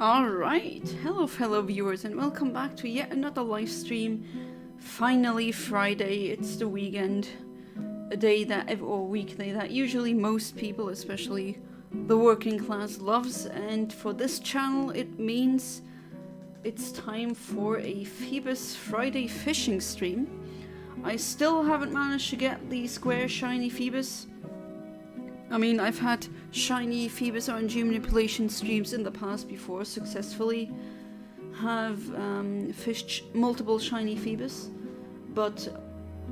Alright, hello fellow viewers and welcome back to yet another live stream. Finally Friday, it's the weekend. A day that, or weekday that usually most people, especially the working class, loves. And for this channel it means it's time for a Feebas Friday Fishing stream. I still haven't managed to get the square shiny Feebas. I mean, I've had shiny Feebas RNG Manipulation streams in the past before, successfully have fished multiple shiny Feebas, but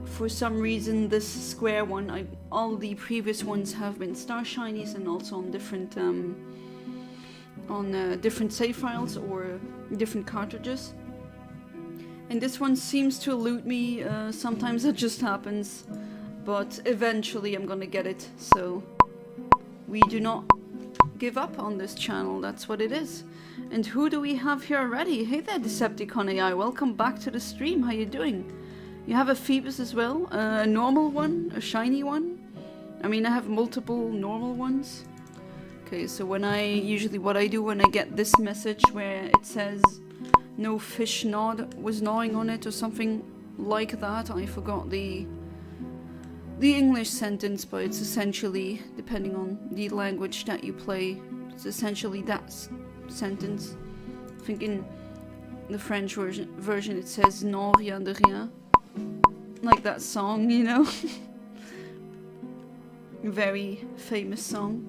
for some reason this square one, all the previous ones have been star shinies and also on different save files or different cartridges. And this one seems to elude me, sometimes it just happens, but eventually I'm gonna get it, so we do not give up on this channel, that's what it is. And who do we have here already? Hey there, Decepticon AI, welcome back to the stream, how you doing? You have a Feebas as well, a normal one, a shiny one? I mean, I have multiple normal ones. Okay, so what I do when I get this message where it says no fish was gnawing on it or something like that, I forgot the English sentence, but it's essentially, depending on the language that you play, it's essentially that sentence. I think in the French version it says non rien de rien, like that song, you know. Very famous song.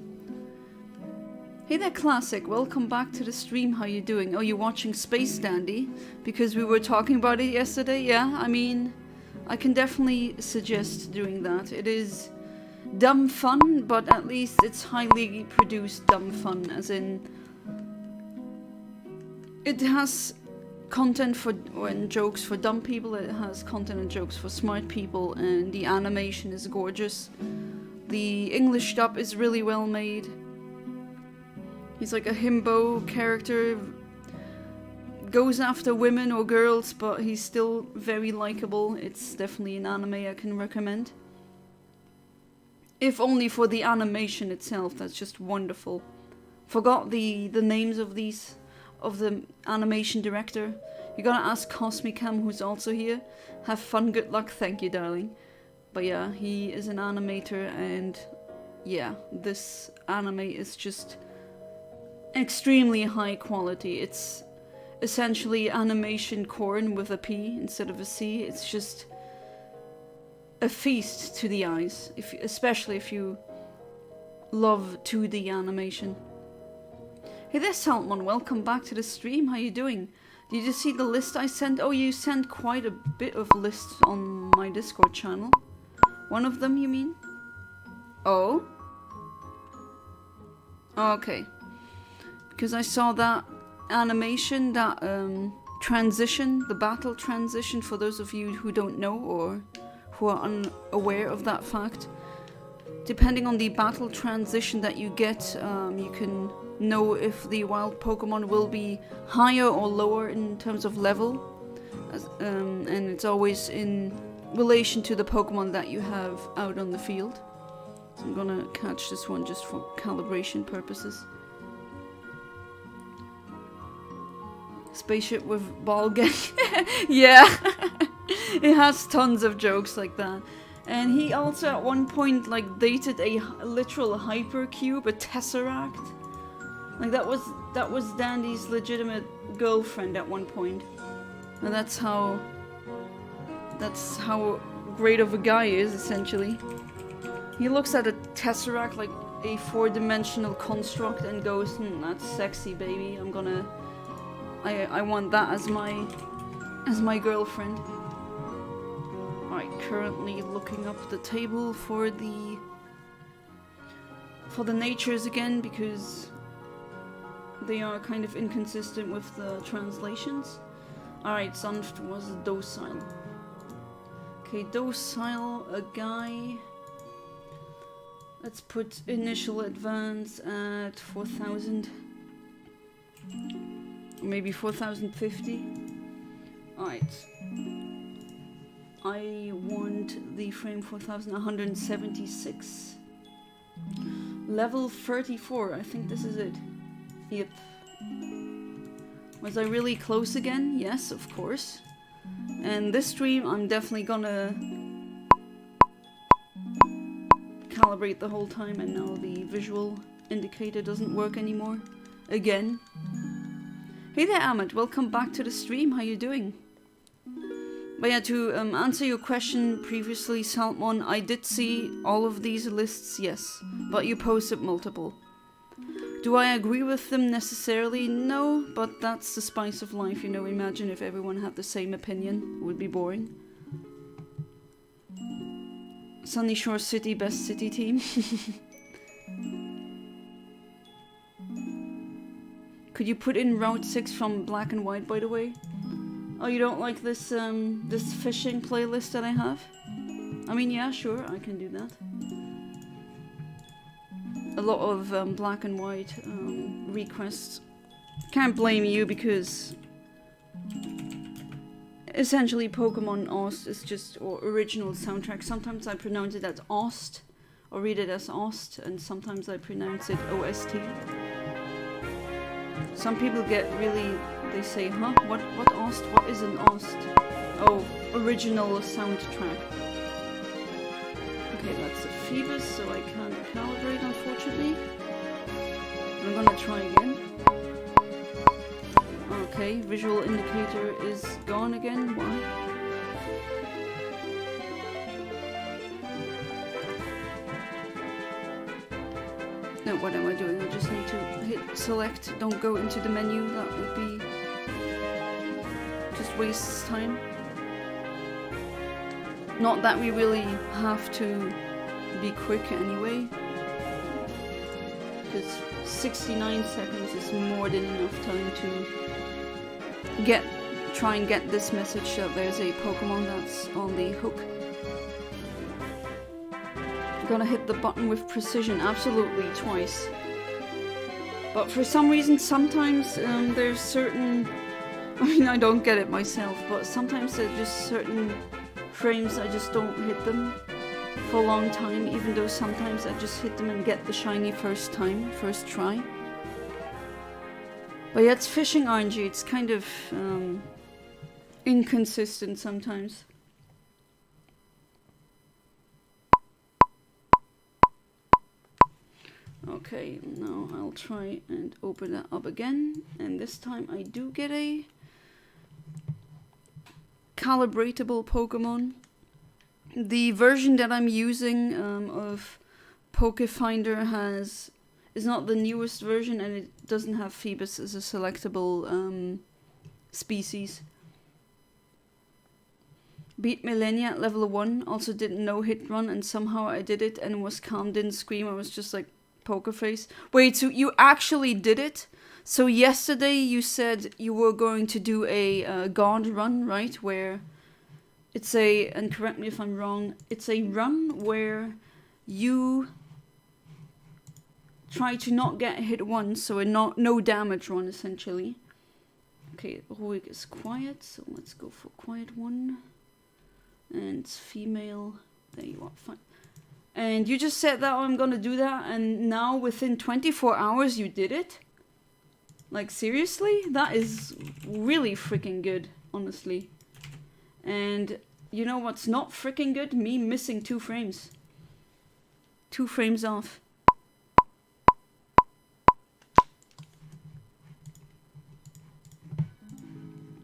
Hey there, Classic, welcome back to the stream, how you doing? Oh, you're watching Space Dandy? Because we were talking about it yesterday, yeah, I mean, I can definitely suggest doing that. It is dumb fun, but at least it's highly produced dumb fun, as in it has content for and jokes for dumb people, it has content and jokes for smart people, and the animation is gorgeous. The English dub is really well made. He's like a himbo character, goes after women or girls, but he's still very likable. It's definitely an anime I can recommend. If only for the animation itself, that's just wonderful. Forgot the names of the animation director. You gotta ask Cosmicam, who's also here. Have fun, good luck, thank you darling. But yeah, he is an animator, and yeah, this anime is just extremely high quality. It's essentially animation corn with a P instead of a C. It's just a feast to the eyes, especially if you love 2D animation. Hey there, Saltman, welcome back to the stream, how you doing? Did you see the list I sent? Oh, you sent quite a bit of lists on my Discord channel. One of them, you mean? Oh? Okay. Because I saw that animation, that transition, the battle transition, for those of you who don't know or who are unaware of that fact. Depending on the battle transition that you get, you can know if the wild Pokemon will be higher or lower in terms of level. And it's always in relation to the Pokemon that you have out on the field. So I'm gonna catch this one just for calibration purposes. Spaceship with ball gang. Yeah. It has tons of jokes like that. And he also at one point like dated a literal hypercube, a tesseract. Like that was Dandy's legitimate girlfriend at one point. And that's how great of a guy he is, essentially. He looks at a tesseract like a 4-dimensional construct and goes, that's sexy, baby. I want that as my girlfriend. Alright, currently looking up the table for the natures again, because they are kind of inconsistent with the translations. Alright, Sanft was docile. Okay, docile, a guy. Let's put initial advance at 4,000. Maybe 4,050. Alright. I want the frame 4,176. Level 34, I think this is it. Yep. Was I really close again? Yes, of course. And this stream, I'm definitely gonna calibrate the whole time, and now the visual indicator doesn't work anymore. Again. Hey there, Ahmed. Welcome back to the stream. How you doing? But yeah, to answer your question previously, Salmon, I did see all of these lists, yes. But you posted multiple. Do I agree with them necessarily? No, but that's the spice of life, you know. Imagine if everyone had the same opinion. It would be boring. Sunny Shore City, best city team. Could you put in Route 6 from Black and White, by the way? Oh, you don't like this this fishing playlist that I have? I mean, yeah, sure, I can do that. A lot of Black and White requests. Can't blame you, because essentially Pokemon Ost is just or original soundtrack. Sometimes I pronounce it as Ost, or read it as Ost, and sometimes I pronounce it OST. Some people get really, they say, huh? What Ost? What is an Ost? Oh, original soundtrack. Okay, that's a Feebas, so I can't calibrate, unfortunately. I'm gonna try again. Okay, visual indicator is gone again. Why? No, what am I doing? I just need to hit select. Don't go into the menu. That would be just wastes time. Not that we really have to be quick anyway, because 69 seconds is more than enough time to try and get this message that there's a Pokemon that's on the hook. Gonna hit the button with precision, absolutely, twice. But for some reason, sometimes there's certain... I mean, I don't get it myself, but sometimes there's just certain frames I just don't hit them for a long time, even though sometimes I just hit them and get the shiny first try. But yeah, it's fishing RNG, it's kind of inconsistent sometimes. Okay, now I'll try and open that up again, and this time I do get a calibratable Pokemon. The version that I'm using of Pokéfinder is not the newest version, and it doesn't have Feebas as a selectable species. Beat Millennia at level 1, also didn't know hit run, and somehow I did it and was calm, didn't scream, I was just like poker face. Wait, so you actually did it? So yesterday you said you were going to do a God run, right? Where it's a, and correct me if I'm wrong, it's a run where you try to not get hit once, so a no damage run essentially. Okay, Ruhig is quiet, so let's go for quiet one. And it's female. There you are, fine. And you just said that I'm gonna do that, and now within 24 hours you did it? Like, seriously? That is really freaking good, honestly. And you know what's not freaking good? Me missing 2 frames. 2 frames off.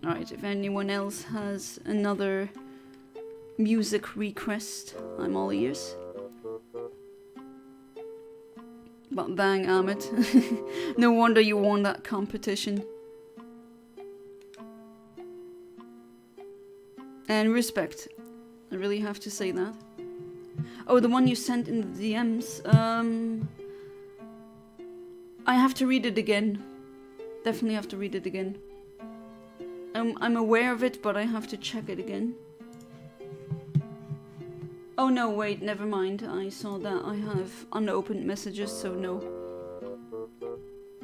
Alright, if anyone else has another music request, I'm all ears. But dang, Ahmed. No wonder you won that competition. And respect. I really have to say that. Oh, the one you sent in the DMs. I have to read it again. Definitely have to read it again. I'm aware of it, but I have to check it again. Oh no, wait, never mind. I saw that I have unopened messages, so no.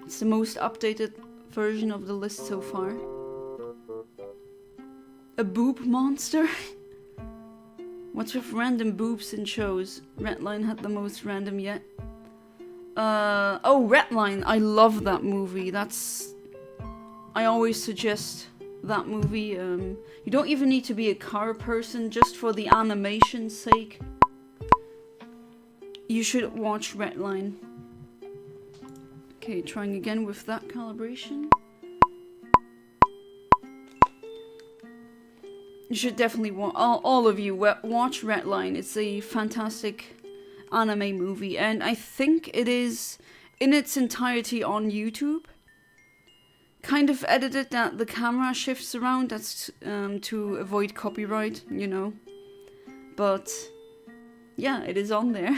It's the most updated version of the list so far. A boob monster? What's with random boobs in shows? Redline had the most random yet. Oh, Redline! I love that movie. That's I always suggest that movie. You don't even need to be a car person, just for the animation's sake. You should watch Redline. Okay, trying again with that calibration. You should definitely all of you watch Redline. It's a fantastic anime movie, and I think it is in its entirety on YouTube. Kind of edited that the camera shifts around. That's to avoid copyright, you know. But yeah, it is on there.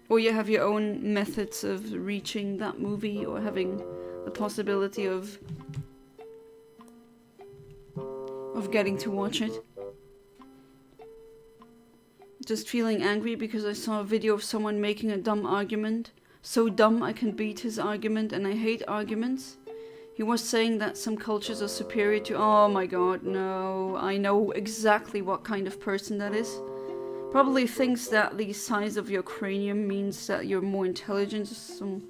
Or you have your own methods of reaching that movie, or having the possibility of getting to watch it. Just feeling angry because I saw a video of someone making a dumb argument. So dumb I can beat his argument, and I hate arguments. He was saying that some cultures are superior to... Oh my god, no. I know exactly what kind of person that is. Probably thinks that the size of your cranium means that you're more intelligent. Some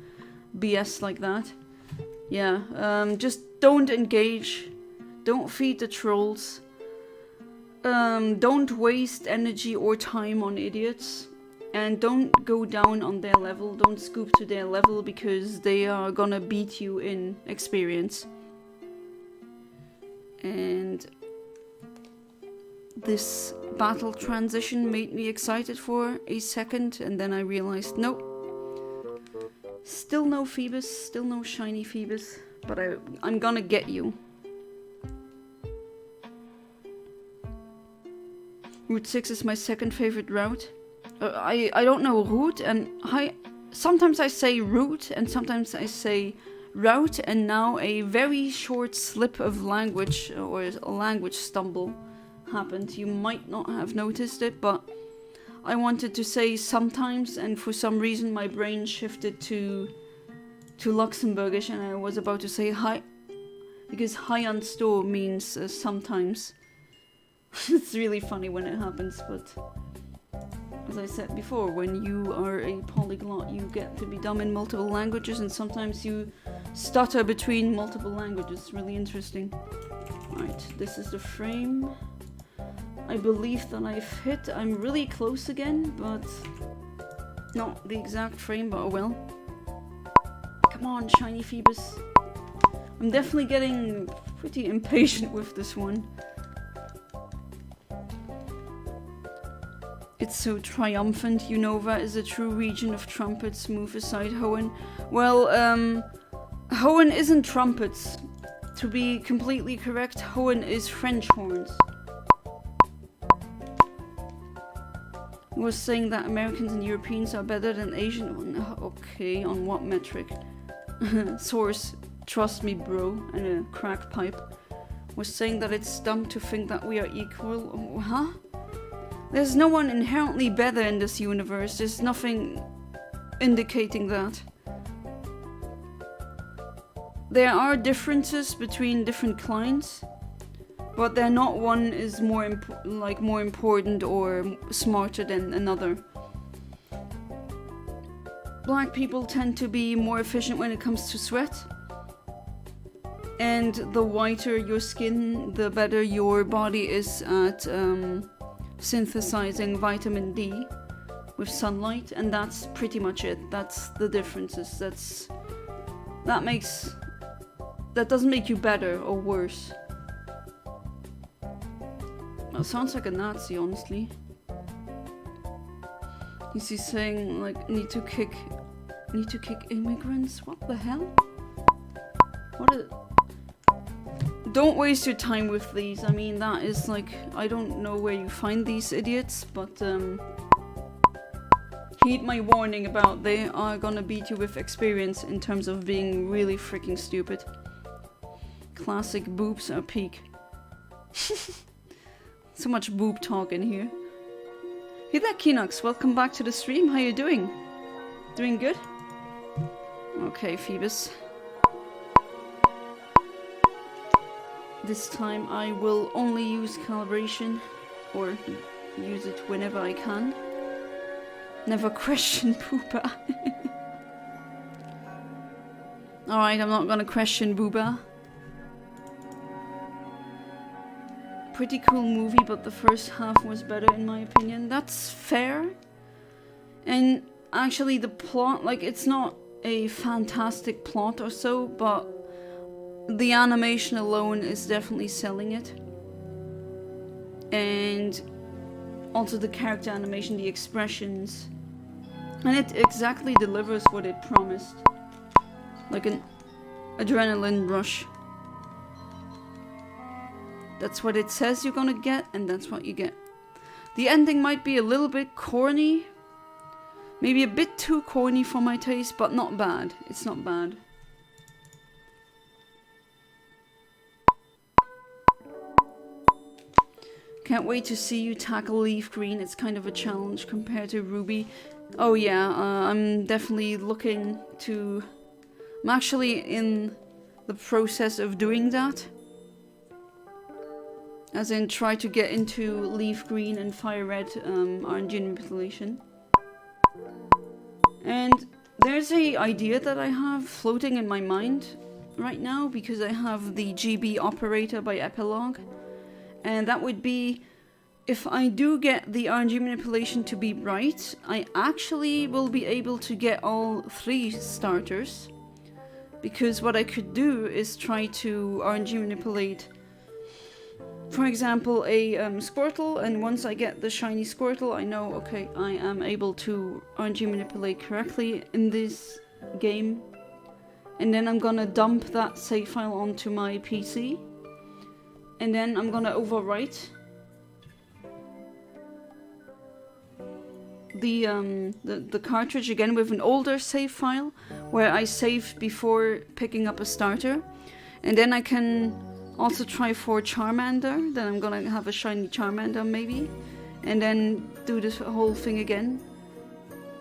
BS like that. Yeah, just don't engage. Don't feed the trolls. Don't waste energy or time on idiots. And don't go down on their level. Don't scoop to their level, because they are gonna beat you in experience. And this battle transition made me excited for a second, and then I realized, nope. Still no Feebas, still no shiny Feebas. But I'm gonna get you. Route 6 is my second favorite route. I don't know route, and sometimes I say route and sometimes I say route, and now a very short slip of language, or a language stumble happened. You might not have noticed it, but I wanted to say sometimes, and for some reason my brain shifted to Luxembourgish, and I was about to say hi, because hi on store means sometimes. It's really funny when it happens, but as I said before, when you are a polyglot, you get to be dumb in multiple languages, and sometimes you stutter between multiple languages. Really interesting. Right, this is the frame. I believe that I've hit. I'm really close again, but not the exact frame, but oh well. Come on, shiny Feebas. I'm definitely getting pretty impatient with this one. It's so triumphant. Unova is a true region of trumpets. Move aside, Hoenn. Well, Hoenn isn't trumpets. To be completely correct, Hoenn is French horns. He was saying that Americans and Europeans are better than Asian. Okay, on what metric? Source, trust me bro, and a crack pipe. Was saying that it's dumb to think that we are equal. Oh, huh? There's no one inherently better in this universe. There's nothing indicating that. There are differences between different clients, but they're not one is more important or smarter than another. Black people tend to be more efficient when it comes to sweat. And the whiter your skin, the better your body is at synthesizing vitamin D with sunlight, and that's pretty much it. That's the differences. That doesn't make you better or worse. That sounds like a Nazi, honestly. Is he saying like need to kick immigrants? What the hell? Don't waste your time with these. I mean, that is like, I don't know where you find these idiots, but heed my warning about they are gonna beat you with experience in terms of being really freaking stupid. Classic boobs are peak. So much boob talk in here. Hey there, Kinox, welcome back to the stream. How you doing? Doing good? Okay, Feebas. This time I will only use calibration, or use it whenever I can. Never question Booba. Alright, I'm not gonna question Booba. pretty cool movie, but the first half was better in my opinion. That's fair. And actually the plot, like, it's not a fantastic plot or so, but the animation alone is definitely selling it. And also the character animation, the expressions. And it exactly delivers what it promised. Like an adrenaline rush. That's what it says you're gonna get, and that's what you get. The ending might be a little bit corny. Maybe a bit too corny for my taste, but not bad. It's not bad. Can't wait to see you tackle Leaf Green. It's kind of a challenge compared to Ruby. Oh yeah, I'm definitely looking to... I'm actually in the process of doing that. As in, try to get into Leaf Green and Fire Red RNG Manipulation. And there's a idea that I have floating in my mind right now, because I have the GB operator by Epilogue. And that would be, if I do get the RNG Manipulation to be right, I actually will be able to get all 3 starters. Because what I could do is try to RNG Manipulate, for example, a Squirtle, and once I get the shiny Squirtle, I know, okay, I am able to RNG Manipulate correctly in this game. And then I'm gonna dump that save file onto my PC. And then I'm gonna overwrite the cartridge again with an older save file, where I saved before picking up a starter. And then I can also try for Charmander. Then I'm gonna have a shiny Charmander maybe. And then do this whole thing again.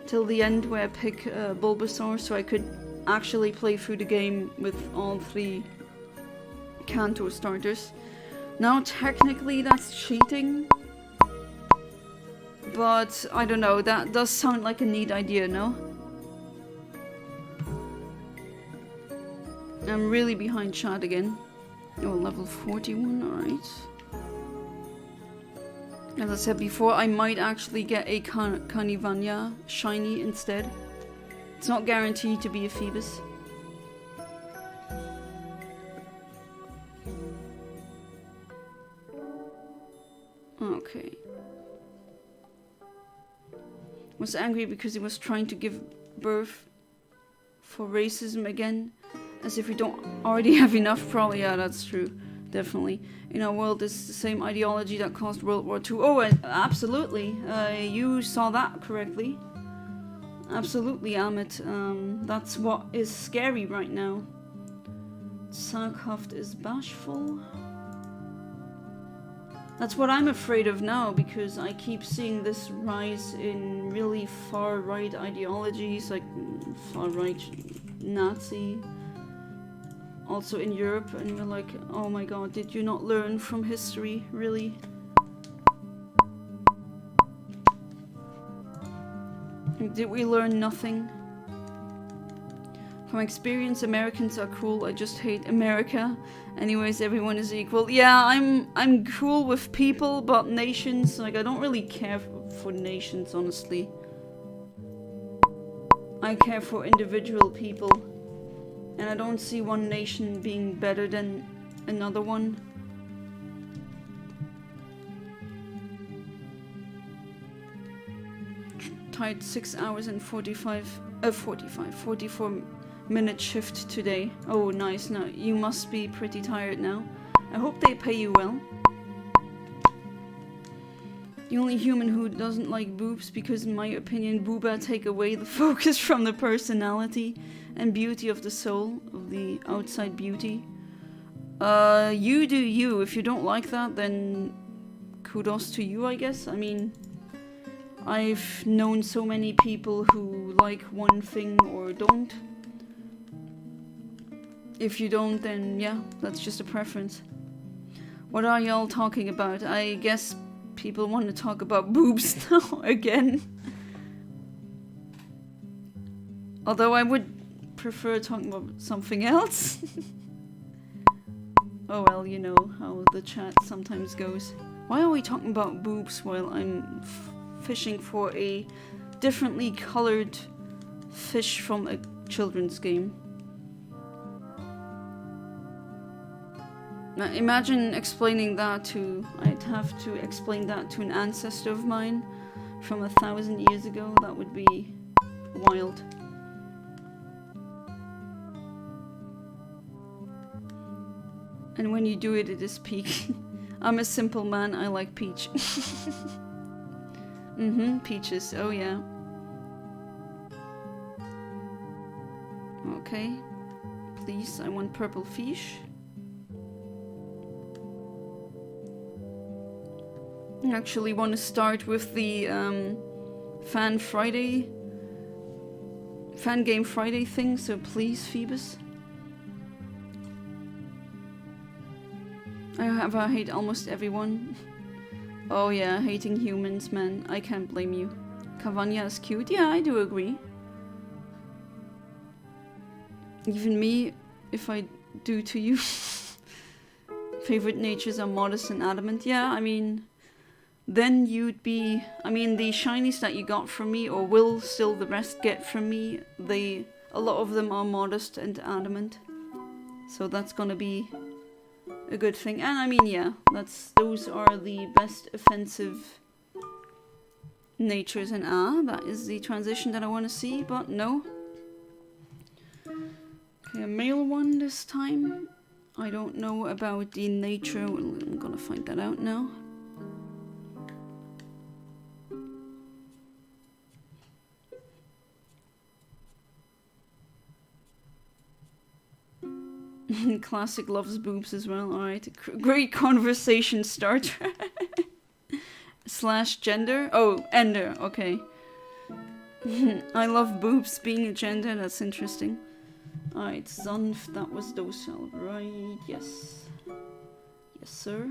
Till the end where I pick Bulbasaur, so I could actually play through the game with all 3 Kanto starters. Now technically that's cheating. But I don't know, that does sound like a neat idea, no? I'm really behind chat again. Oh, level 41, alright. As I said before, I might actually get a Carnivania shiny instead. It's not guaranteed to be a Feebas. Okay. Was angry because he was trying to give birth for racism again. As if we don't already have enough, probably. Yeah, that's true. Definitely. In our world, it's the same ideology that caused World War II. Oh, absolutely. You saw that correctly. Absolutely, Amit. That's what is scary right now. Sarkhaft is bashful. That's what I'm afraid of now, because I keep seeing this rise in really far-right ideologies, like far-right Nazi, also in Europe, and we're like, oh my god, did you not learn from history, really? Did we learn nothing? From experience, Americans are cool. I just hate America. Anyways, everyone is equal. Yeah, I'm cool with people, but nations, like, I don't really care for nations, honestly. I care for individual people. And I don't see one nation being better than another one. Tied 6 hours and 44 minute shift today. Oh, nice. Now you must be pretty tired now. I hope they pay you well. The only human who doesn't like boobs, because in my opinion, booba take away the focus from the personality and beauty of the soul, of the outside beauty. You do you. If you don't like that, then kudos to you, I guess. I mean, I've known so many people who like one thing or don't. If you don't, then yeah, that's just a preference. What are y'all talking about? I guess people want to talk about boobs now again. Although I would prefer talking about something else. Oh well, you know how the chat sometimes goes. Why are we talking about boobs while I'm fishing for a differently colored fish from a children's game? Now, imagine explaining that to... I'd have to explain that to an ancestor of mine from 1,000 years ago. That would be wild. And when you do it, it is peak. I'm a simple man, I like peach. Peaches, oh yeah. Okay. Please, I want purple fish. I actually want to start with the Fan Game Friday thing, so please, Feebas. I hate almost everyone. Oh yeah, hating humans, man. I can't blame you. Cavagna is cute. Yeah, I do agree. Even me, if I do to you. Favorite natures are modest and adamant. Yeah, I mean... Then you'd be... I mean, the shinies that you got from me, or will still the rest get from me, a lot of them are modest and adamant. So that's gonna be a good thing. And I mean, yeah, those are the best offensive natures. And that is the transition that I want to see, but no. Okay, a male one this time. I don't know about the nature. Well, I'm gonna find that out now. Classic loves boobs as well. Alright, great conversation starter. / gender? Oh, ender, okay. I love boobs being a gender, that's interesting. Alright, Zonf, that was docile, right? Yes. Yes, sir.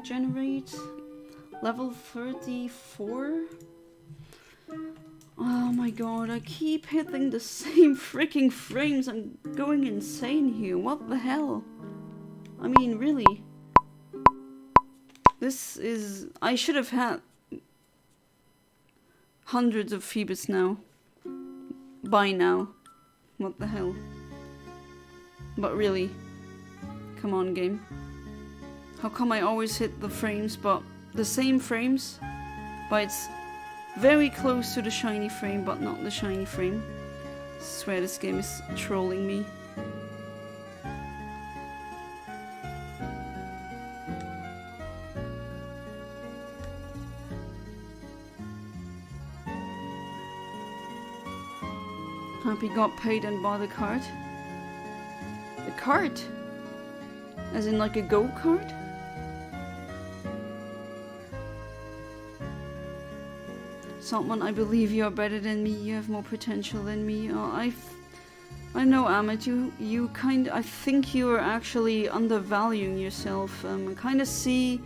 Generate. Level 34? Oh my god, I keep hitting the same freaking frames. I'm going insane here. What the hell? I mean, really. This is... I should have had hundreds of Feebas now. By now. What the hell? But really. Come on, game. How come I always hit the frames, but the same frames? But it's very close to the shiny frame, but not the shiny frame. I swear this game is trolling me. Happy got paid and bought a cart. The cart? As in like a go-kart? Someone, I believe you are better than me, you have more potential than me. Oh, I know, Amit, you I think you are actually undervaluing yourself. I kind of see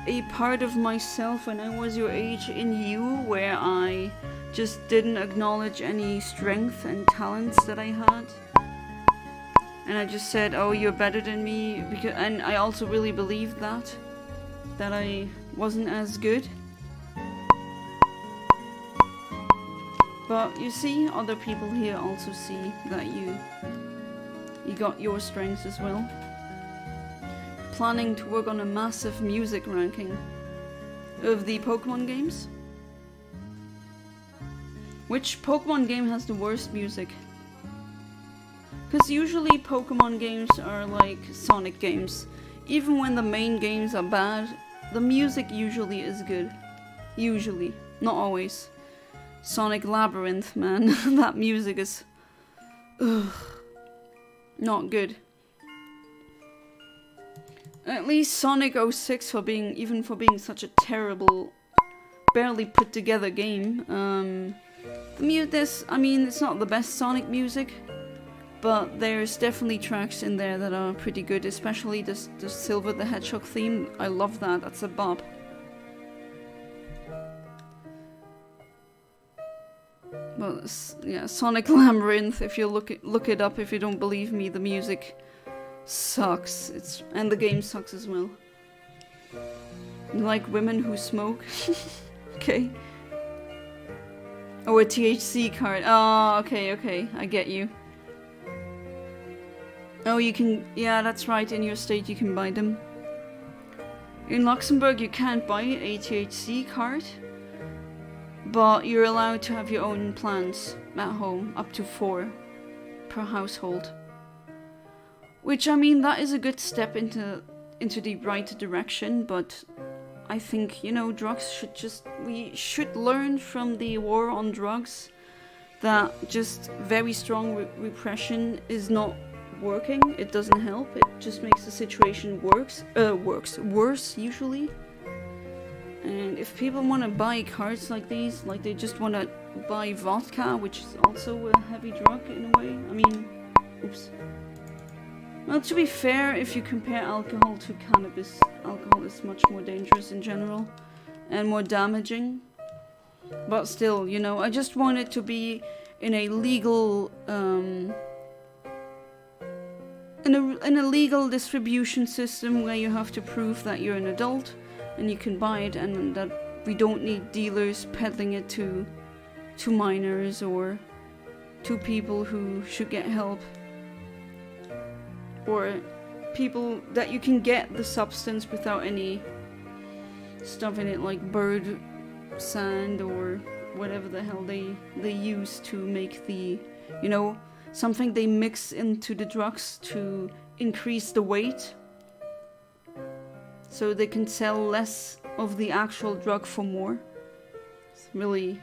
a part of myself when I was your age in you, where I just didn't acknowledge any strength and talents that I had. And I just said, oh, you're better than me, and I also really believed that I wasn't as good. But you see, other people here also see that you got your strengths as well. Planning to work on a massive music ranking of the Pokemon games. Which Pokemon game has the worst music? Because usually Pokemon games are like Sonic games. Even when the main games are bad, the music usually is good. Usually. Not always. Sonic Labyrinth, man. That music is... ugh, not good. At least Sonic 06 for being such a terrible, barely put together game. I mean, it's not the best Sonic music, but there's definitely tracks in there that are pretty good, especially the Silver the Hedgehog theme. I love that, that's a bop. Well, yeah, Sonic Labyrinth. If you look it up, if you don't believe me, the music sucks. And the game sucks as well. You like women who smoke? Okay. Oh, a THC card. Oh, okay, I get you. Oh, you can... Yeah, that's right, in your state you can buy them. In Luxembourg you can't buy a THC card, but you're allowed to have your own plants at home, up to 4 per household. Which, I mean, that is a good step into the right direction, but I think, you know, we should learn from the war on drugs that just very strong repression is not working. It doesn't help. It just makes the situation worse usually. And if people want to buy cards like these, like they just want to buy vodka, which is also a heavy drug in a way. I mean, oops. Well, to be fair, if you compare alcohol to cannabis, alcohol is much more dangerous in general and more damaging. But still, you know, I just want it to be in a legal in a legal distribution system where you have to prove that you're an adult and you can buy it, and that we don't need dealers peddling it to minors or to people who should get help, or people that you can get the substance without any stuff in it like bird sand or whatever the hell they use to make the, you know, something they mix into the drugs to increase the weight so they can sell less of the actual drug for more. It's really,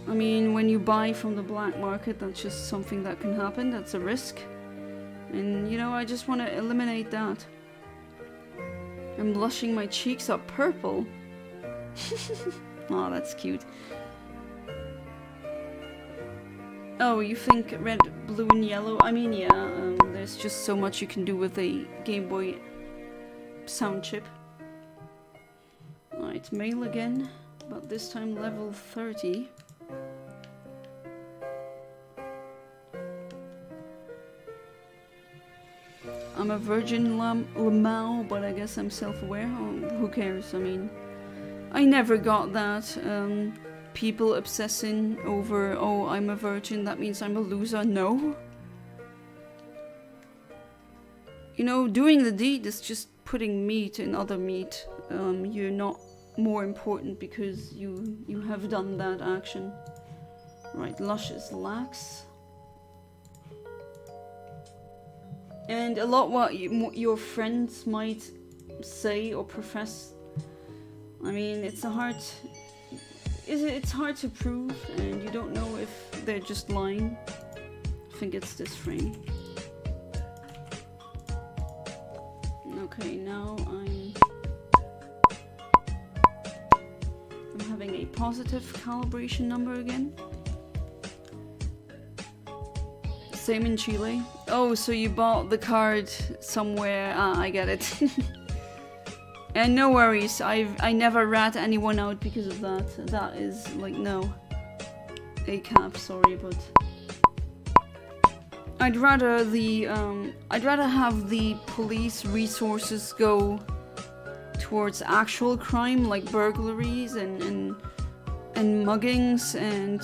I mean, when you buy from the black market, that's just something that can happen. That's a risk. And, you know, I just want to eliminate that. I'm blushing, my cheeks are purple. Oh, that's cute. Oh, you think red, blue, and yellow? I mean, yeah, there's just so much you can do with a Game Boy sound chip. Alright, male again, but this time level 30. I'm a virgin lamau, but I guess I'm self-aware. Oh, who cares? I mean, I never got that. People obsessing over, oh, I'm a virgin, that means I'm a loser. No. You know, doing the deed is just putting meat in other meat. You're not more important because you have done that action. Right, lush is lax. And a lot what your friends might say or profess. I mean, it's hard to prove, and you don't know if they're just lying. I think it's this frame. Okay, now I'm having a positive calibration number again. Same in Chile. Oh, so you bought the card somewhere. Ah, I get it. And no worries, I never rat anyone out because of that. That is like, no. A cap, sorry, but I'd rather have the police resources go towards actual crime like burglaries and muggings and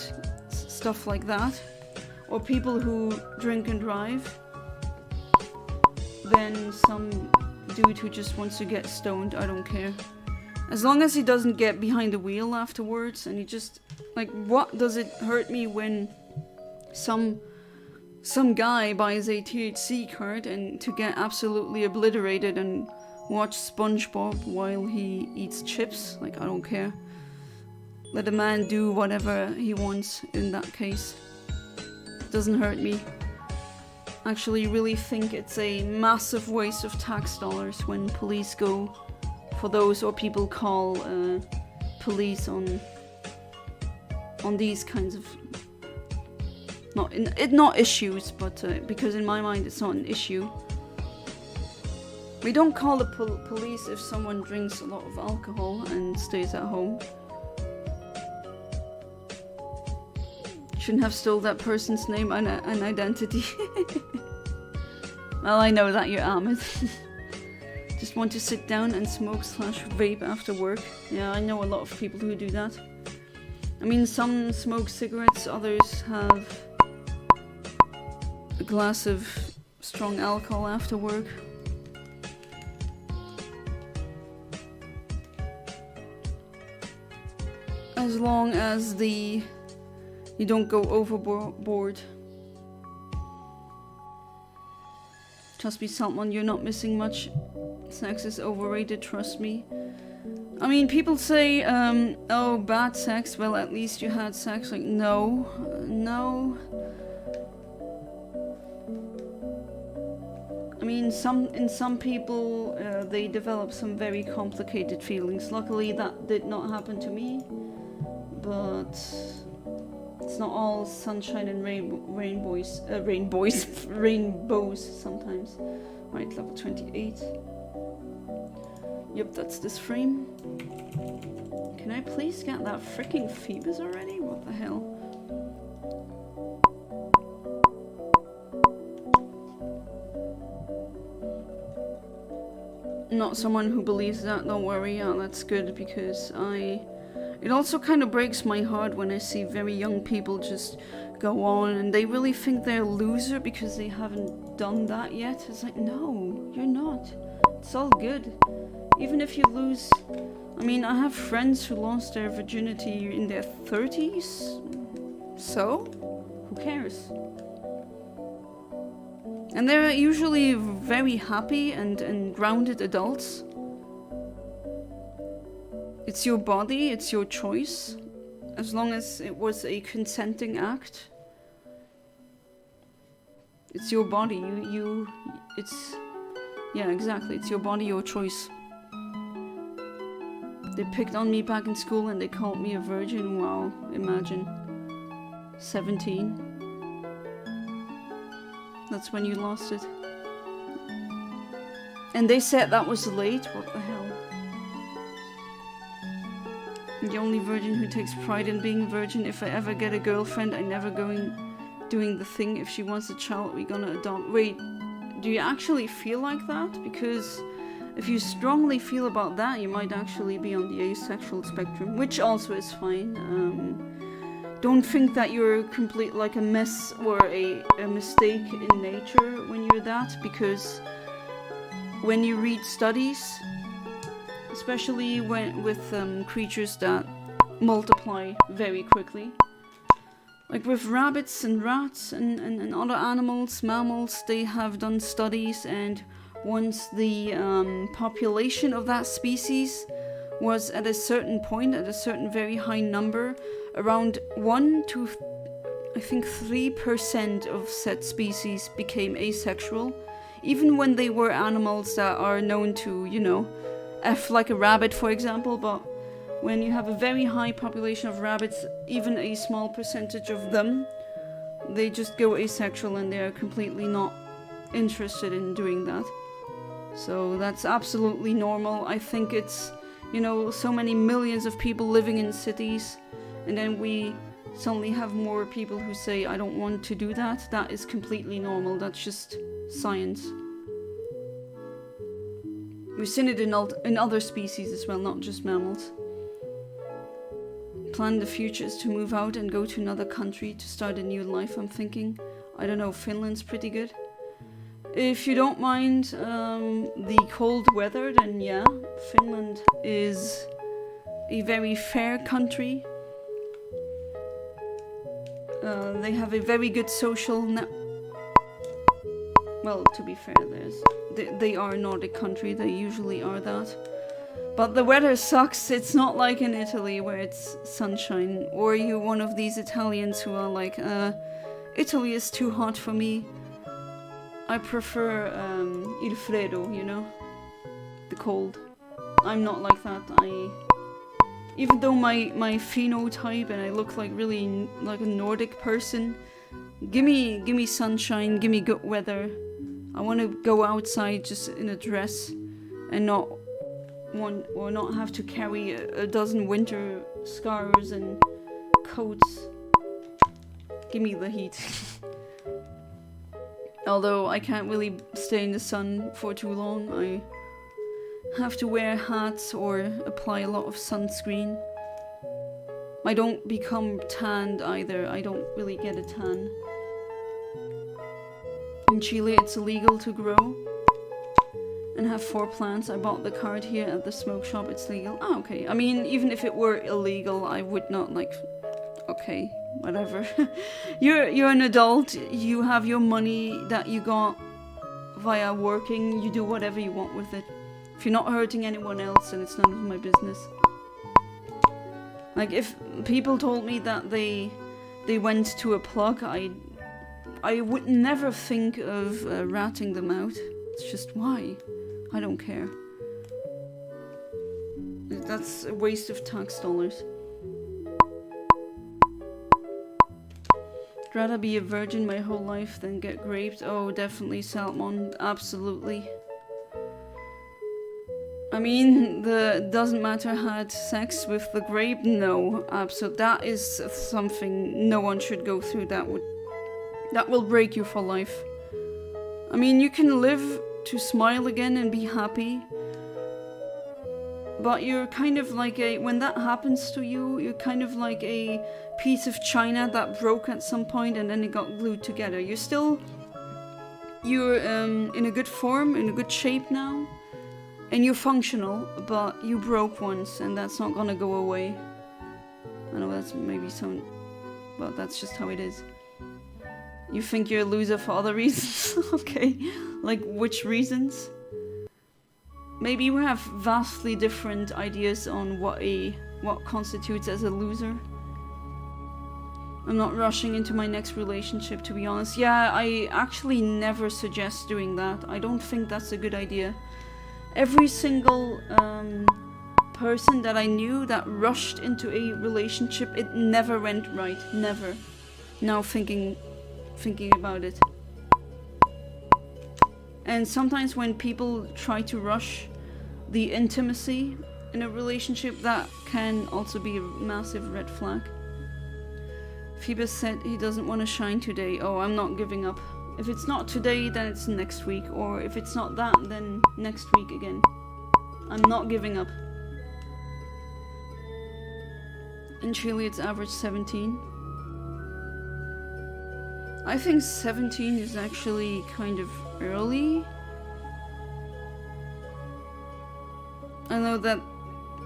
stuff like that, or people who drink and drive, than some dude who just wants to get stoned. I don't care. As long as he doesn't get behind the wheel afterwards and he just, like, what does it hurt me when some guy buys a THC card and to get absolutely obliterated and watch SpongeBob while he eats chips? Like, I don't care. Let a man do whatever he wants in that case. Doesn't hurt me. Actually really think it's a massive waste of tax dollars when police go for those, or people call police on these kinds of not issues, but because in my mind it's not an issue. We don't call the police if someone drinks a lot of alcohol and stays at home. Shouldn't have stole that person's name and identity. Well, I know that you're Ahmed. Just want to sit down and smoke / vape after work. Yeah, I know a lot of people who do that. I mean, some smoke cigarettes, others have a glass of strong alcohol after work. As long as you don't go overboard. Trust me, Saltman, you're not missing much. Sex is overrated, trust me. I mean, people say, oh, bad sex, well, at least you had sex. Like, no. No. I mean, in some people, they develop some very complicated feelings. Luckily, that did not happen to me. But it's not all sunshine and rainbows sometimes. Right, level 28. Yep, that's this frame. Can I please get that freaking Feebas already? What the hell? Not someone who believes that, don't worry. Yeah, that's good, because it also kind of breaks my heart when I see very young people just go on and they really think they're a loser because they haven't done that yet. It's like, no, you're not. It's all good. Even if you lose... I mean, I have friends who lost their virginity in their 30s. So? Who cares? And they're usually very happy and grounded adults. It's your body, it's your choice. As long as it was a consenting act. It's your body, yeah, exactly, it's your body, your choice. They picked on me back in school and they called me a virgin, wow, imagine. 17. That's when you lost it. And they said that was late, what the hell? The only virgin who takes pride in being a virgin. If I ever get a girlfriend, I never doing the thing. If she wants a child, we gonna adopt. Wait, do you actually feel like that? Because if you strongly feel about that, you might actually be on the asexual spectrum, which also is fine. Don't think that you're complete like a mess or a mistake in nature when you're that, because when you read studies, especially with creatures that multiply very quickly, like with rabbits and rats and other animals, mammals, they have done studies, and once the population of that species was at a certain point, at a certain very high number, around 1 to I think 3% of said species became asexual, even when they were animals that are known to, you know, F like a rabbit, for example. But when you have a very high population of rabbits, even a small percentage of them, they just go asexual and they're completely not interested in doing that. So that's absolutely normal. I think it's, you know, so many millions of people living in cities, and then we suddenly have more people who say, I don't want to do that. That is completely normal. That's just science. We've seen it in other species as well, not just mammals. Plan the future is to move out and go to another country to start a new life, I'm thinking. I don't know, Finland's pretty good. If you don't mind the cold weather, then yeah, Finland is a very fair country. They have a very good social well, to be fair, they are a Nordic country, they usually are that. But the weather sucks. It's not like in Italy where it's sunshine, or you're one of these Italians who are like, Italy is too hot for me. I prefer il freddo, you know, the cold. I'm not like that. Even though my phenotype and I look like really like a Nordic person, give me sunshine, give me good weather. I want to go outside just in a dress and not have to carry a dozen winter scarves and coats. Give me the heat. Although I can't really stay in the sun for too long. I have to wear hats or apply a lot of sunscreen. I don't become tanned either. I don't really get a tan. In Chile it's illegal to grow and have 4 plants. I bought the card here at the smoke shop. It's legal. Oh, okay. I mean, even if it were illegal, I would not like... Okay, whatever. You're an adult. You have your money that you got via working. You do whatever you want with it. If you're not hurting anyone else, then it's none of my business. Like, if people told me that they went to a plug, I would never think of ratting them out. It's just, why? I don't care. That's a waste of tax dollars. I'd rather be a virgin my whole life than get raped. Oh, definitely, Salmon. Absolutely. I mean, doesn't matter had sex with the grape? No, absolutely. That is something no one should go through. That will break you for life. I mean, you can live to smile again and be happy. But you're kind of like when that happens to you, you're kind of like a piece of china that broke at some point and then it got glued together. You're in a good form, in a good shape now. And you're functional, but you broke once, and that's not gonna go away. I know that's maybe some... Well, that's just how it is. You think you're a loser for other reasons? Okay. Like, which reasons? Maybe we have vastly different ideas on what constitutes as a loser. I'm not rushing into my next relationship, to be honest. Yeah, I actually never suggest doing that. I don't think that's a good idea. Every single person that I knew that rushed into a relationship, it never went right. Never. Now thinking about it. And sometimes when people try to rush the intimacy in a relationship, that can also be a massive red flag. Feebas said he doesn't want to shine today. Oh, I'm not giving up. If it's not today, then it's next week. Or if it's not that, then next week again. I'm not giving up. In Chile, it's average 17. I think 17 is actually kind of early. I know that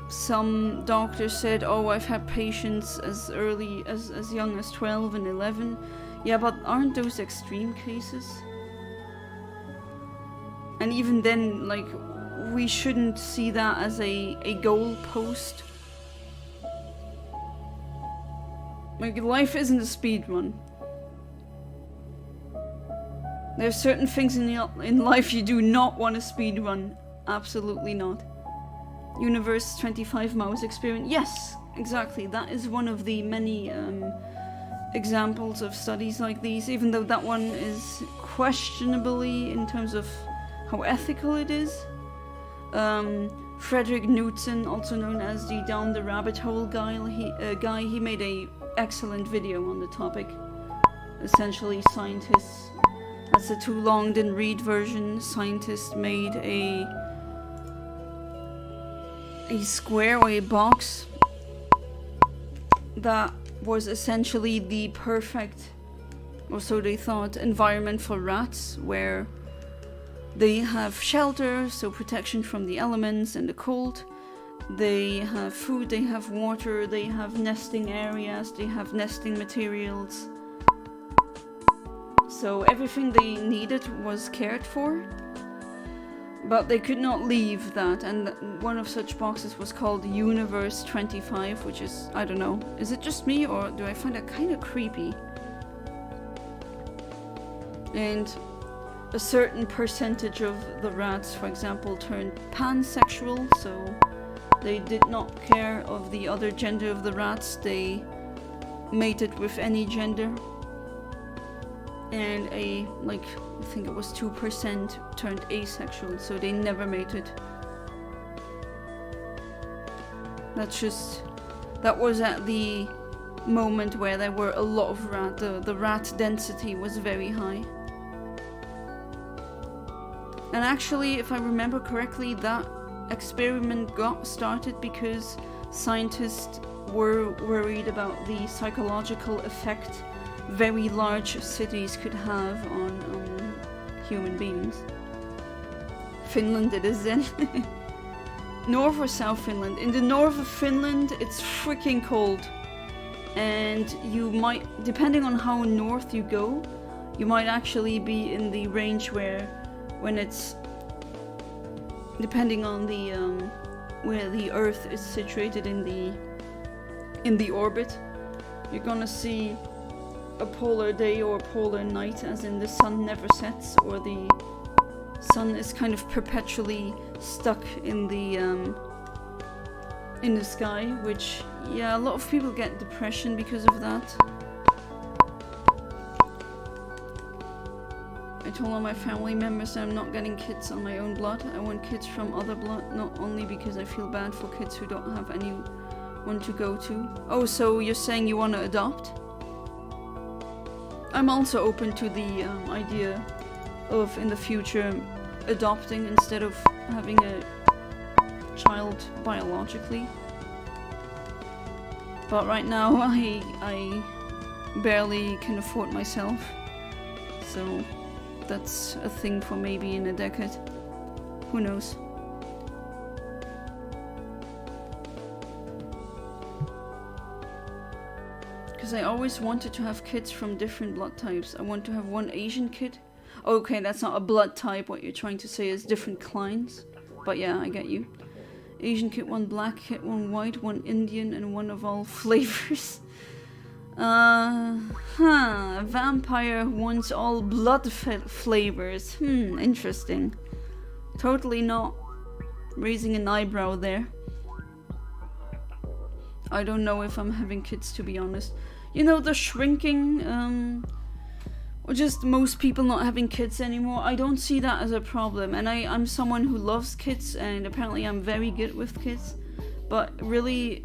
some doctors said, oh, I've had patients as young as 12 and 11. Yeah, but aren't those extreme cases? And even then, like, we shouldn't see that as a goal post. Like, life isn't a speed run. There's certain things in life you do not want to speed run. Absolutely not. Universe 25 mouse experiment. Yes, exactly. That is one of the many examples of studies like these, even though that one is questionably in terms of how ethical it is. Frederick Knudsen, also known as the Down the Rabbit Hole guy, he made a excellent video on the topic. Essentially, scientists, that's a too long didn't read version, scientists made a square or a box that was essentially the perfect, or so they thought, environment for rats, where they have shelter, so protection from the elements and the cold. They have food, they have water, they have nesting areas, they have nesting materials. So everything they needed was cared for. But they could not leave that, and one of such boxes was called Universe 25, which is, I don't know, is it just me or do I find it kind of creepy? And a certain percentage of the rats, for example, turned pansexual, so they did not care of the other gender of the rats, they mated with any gender. And I think it was 2% turned asexual, so they never mated. That was at the moment where there were a lot of rat. The rat density was very high. And actually, if I remember correctly, that experiment got started because scientists were worried about the psychological effect very large cities could have on human beings. Finland it is then. North or South Finland? In the north of Finland, it's freaking cold. And you might, depending on how north you go, you might actually be in the range where, when it's, depending on the, where the Earth is situated in the orbit, you're gonna see a polar day or a polar night, as in the sun never sets, or the sun is kind of perpetually stuck in the sky, which, yeah, a lot of people get depression because of that. I told all my family members that I'm not getting kids on my own blood. I want kids from other blood, not only because I feel bad for kids who don't have anyone to go to. Oh, so you're saying you want to adopt? I'm also open to the idea of, in the future, adopting instead of having a child biologically. But right now I barely can afford myself, so that's a thing for maybe in a decade. Who knows? Because I always wanted to have kids from different blood types. I want to have one Asian kid. Okay, that's not a blood type. What you're trying to say is different clines. But yeah, I get you. Asian kid, one black kid, one white, one Indian, and one of all flavors. Vampire wants all blood flavors. Interesting. Totally not raising an eyebrow there. I don't know if I'm having kids, to be honest. You know, the shrinking, or just most people not having kids anymore, I don't see that as a problem. And I'm someone who loves kids, and apparently I'm very good with kids. But really,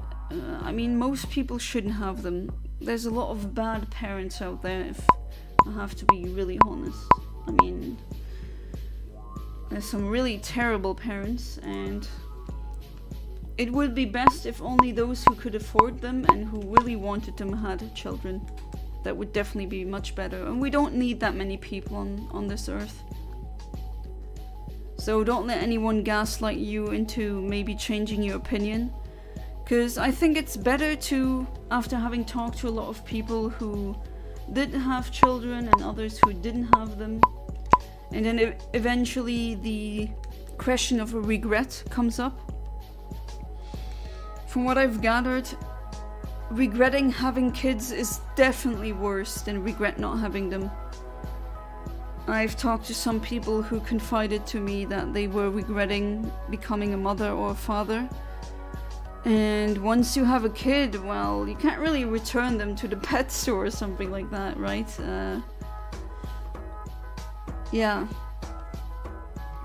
I mean, most people shouldn't have them. There's a lot of bad parents out there, if I have to be really honest. I mean, there's some really terrible parents, and it would be best if only those who could afford them and who really wanted them had children. That would definitely be much better. And we don't need that many people on this earth. So don't let anyone gaslight you into maybe changing your opinion. Because I think it's better to, after having talked to a lot of people who did have children and others who didn't have them, and then eventually the question of a regret comes up. From what I've gathered, regretting having kids is definitely worse than regret not having them. I've talked to some people who confided to me that they were regretting becoming a mother or a father. And once you have a kid, well, you can't really return them to the pet store or something like that, right? Yeah.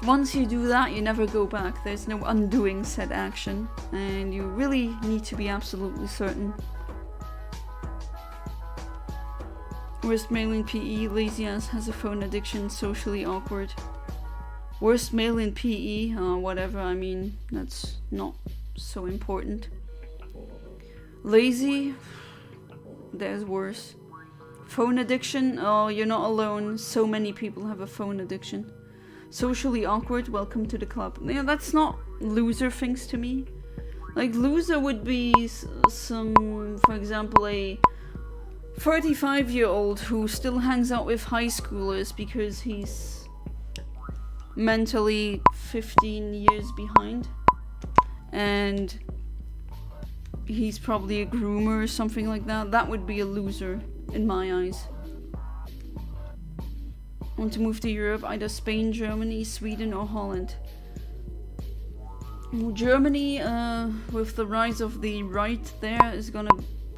Once you do that, you never go back. There's no undoing said action. And you really need to be absolutely certain. Worst male in PE, lazy ass, has a phone addiction, socially awkward. Worst male in PE, whatever, I mean, that's not so important. Lazy, there's worse. Phone addiction, oh, you're not alone. So many people have a phone addiction. Socially awkward, welcome to the club. Yeah, that's not loser things to me. Like, loser would be some, for example, a 35-year-old who still hangs out with high schoolers because he's mentally 15 years behind. And he's probably a groomer or something like that. That would be a loser in my eyes. Want to move to Europe, either Spain, Germany, Sweden or Holland. Germany, with the rise of the right there, is gonna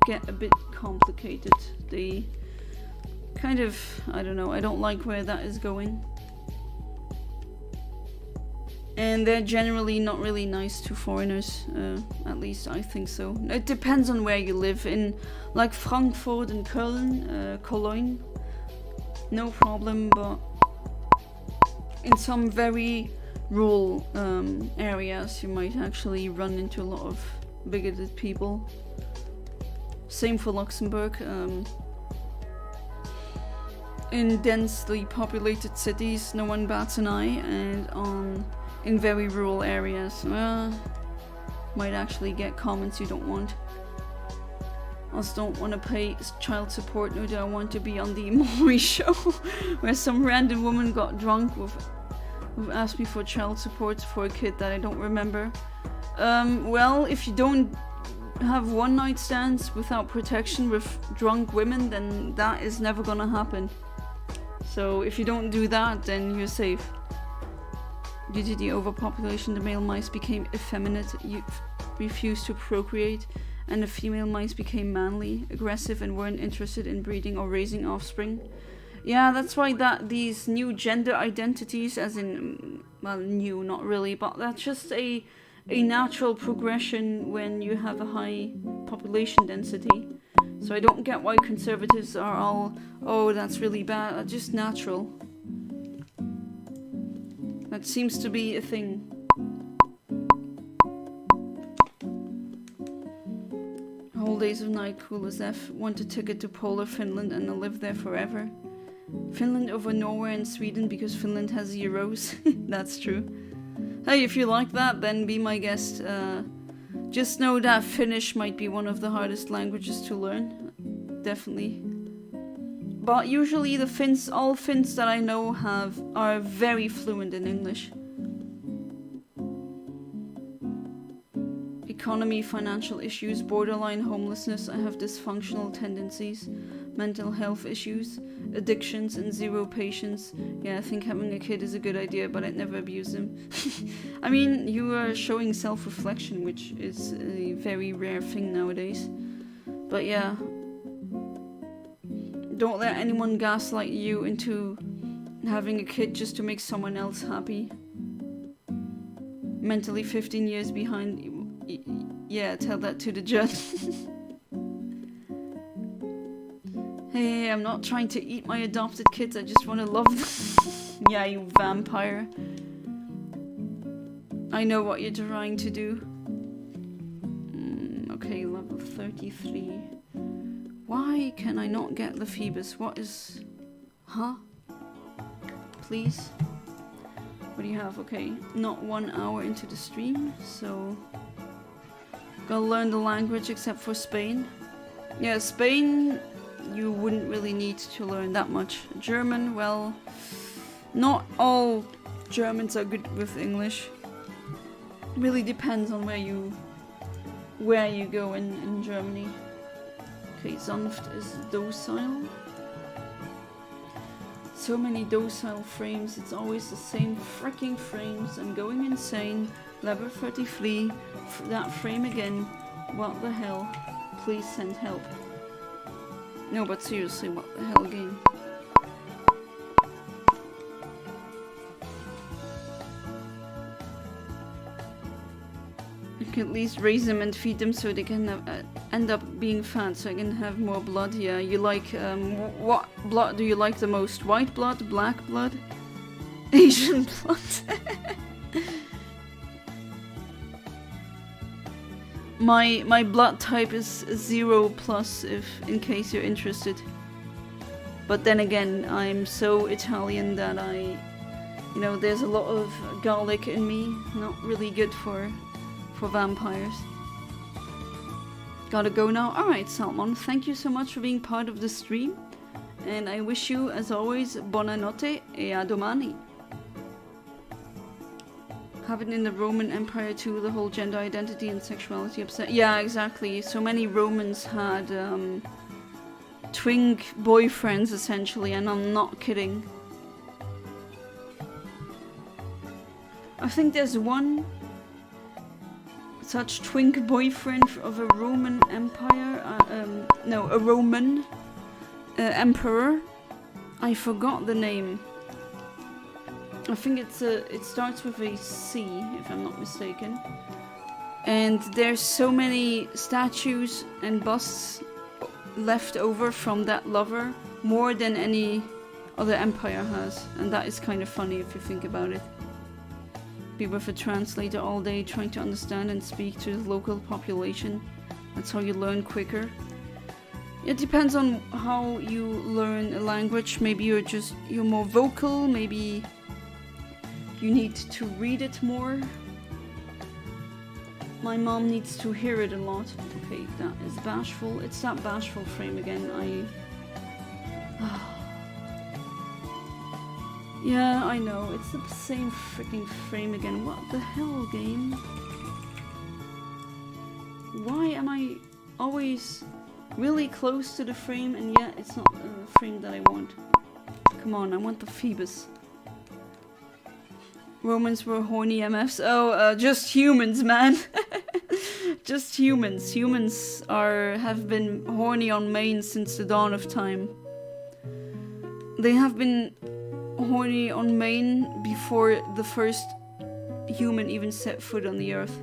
get a bit complicated. They kind of, I don't know, I don't like where that is going. And they're generally not really nice to foreigners, at least I think so. It depends on where you live. In like Frankfurt and Köln, Cologne, no problem, but in some very rural areas you might actually run into a lot of bigoted people. Same for Luxembourg. In densely populated cities, no one bats an eye, and in very rural areas, might actually get comments you don't want. I also don't want to pay child support, nor do I want to be on the Maury show, where some random woman got drunk who asked me for child support for a kid that I don't remember. Well, if you don't have one night stands without protection with drunk women, then that is never gonna happen. So if you don't do that, then you're safe. Due to the overpopulation, the male mice became effeminate, refused to procreate, and the female mice became manly, aggressive, and weren't interested in breeding or raising offspring. Yeah, that's why these new gender identities, as in, well, new, not really, but that's just a natural progression when you have a high population density. So I don't get why conservatives are all, oh, that's really bad. That's just natural. That seems to be a thing. Whole days of night, cool as F. Want a ticket to polar Finland and I'll live there forever. Finland over Norway and Sweden because Finland has euros. That's true. Hey, if you like that, then be my guest. Just know that Finnish might be one of the hardest languages to learn. Definitely. But usually the Finns, all Finns that I know are very fluent in English. Economy, financial issues, borderline homelessness, I have dysfunctional tendencies, mental health issues, addictions, and zero patience. Yeah, I think having a kid is a good idea, but I'd never abuse him. I mean, you are showing self-reflection, which is a very rare thing nowadays. But yeah. Don't let anyone gaslight you into having a kid just to make someone else happy. Mentally 15 years behind. Yeah, tell that to the judge. Hey, I'm not trying to eat my adopted kids, I just want to love them. Yeah, you vampire. I know what you're trying to do. Okay, level 33. Why can I not get the Feebas? What is... Huh? Please? What do you have? Okay, not 1 hour into the stream, so... Gotta learn the language except for Spain. Yeah, Spain, you wouldn't really need to learn that much. German, well... Not all Germans are good with English. Really depends on where you go in Germany. Okay, Zunft is docile. So many docile frames, it's always the same freaking frames. I'm going insane. Level 33, that frame again. What the hell? Please send help. No, but seriously, what the hell again? I can at least raise them and feed them so they can end up being fat, so I can have more blood. Yeah, you like, what blood do you like the most? White blood? Black blood? Asian blood? My blood type is 0+, if in case you're interested. But then again, I'm so Italian that there's a lot of garlic in me. Not really good for vampires. Gotta go now. Alright, Salmon, thank you so much for being part of the stream. And I wish you, as always, buonanotte e a domani. Happened in the Roman Empire too, the whole gender identity and sexuality upset. Yeah, exactly. So many Romans had twink boyfriends, essentially, and I'm not kidding. I think there's one such twink boyfriend of a Roman Empire. A Roman emperor. I forgot the name. I think it starts with a C, if I'm not mistaken. And there's so many statues and busts left over from that lover, more than any other empire has. And that is kind of funny if you think about it. Be with a translator all day trying to understand and speak to the local population. That's how you learn quicker. It depends on how you learn a language. Maybe you're more vocal, maybe you need to read it more. My mom needs to hear it a lot. Okay, that is bashful. It's that bashful frame again. Yeah, I know. It's the same freaking frame again. What the hell, game? Why am I always really close to the frame and yet it's not the frame that I want? Come on, I want the Feebas. Romans were horny MFs. Oh, just humans, man. Just humans. Humans have been horny on Maine since the dawn of time. They have been horny on Maine before the first human even set foot on the earth.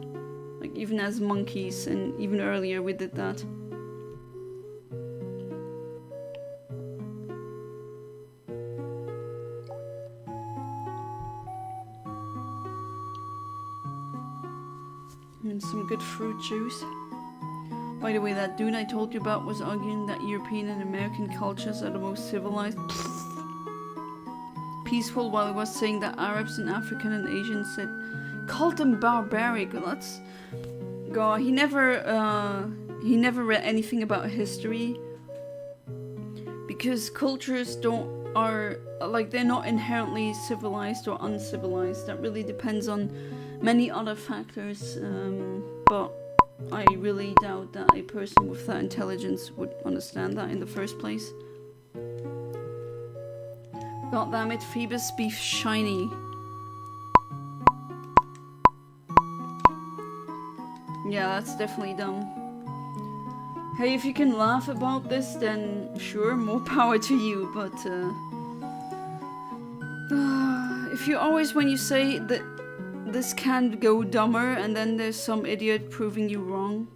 Like, even as monkeys, and even earlier we did that. And some good fruit juice. By the way, that dude I told you about was arguing that European and American cultures are the most civilized, peaceful, while he was saying that Arabs and African and Asians called them barbaric. Let's go. He never read anything about history, because cultures they're not inherently civilized or uncivilized. That really depends on many other factors, but I really doubt that a person with that intelligence would understand that in the first place. God damn it, Feebas beef shiny. Yeah, that's definitely dumb. Hey, if you can laugh about this, then sure, more power to you, but if you always, when you say that this can't go dumber, and then there's some idiot proving you wrong.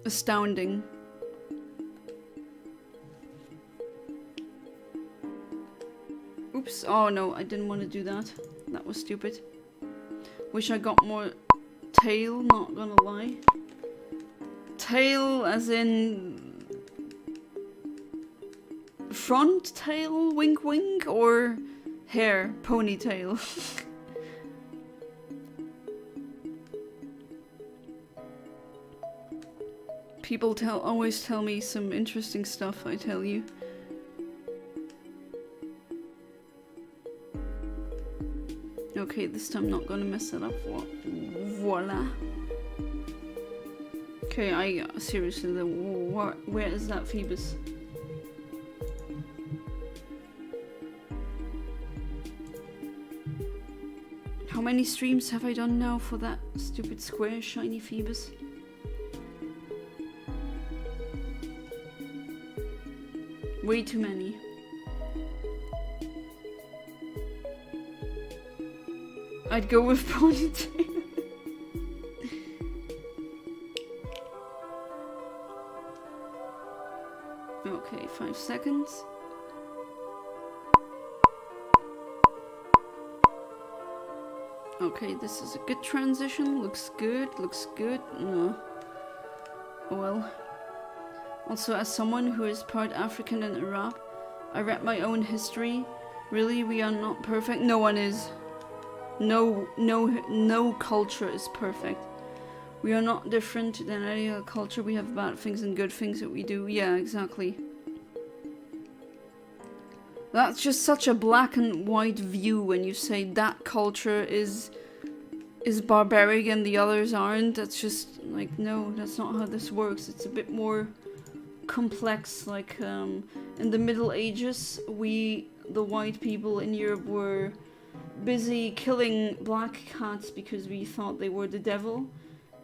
Astounding. Oops, oh no, I didn't want to do that. That was stupid. Wish I got more tail, not gonna lie. Tail as in front tail, wink wink, or hair, ponytail. People always tell me some interesting stuff, I tell you. Okay, this time not gonna mess it up. Voila. Okay, seriously, where is that Feebas? How many streams have I done now for that stupid square shiny Feebas? Way too many. I'd go with ponytail. Okay, 5 seconds. Okay, this is a good transition. Looks good, looks good. No. Well. Also, as someone who is part African and Arab, I read my own history. Really, we are not perfect. No one is. No culture is perfect. We are not different than any other culture. We have bad things and good things that we do. Yeah, exactly. That's just such a black and white view when you say that culture is barbaric and the others aren't. That's just like, no, that's not how this works. It's a bit more complex. Like in the Middle Ages, the white people in Europe were busy killing black cats because we thought they were the devil,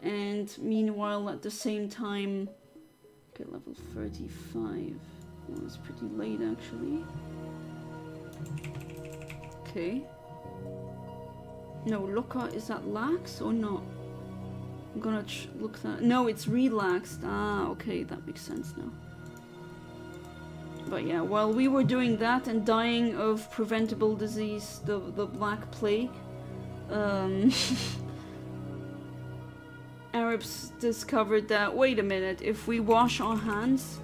and meanwhile at the same time, okay, level 35. Well, it's pretty late actually. Okay. No, Loka, is that lax or not? I'm gonna look that. No, it's relaxed. Ah, okay, that makes sense now. But yeah, while we were doing that and dying of preventable disease, the Black Plague, Arabs discovered that, wait a minute, if we wash our hands,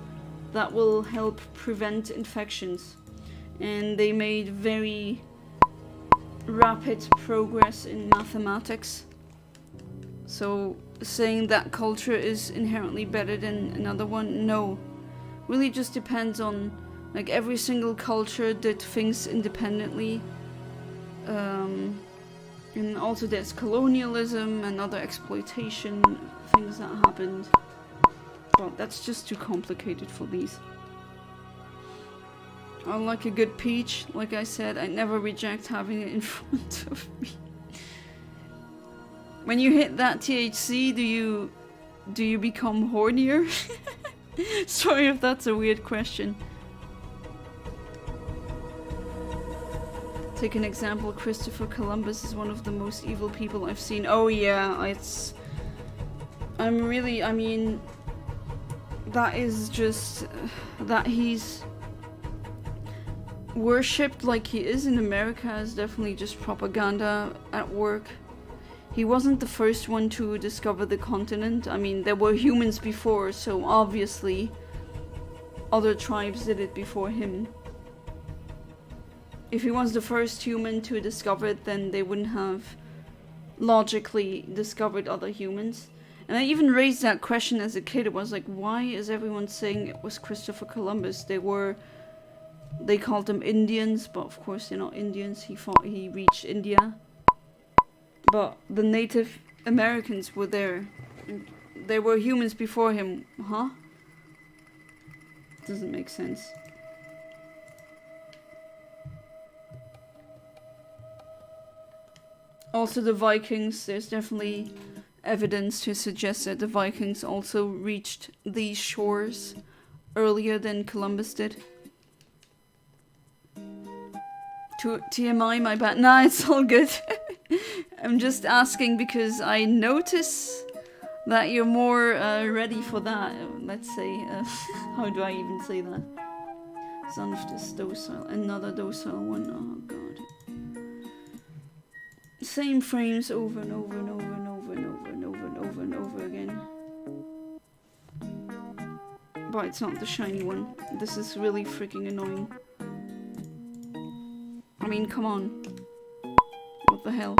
that will help prevent infections. And they made very rapid progress in mathematics. So saying that culture is inherently better than another one, no. Really just depends on, like, every single culture did things independently. And also there's colonialism and other exploitation things that happened. But that's just too complicated for these. I like a good peach. Like I said, I never reject having it in front of me. When you hit that THC, do you become hornier? Sorry if that's a weird question. Take an example, Christopher Columbus is one of the most evil people I've seen. Oh yeah, I mean, that is just, that he's worshipped like he is in America is definitely just propaganda at work. He wasn't the first one to discover the continent. I mean, there were humans before, so obviously other tribes did it before him. If he was the first human to discover it, then they wouldn't have logically discovered other humans. And I even raised that question as a kid. It was like, why is everyone saying it was Christopher Columbus? They called them Indians, but of course they're not Indians. He thought he reached India. But the Native Americans were there. There were humans before him. Huh? Doesn't make sense. Also the Vikings, there's definitely evidence to suggest that the Vikings also reached these shores earlier than Columbus did. TMI, my bad. Nah, it's all good. I'm just asking because I notice that you're more ready for that. Let's say, how do I even say that? Son of this docile, another docile one. Oh god. Same frames over and over and over and over and over and over and over and over again. But it's not the shiny one. This is really freaking annoying. I mean, come on. What the hell?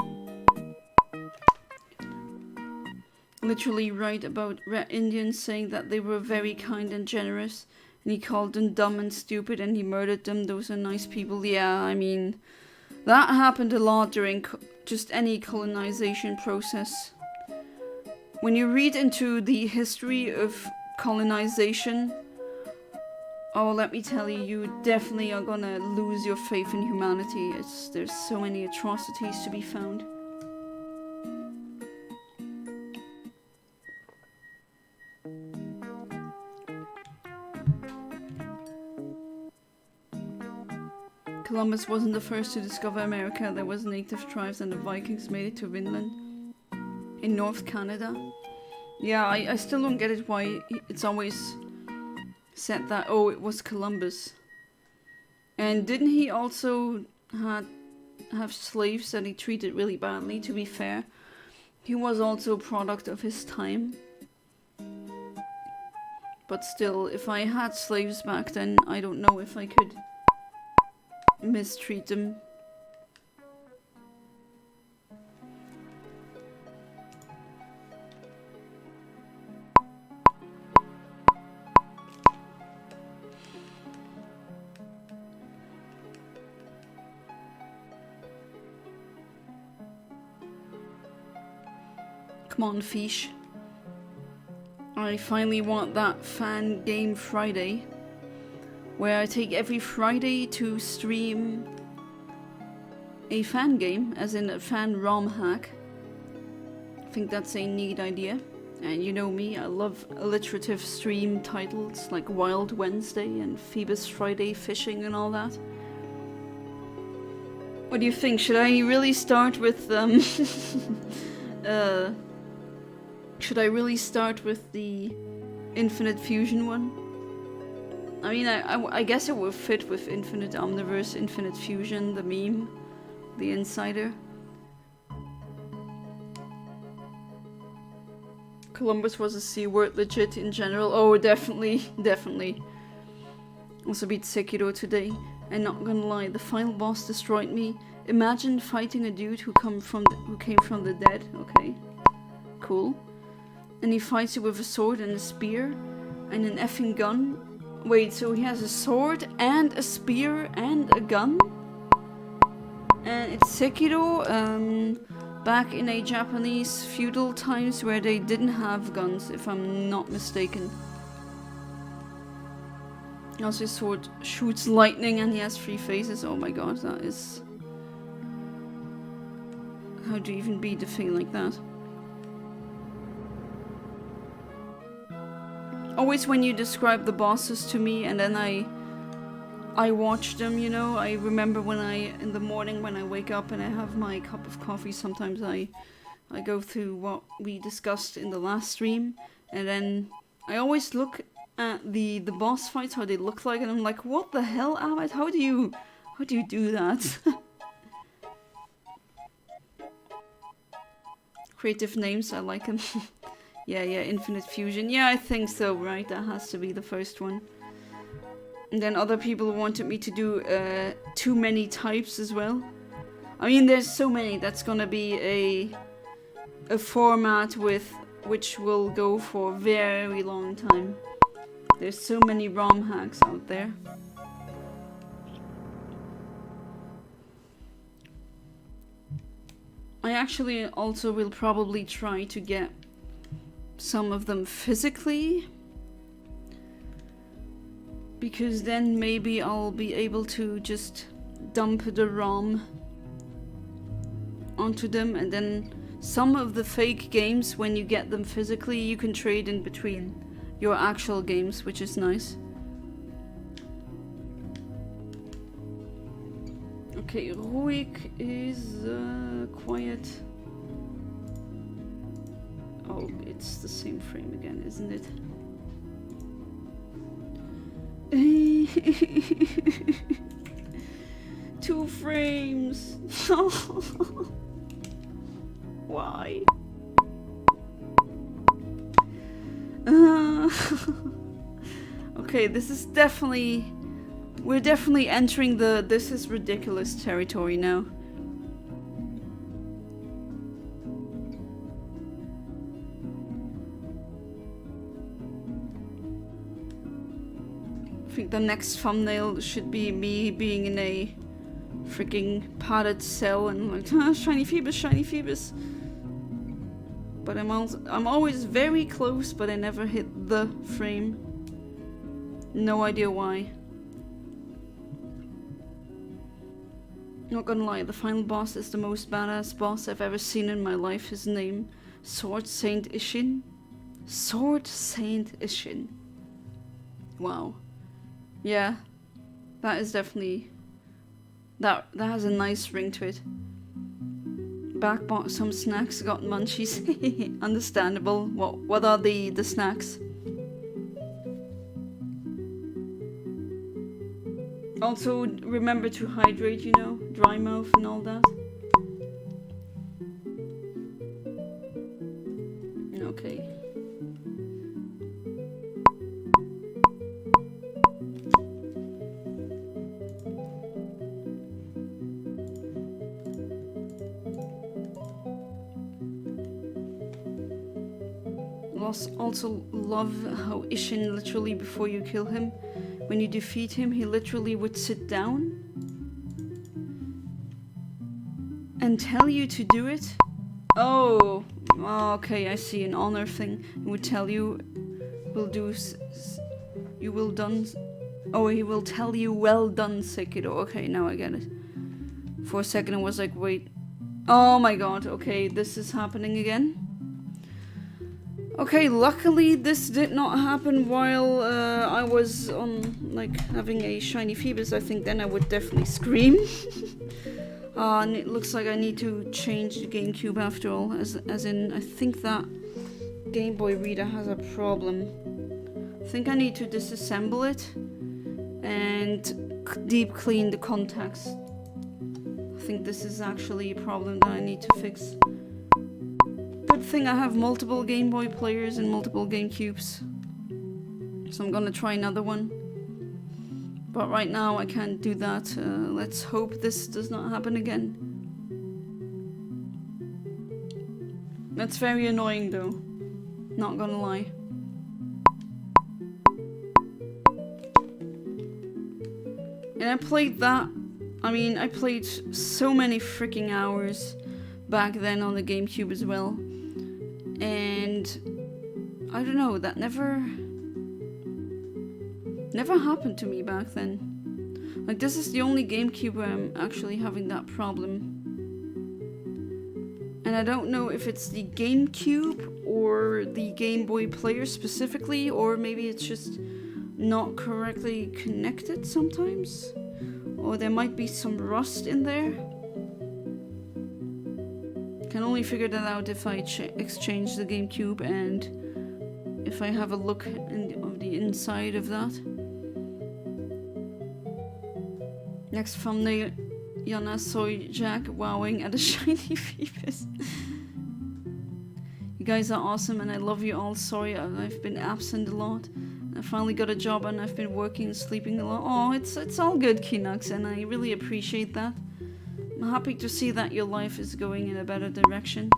Literally write about Red Indians saying that they were very kind and generous. And he called them dumb and stupid and he murdered them. Those are nice people. Yeah, I mean, that happened a lot during just any colonization process. When you read into the history of colonization, oh, let me tell you, you definitely are gonna lose your faith in humanity. There's so many atrocities to be found. Columbus wasn't the first to discover America. There was native tribes and the Vikings made it to Vinland in North Canada. Yeah, I still don't get it why it's always said that, oh, it was Columbus. And didn't he also have slaves that he treated really badly, to be fair? He was also a product of his time. But still, if I had slaves back then, I don't know if I could mistreat them. Come on, fish. I finally want that fan game Friday, where I take every Friday to stream a fan game, as in a fan ROM hack. I think that's a neat idea. And you know me, I love alliterative stream titles like Wild Wednesday and Feebas Friday Fishing and all that. What do you think? Should I really start with should I really start with the Infinite Fusion one? I mean, I guess it would fit with Infinite Omniverse, Infinite Fusion, the meme, the insider. Columbus was a C word legit in general. Oh, definitely, definitely. Also beat Sekiro today. And not gonna lie, the final boss destroyed me. Imagine fighting a dude who came from the dead. Okay, cool. And he fights you with a sword and a spear and an effing gun. Wait, so he has a sword and a spear and a gun? And it's Sekiro, back in a Japanese feudal times where they didn't have guns, if I'm not mistaken. Also, his sword shoots lightning and he has 3 faces. Oh my god, that is... How do you even beat a thing like that? Always when you describe the bosses to me and then I watch them, you know, I remember when in the morning when I wake up and I have my cup of coffee, sometimes I go through what we discussed in the last stream, and then I always look at the boss fights, how they look like, and I'm like, what the hell, Ahmed? How do you do that? Creative names, I like them. yeah, Infinite Fusion. Yeah, I think so, right? That has to be the first one. And then other people wanted me to do too many types as well. I mean, there's so many. That's gonna be a format which will go for a very long time. There's so many ROM hacks out there. I actually also will probably try to get some of them physically, because then maybe I'll be able to just dump the ROM onto them, and then some of the fake games, when you get them physically, you can trade in between your actual games, which is nice. Okay, Ruik is quiet. Oh, it's the same frame again, isn't it? 2 frames. Why? Okay, this is definitely... We're definitely entering the this is ridiculous territory now. I think the next thumbnail should be me being in a freaking padded cell and like, shiny Feebas, shiny Feebas. But I'm always very close, but I never hit the frame. No idea why. Not gonna lie, the final boss is the most badass boss I've ever seen in my life. His name, Sword Saint Ishin. Sword Saint Ishin. Wow. Yeah, that is definitely... That has a nice ring to it. Back bought some snacks, got munchies. Understandable. What are the snacks? Also, remember to hydrate, you know, dry mouth and all that. Okay. Also love how Ishin literally, before you kill him, when you defeat him, he literally would sit down and tell you to do it. Oh, okay, I see, an honor thing. He would tell you, you will done. Oh, he will tell you, well done, Sekiro. Okay, now I get it. For a second I was like, wait. Oh my god, okay, this is happening again. Okay, luckily this did not happen while I was on, like, having a shiny Feebas. I think then I would definitely scream. And it looks like I need to change the GameCube after all, as in I think that Game Boy reader has a problem. I think I need to disassemble it and deep clean the contacts. I think this is actually a problem that I need to fix. Good thing I have multiple Game Boy players and multiple GameCubes. So I'm gonna try another one. But right now I can't do that. Let's hope this does not happen again. That's very annoying though. Not gonna lie. And I played that. I mean, I played so many freaking hours back then on the GameCube as well. And I don't know, that never happened to me back then. Like, this is the only GameCube where I'm actually having that problem. And I don't know if it's the GameCube or the Game Boy player specifically, or maybe it's just not correctly connected sometimes. Or there might be some rust in there. Can only figure that out if I exchange the GameCube and if I have a look of the inside of that. Next thumbnail, Yana Soy Jack wowing at a shiny Feebas. You guys are awesome and I love you all. Sorry, I've been absent a lot. I finally got a job and I've been working and sleeping a lot. Oh, it's all good, Kinux, and I really appreciate that. I'm happy to see that your life is going in a better direction.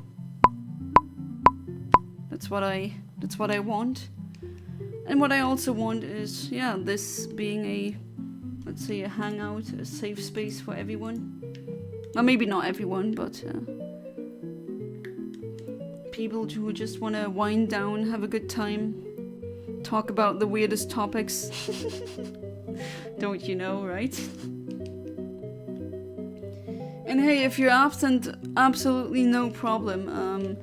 That's what I want. And what I also want is, yeah, this being a, let's say, a hangout, a safe space for everyone. Well, maybe not everyone, but people who just want to wind down, have a good time, talk about the weirdest topics. Don't you know, right? And hey, if you're absent, absolutely no problem.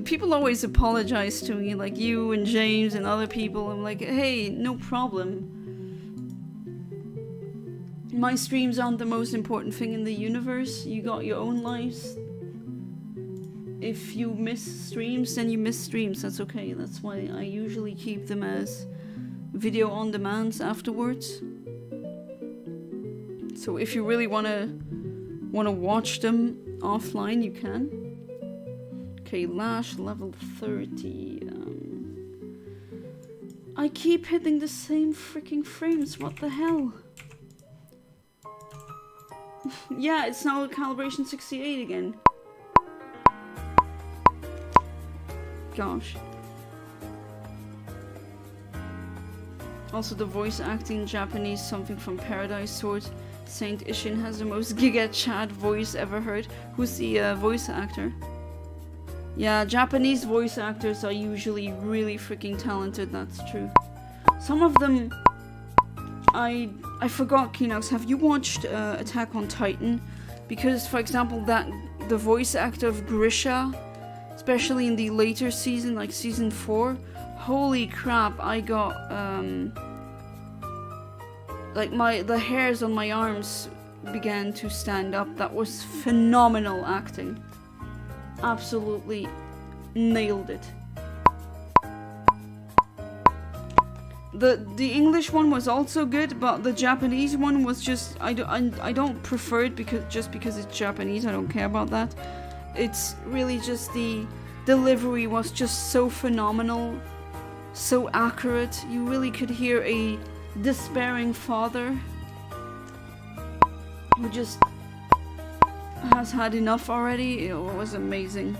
People always apologize to me, like you and James and other people. I'm like, hey, no problem. My streams aren't the most important thing in the universe. You got your own lives. If you miss streams, then you miss streams. That's okay. That's why I usually keep them as video on demands afterwards. So if you really want to watch them offline, you can. Okay, Lash level 30. I keep hitting the same freaking frames. What the hell? Yeah, it's now calibration 68 again. Gosh. Also, the voice acting in Japanese, something from Paradise Sword. Saint Ishin has the most giga chat voice ever heard. Who's the voice actor? Yeah, Japanese voice actors are usually really freaking talented, that's true. Some of them... I forgot, Kinox, have you watched Attack on Titan? Because, for example, the voice actor of Grisha, especially in the later season, like season 4, holy crap, I got, like the hairs on my arms began to stand up. That was phenomenal acting. Absolutely nailed it. The English one was also good, but the Japanese one was just, I don't prefer it because it's Japanese. I don't care about that. It's really just the delivery was just so phenomenal, so accurate. You really could hear a despairing father who just has had enough already. It was amazing.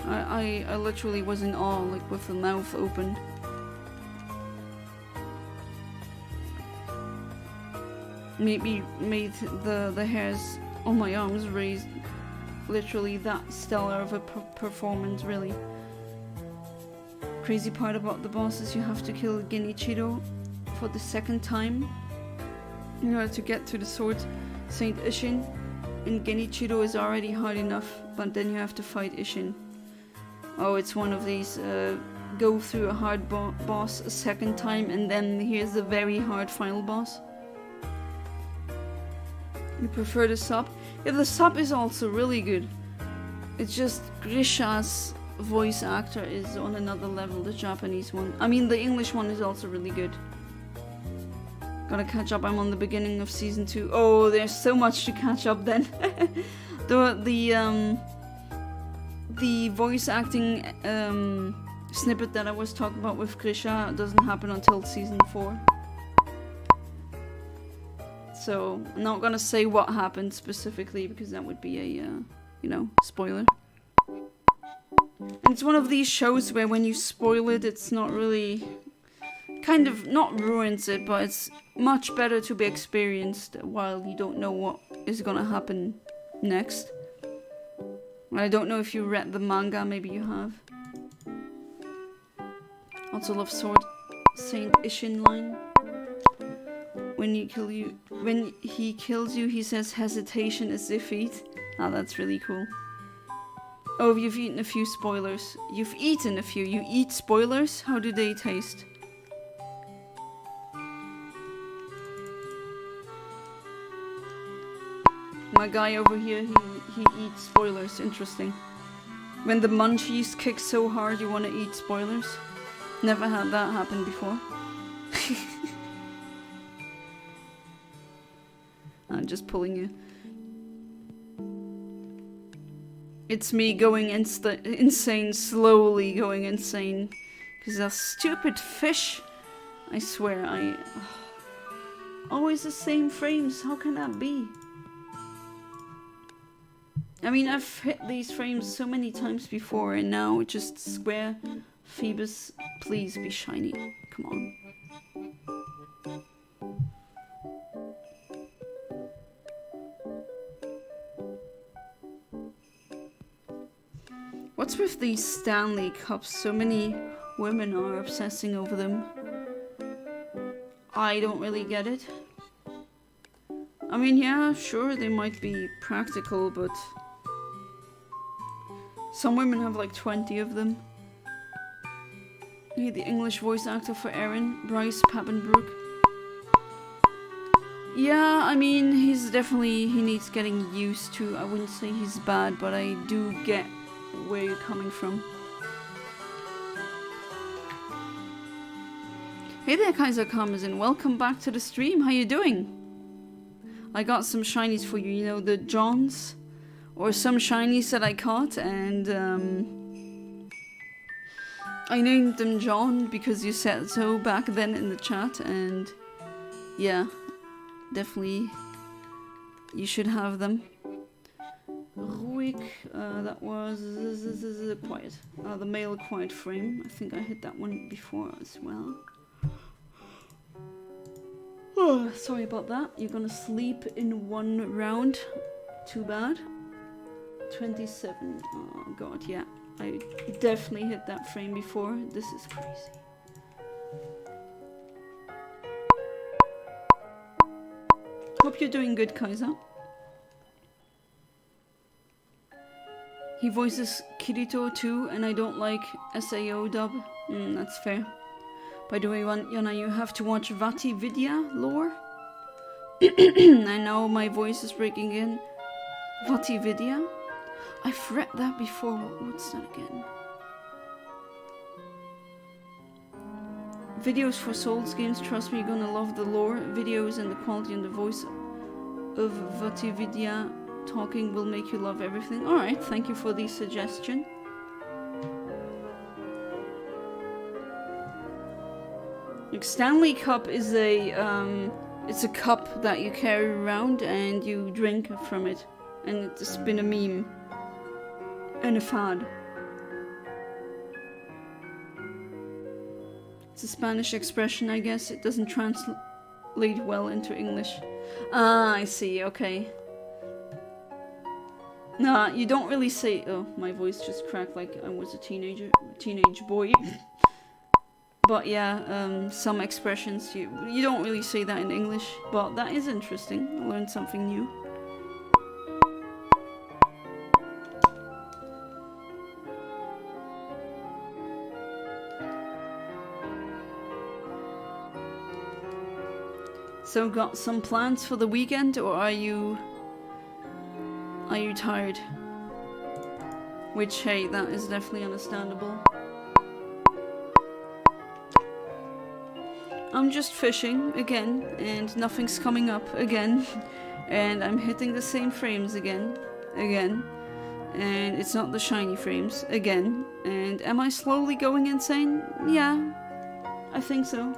I literally was in awe, like with the mouth open. Maybe made the hairs on my arms raised literally that stellar of a performance, really. Crazy part about the boss is you have to kill Genichiro for the second time in order to get to the sword Saint Ishin. And Genichiro is already hard enough, but then you have to fight Ishin. Oh, it's one of these, go through a hard boss a second time, and then here's the very hard final boss. You prefer the sub? Yeah, the sub is also really good. It's just Grisha's voice actor is on another level, the Japanese one. I mean, the English one is also really good. Gotta catch up, I'm on the beginning of season 2. Oh, there's so much to catch up then. The voice acting snippet that I was talking about with Grisha doesn't happen until season 4. So, I'm not gonna say what happened specifically because that would be a, you know, spoiler. And it's one of these shows where when you spoil it, it's not really... kind of not ruins it, but it's much better to be experienced while you don't know what is gonna happen next. I don't know if you read the manga, maybe you have. Also love Sword Saint Ishin line. When he kills you, he says hesitation is defeat. Ah, that's really cool. Oh, you've eaten a few spoilers. You've eaten a few. You eat spoilers? How do they taste? My guy over here, he eats spoilers. Interesting. When the munchies kick so hard you want to eat spoilers. Never had that happen before. I'm just pulling you. It's me going insane, slowly going insane. Because that stupid fish. I swear, always the same frames. How can that be? I mean, I've hit these frames so many times before, and now it's just square. Feebas, please be shiny. Come on. What's with these Stanley Cups? So many women are obsessing over them. I don't really get it. I mean, yeah, sure, they might be practical, but... some women have like 20 of them. Hey, the English voice actor for Aaron, Bryce Papenbrook. Yeah, I mean, he's definitely... he needs getting used to. I wouldn't say he's bad, but I do get where you're coming from. Hey there, Kaiser Karmazin. Welcome back to the stream. How you doing? I got some shinies for you. You know, the Johns? Or some shinies that I caught, and I named them John because you said so back then in the chat, and yeah, definitely you should have them. Ruik, that was quiet. The male quiet frame. I think I hit that one before as well. Oh, sorry about that. You're gonna sleep in one round. Too bad. 27. Oh god, yeah. I definitely hit that frame before. This is crazy. Hope you're doing good, Kaiser. He voices Kirito too, and I don't like SAO dub. That's fair. By the way, Yana, you have to watch Vati Vidya lore. I know my voice is breaking in. Vati Vidya? I've read that before. What's that again? Videos for Souls games. Trust me, you're gonna love the lore. Videos and the quality and the voice of Vati Vidya talking will make you love everything. Alright, thank you for the suggestion. Like Stanley Cup is it's a cup that you carry around and you drink from it. And it's been a meme. And a fad. It's a Spanish expression, I guess. It doesn't translate well into English. Ah, I see, okay. Nah, you don't really say... Oh, my voice just cracked like I was a teenage boy. But yeah, some expressions, you don't really say that in English. But that is interesting. I learned something new. So got some plans for the weekend, or are you tired? Which, hey, that is definitely understandable. I'm just fishing again, and nothing's coming up again. And I'm hitting the same frames again. And it's not the shiny frames again. And am I slowly going insane? Yeah, I think so.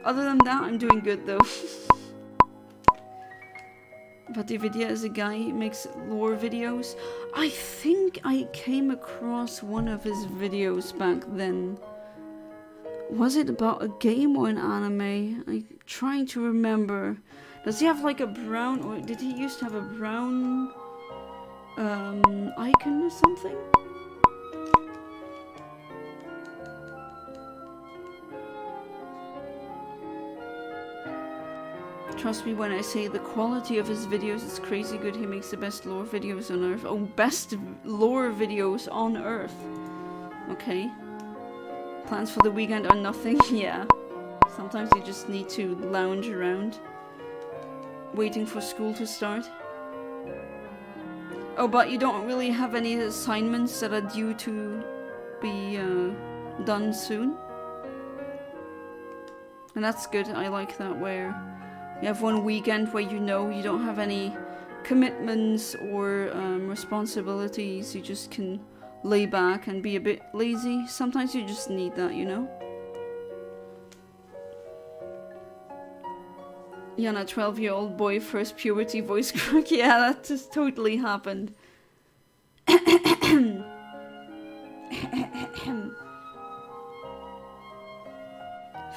Other than that, I'm doing good though. Vatividya is a guy who makes lore videos. I think I came across one of his videos back then. Was it about a game or an anime? I'm trying to remember. Does he have like a brown, or did he used to have a brown icon or something? Trust me when I say the quality of his videos is crazy good. He makes the best lore videos on Earth. Oh, best lore videos on Earth. Okay. Plans for the weekend are nothing. Yeah. Sometimes you just need to lounge around. Waiting for school to start. Oh, but you don't really have any assignments that are due to be done soon. And that's good. I like that, where you have one weekend where you know you don't have any commitments or responsibilities. You just can lay back and be a bit lazy. Sometimes you just need that, you know? Yana, 12-year-old boy, first puberty voice crack. Yeah, that just totally happened. I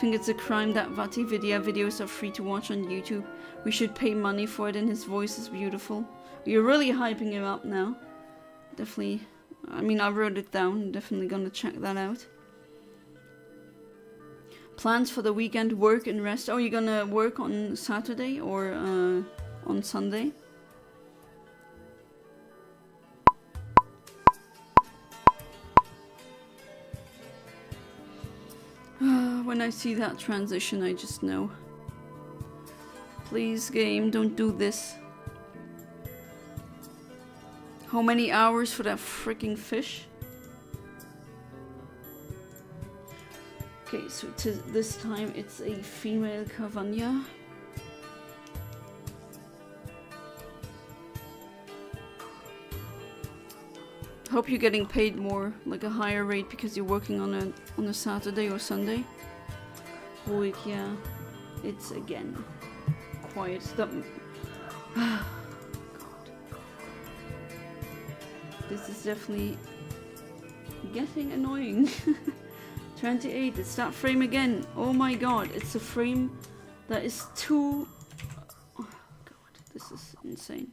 think it's a crime that Vatividya videos are free to watch on YouTube. We should pay money for it, and his voice is beautiful. You're really hyping him up now. Definitely. I mean, I wrote it down. I'm definitely gonna check that out. Plans for the weekend, work and rest. Oh, you're gonna work on Saturday or on Sunday? When I see that transition, I just know. Please, game, don't do this. How many hours for that freaking fish? Okay, so this time it's a female Cavagna. Hope you're getting paid more, like a higher rate, because you're working on a Saturday or Sunday. Week, yeah. It's again quiet. Stop. God. This is definitely getting annoying. 28, it's that frame again. Oh my god, it's a frame that is too... Oh god, this is insane.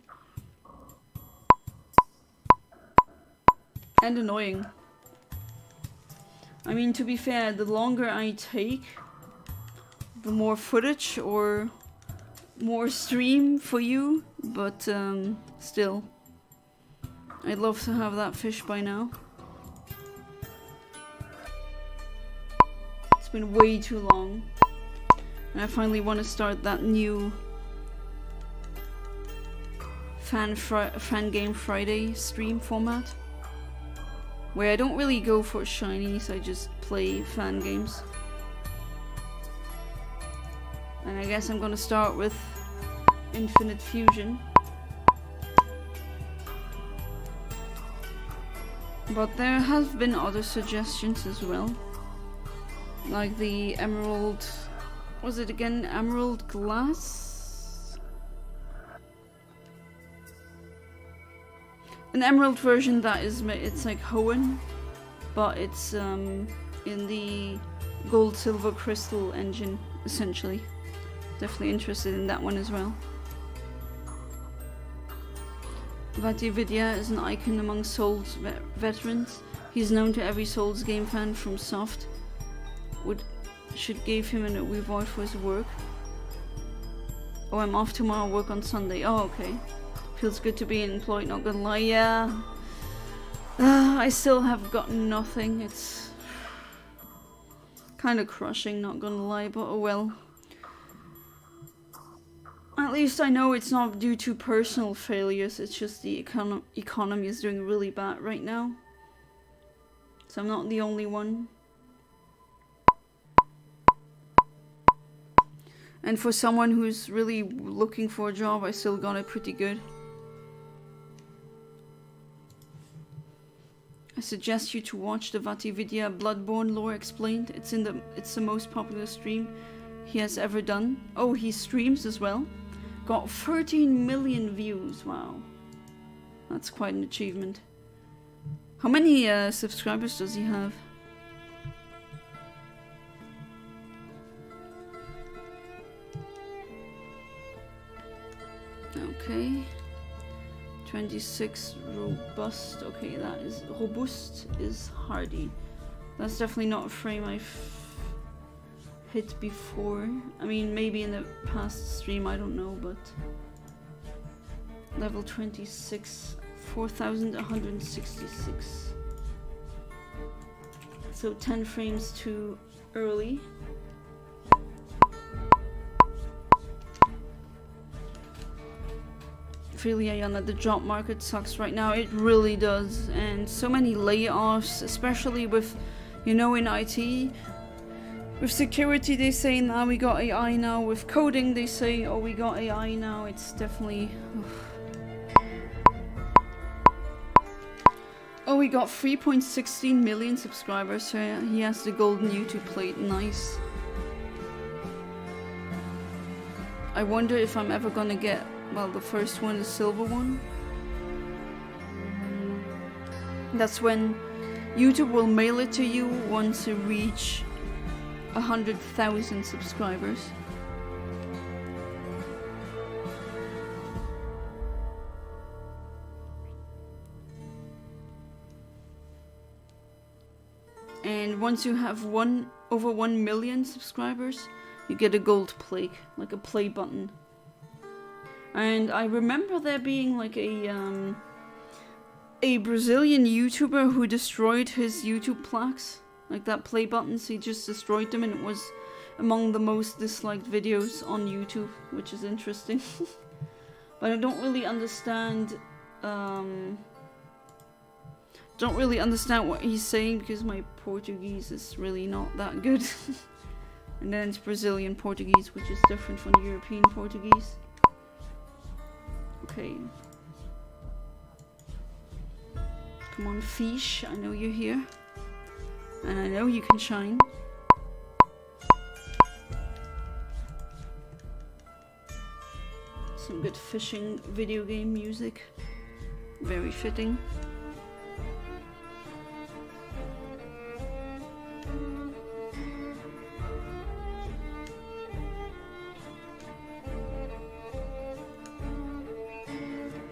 And annoying. I mean, to be fair, the longer I take, the more footage or more stream for you, but still. I'd love to have that fish by now. It's been way too long. And I finally want to start that new Fan Game Friday stream format. Where I don't really go for shinies, I just play fan games. And I guess I'm gonna start with Infinite Fusion. But there have been other suggestions as well. Like the Emerald... was it again? Emerald Glass? An Emerald version that is... it's like Hoenn, but it's in the Gold Silver Crystal engine, essentially. Definitely interested in that one as well. Vatividya is an icon among Souls veterans. He's known to every Souls game fan from Soft. Should give him a reward for his work. Oh, I'm off tomorrow, work on Sunday. Oh, okay. Feels good to be employed, not gonna lie. Yeah. I still have gotten nothing. Kind of crushing, not gonna lie, but oh well. At least I know it's not due to personal failures, it's just the economy is doing really bad right now. So I'm not the only one. And for someone who's really looking for a job, I still got it pretty good. I suggest you to watch the VatiVidya Bloodborne lore explained. It's the most popular stream he has ever done. Oh, he streams as well. Got 13 million views. Wow, that's quite an achievement. How many subscribers does he have? Okay, 26 robust. Okay, that is robust is hardy. That's definitely not a frame I've hit before. I mean, maybe in the past stream, I don't know, but level 26, 4,166. So 10 frames too early. Really, Ayana, the job market sucks right now. It really does, and so many layoffs, especially with, you know, in IT. With security, they say now we got AI now. With coding, they say, oh, we got AI now. It's definitely... Oh, we got 3.16 million subscribers, so he has the golden YouTube plate. Nice. I wonder if I'm ever gonna get... Well, the first one, the silver one. That's when YouTube will mail it to you once you reach 100,000 subscribers. And once you have over 1 million subscribers, you get a gold plaque, like a play button. And I remember there being like a Brazilian YouTuber who destroyed his YouTube plaques, like that play buttons. He just destroyed them, and it was among the most disliked videos on YouTube, which is interesting. But I don't really understand. Don't really understand what he's saying because my Portuguese is really not that good. And then it's Brazilian Portuguese, which is different from European Portuguese. Okay. Come on, fish. I know you're here. And I know you can shine. Some good fishing video game music. Very fitting.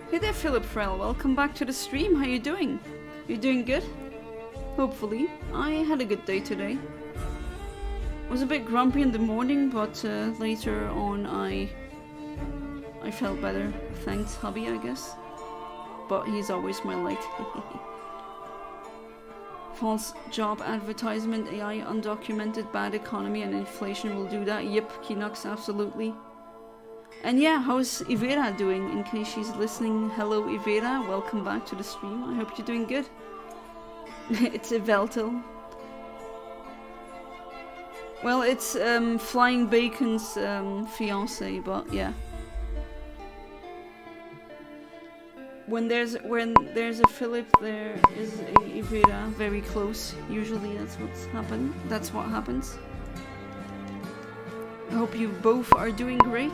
Hey there, Philip Frell. Welcome back to the stream. How you doing? You doing good? Hopefully. I had a good day today. Was a bit grumpy in the morning, but later on I felt better. Thanks, hubby, I guess. But he's always my light. False job advertisement, AI, undocumented, bad economy, and inflation will do that. Yep, Kinux, absolutely. And yeah, how's Ivera doing? In case she's listening, hello Ivera, welcome back to the stream. I hope you're doing good. It's Iveltel. Well, it's Flying Bacon's fiance, but yeah. When there's a Philip, there is a Ivera, very close. Usually that's what happens. I hope you both are doing great.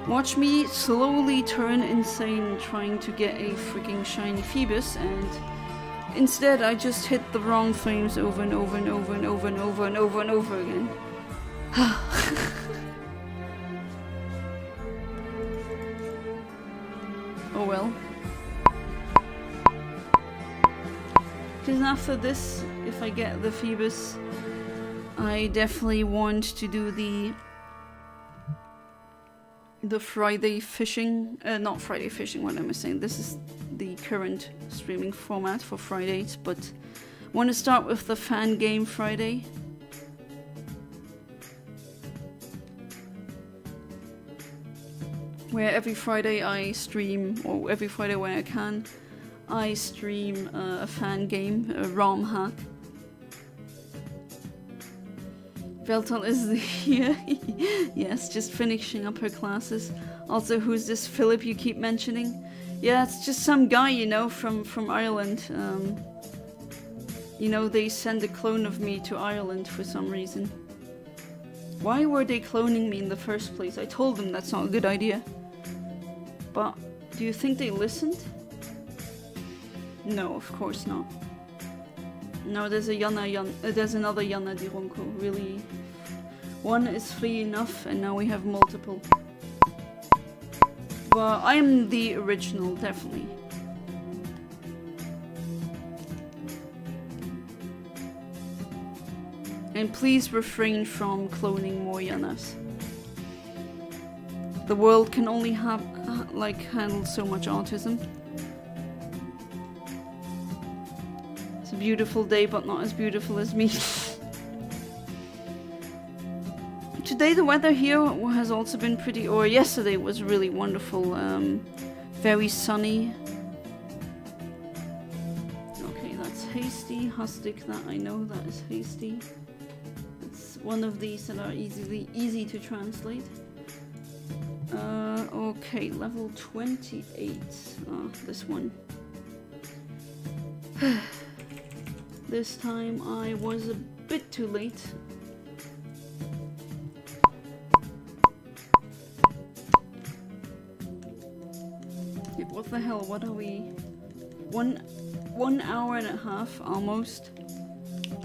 Watch me slowly turn insane trying to get a freaking shiny Feebas, and instead I just hit the wrong frames over and over and over and over and over and over and over again. Oh well. Because after this, if I get the Feebas, I definitely want to do the Friday fishing, not Friday fishing, what am I saying? This is the current streaming format for Fridays, but Want to start with the fan game Friday? Where every Friday I stream, or every Friday when I can, I stream a fan game, a ROM hack. Veltal is here. Yes, just finishing up her classes. Also, who's this Philip you keep mentioning? Yeah, it's just some guy, you know, from Ireland. You know, they send a clone of me to Ireland for some reason. Why were they cloning me in the first place? I told them that's not a good idea. But do you think they listened? No, of course not. No, there's a there's another Yana Dironko. Really, one is free enough, and now we have multiple. But I am the original, definitely. And please refrain from cloning more Yanas. The world can only have handle so much autism. It's a beautiful day, but not as beautiful as me. Today the weather here has also been pretty, or yesterday was really wonderful. Very sunny. Okay, that's hasty. Hustic, that I know that is hasty. It's one of these that are easy to translate. Okay, level 28. This one. This time I was a bit too late. What the hell? What are we? One hour and a half almost,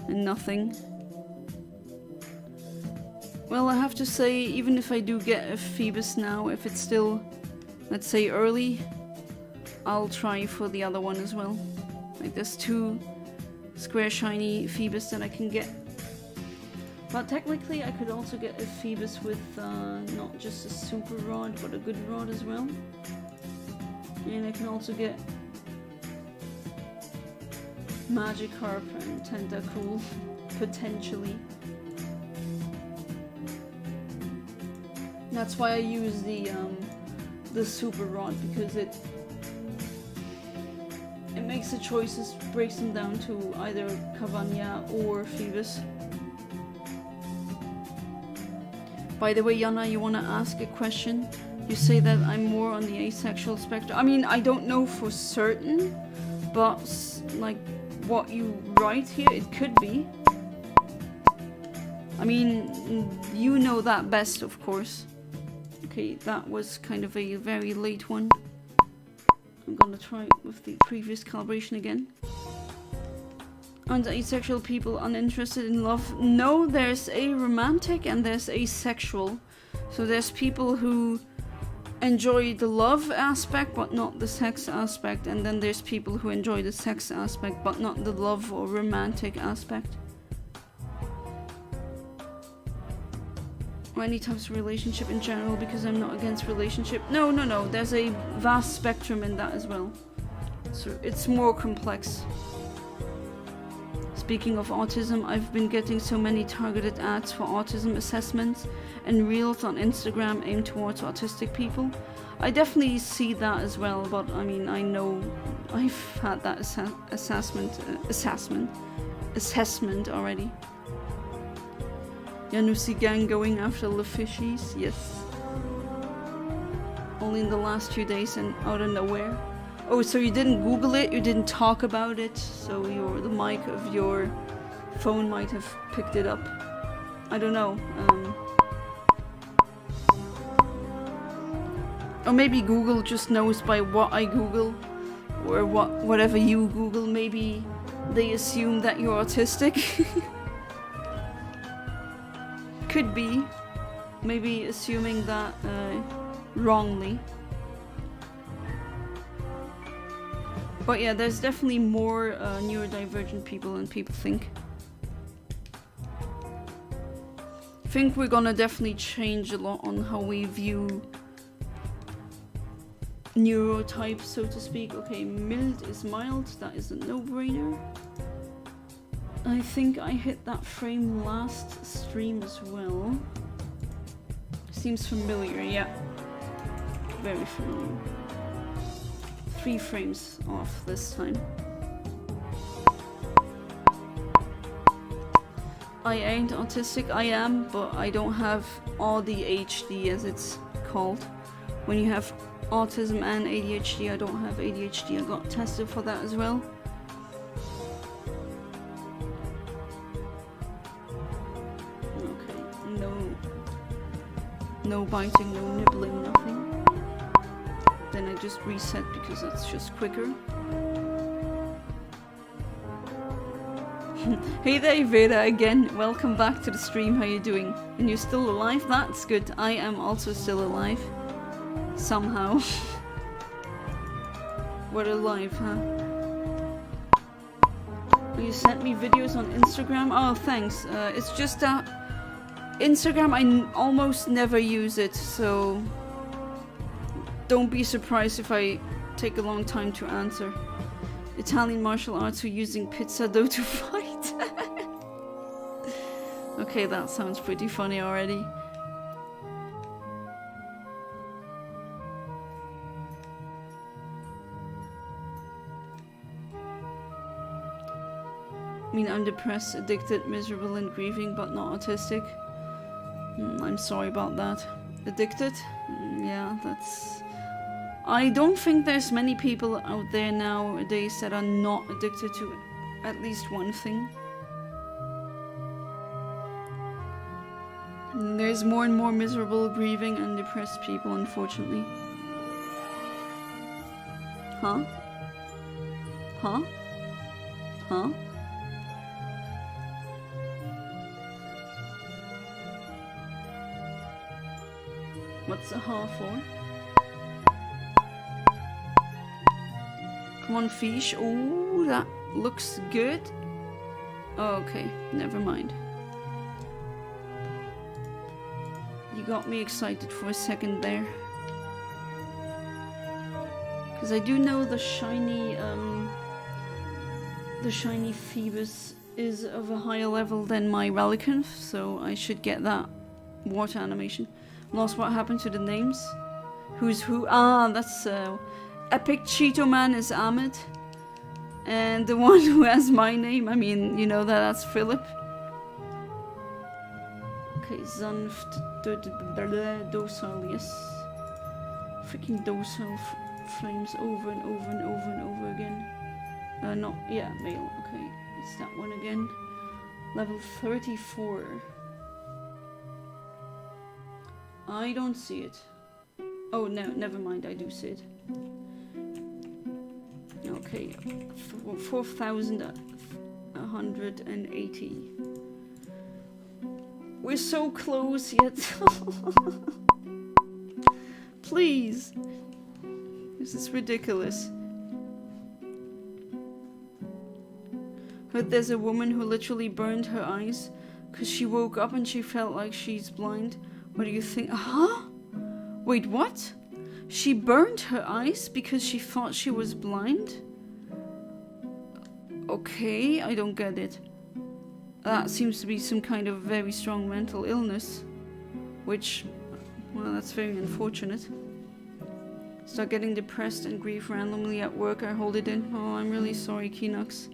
and nothing. Well, I have to say, even if I do get a Feebas now, if it's still, let's say, early, I'll try for the other one as well. Like, there's 2 square shiny Feebas that I can get. But technically, I could also get a Feebas with not just a super rod, but a good rod as well. And I can also get Magikarp and Tentacool, potentially. That's why I use the super rod, because it makes the choices, breaks them down to either Cavagna or Feebas. By the way, Yana, you wanna ask a question? You say that I'm more on the asexual spectrum. I mean, I don't know for certain, but like what you write here, it could be. I mean, you know that best, of course. Okay, that was kind of a very late one. I'm gonna try with the previous calibration again. Aren't asexual people uninterested in love? No, there's a romantic and there's asexual. So there's people who enjoy the love aspect but not the sex aspect, and then there's people who enjoy the sex aspect but not the love or romantic aspect. Or any types of relationship in general, because I'm not against relationship. No, there's a vast spectrum in that as well. So it's more complex. Speaking of autism, I've been getting so many targeted ads for autism assessments and reels on Instagram aimed towards autistic people. I definitely see that as well, but I mean, I know I've had that assessment already. Yanusi gang going after the fishies, yes. Only in the last few days and out of nowhere. Oh, so you didn't Google it, you didn't talk about it, so the mic of your phone might have picked it up. I don't know. Or maybe Google just knows by what I Google, or whatever you Google. Maybe they assume that you're autistic. Could be. Maybe assuming that wrongly. But yeah, there's definitely more neurodivergent people than people think. I think we're gonna definitely change a lot on how we view neurotypes, so to speak. Okay, mild is mild, that is a no-brainer. I think I hit that frame last stream as well. Seems familiar, yeah. Very familiar. 3 frames off this time. I ain't autistic, I am, but I don't have ADHD as it's called. When you have autism and ADHD, I don't have ADHD. I got tested for that as well. Okay, no biting, no nibbling, nothing. Then I just reset because that's just quicker. Hey there, Vera again. Welcome back to the stream. How you doing? And you're still alive? That's good. I am also still alive. Somehow. We're alive, huh? You sent me videos on Instagram? Oh, thanks. It's just that Instagram, I almost never use it, so don't be surprised if I take a long time to answer. Italian martial arts who using pizza dough to fight. Okay, that sounds pretty funny already. I mean, I'm depressed, addicted, miserable and grieving, but not autistic. I'm sorry about that. Addicted? Yeah, that's... I don't think there's many people out there nowadays that are not addicted to at least one thing. There's more and more miserable, grieving and depressed people, unfortunately. Huh? Huh? Huh? What's the huh for? Come on, fish. Oh, that looks good. Oh, okay, never mind. You got me excited for a second there. Because I do know the shiny Feebas is of a higher level than my Relicanth, so I should get that water animation. Lost what happened to the names? Who's who? Ah, that's Epic Cheeto Man is Ahmed. And the one who has my name, I mean, you know that's Philip. Okay, Zunft, docile, yes. Freaking docile flames over and over and over and over again. No, yeah, male, okay. It's that one again. Level 34. I don't see it. Oh, no, never mind, I do see it. Okay, 4,180. We're so close yet. Please. This is ridiculous. Heard there's a woman who literally burned her eyes because she woke up and she felt like she's blind. What do you think? Huh? Wait, what? She burned her eyes because she thought she was blind? Okay, I don't get it. That seems to be some kind of very strong mental illness. Which, well, that's very unfortunate. Start getting depressed and grief randomly at work. I hold it in. Oh, I'm really sorry, Kinox.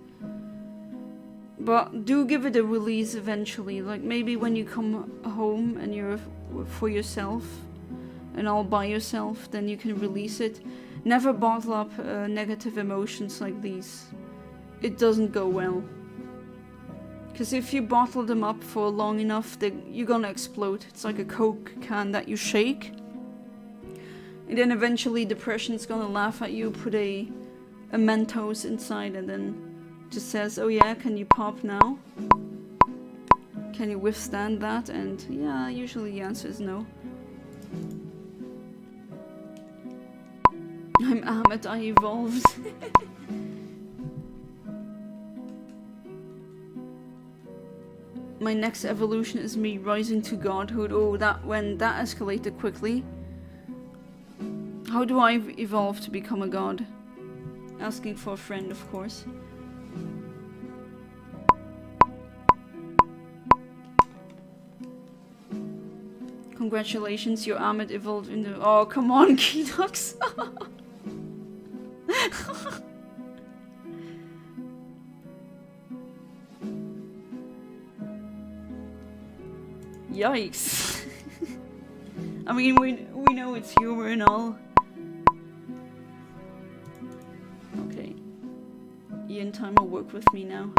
But do give it a release eventually. Like maybe when you come home and you're for yourself and all by yourself, then you can release it. Never bottle up negative emotions like these. It doesn't go well. Because if you bottle them up for long enough, you're gonna explode. It's like a Coke can that you shake. And then eventually depression's gonna laugh at you, put a Mentos inside and then just says, oh yeah, can you pop now? Can you withstand that? And yeah, usually the answer is no. I'm Ahmed, I evolved. My next evolution is me rising to godhood. Oh, when that escalated quickly. How do I evolve to become a god? Asking for a friend, of course. Congratulations, your armor evolved into... Oh, come on, Kinox! Yikes. I mean, we know it's humor and all. Okay. Eontimer, work with me now.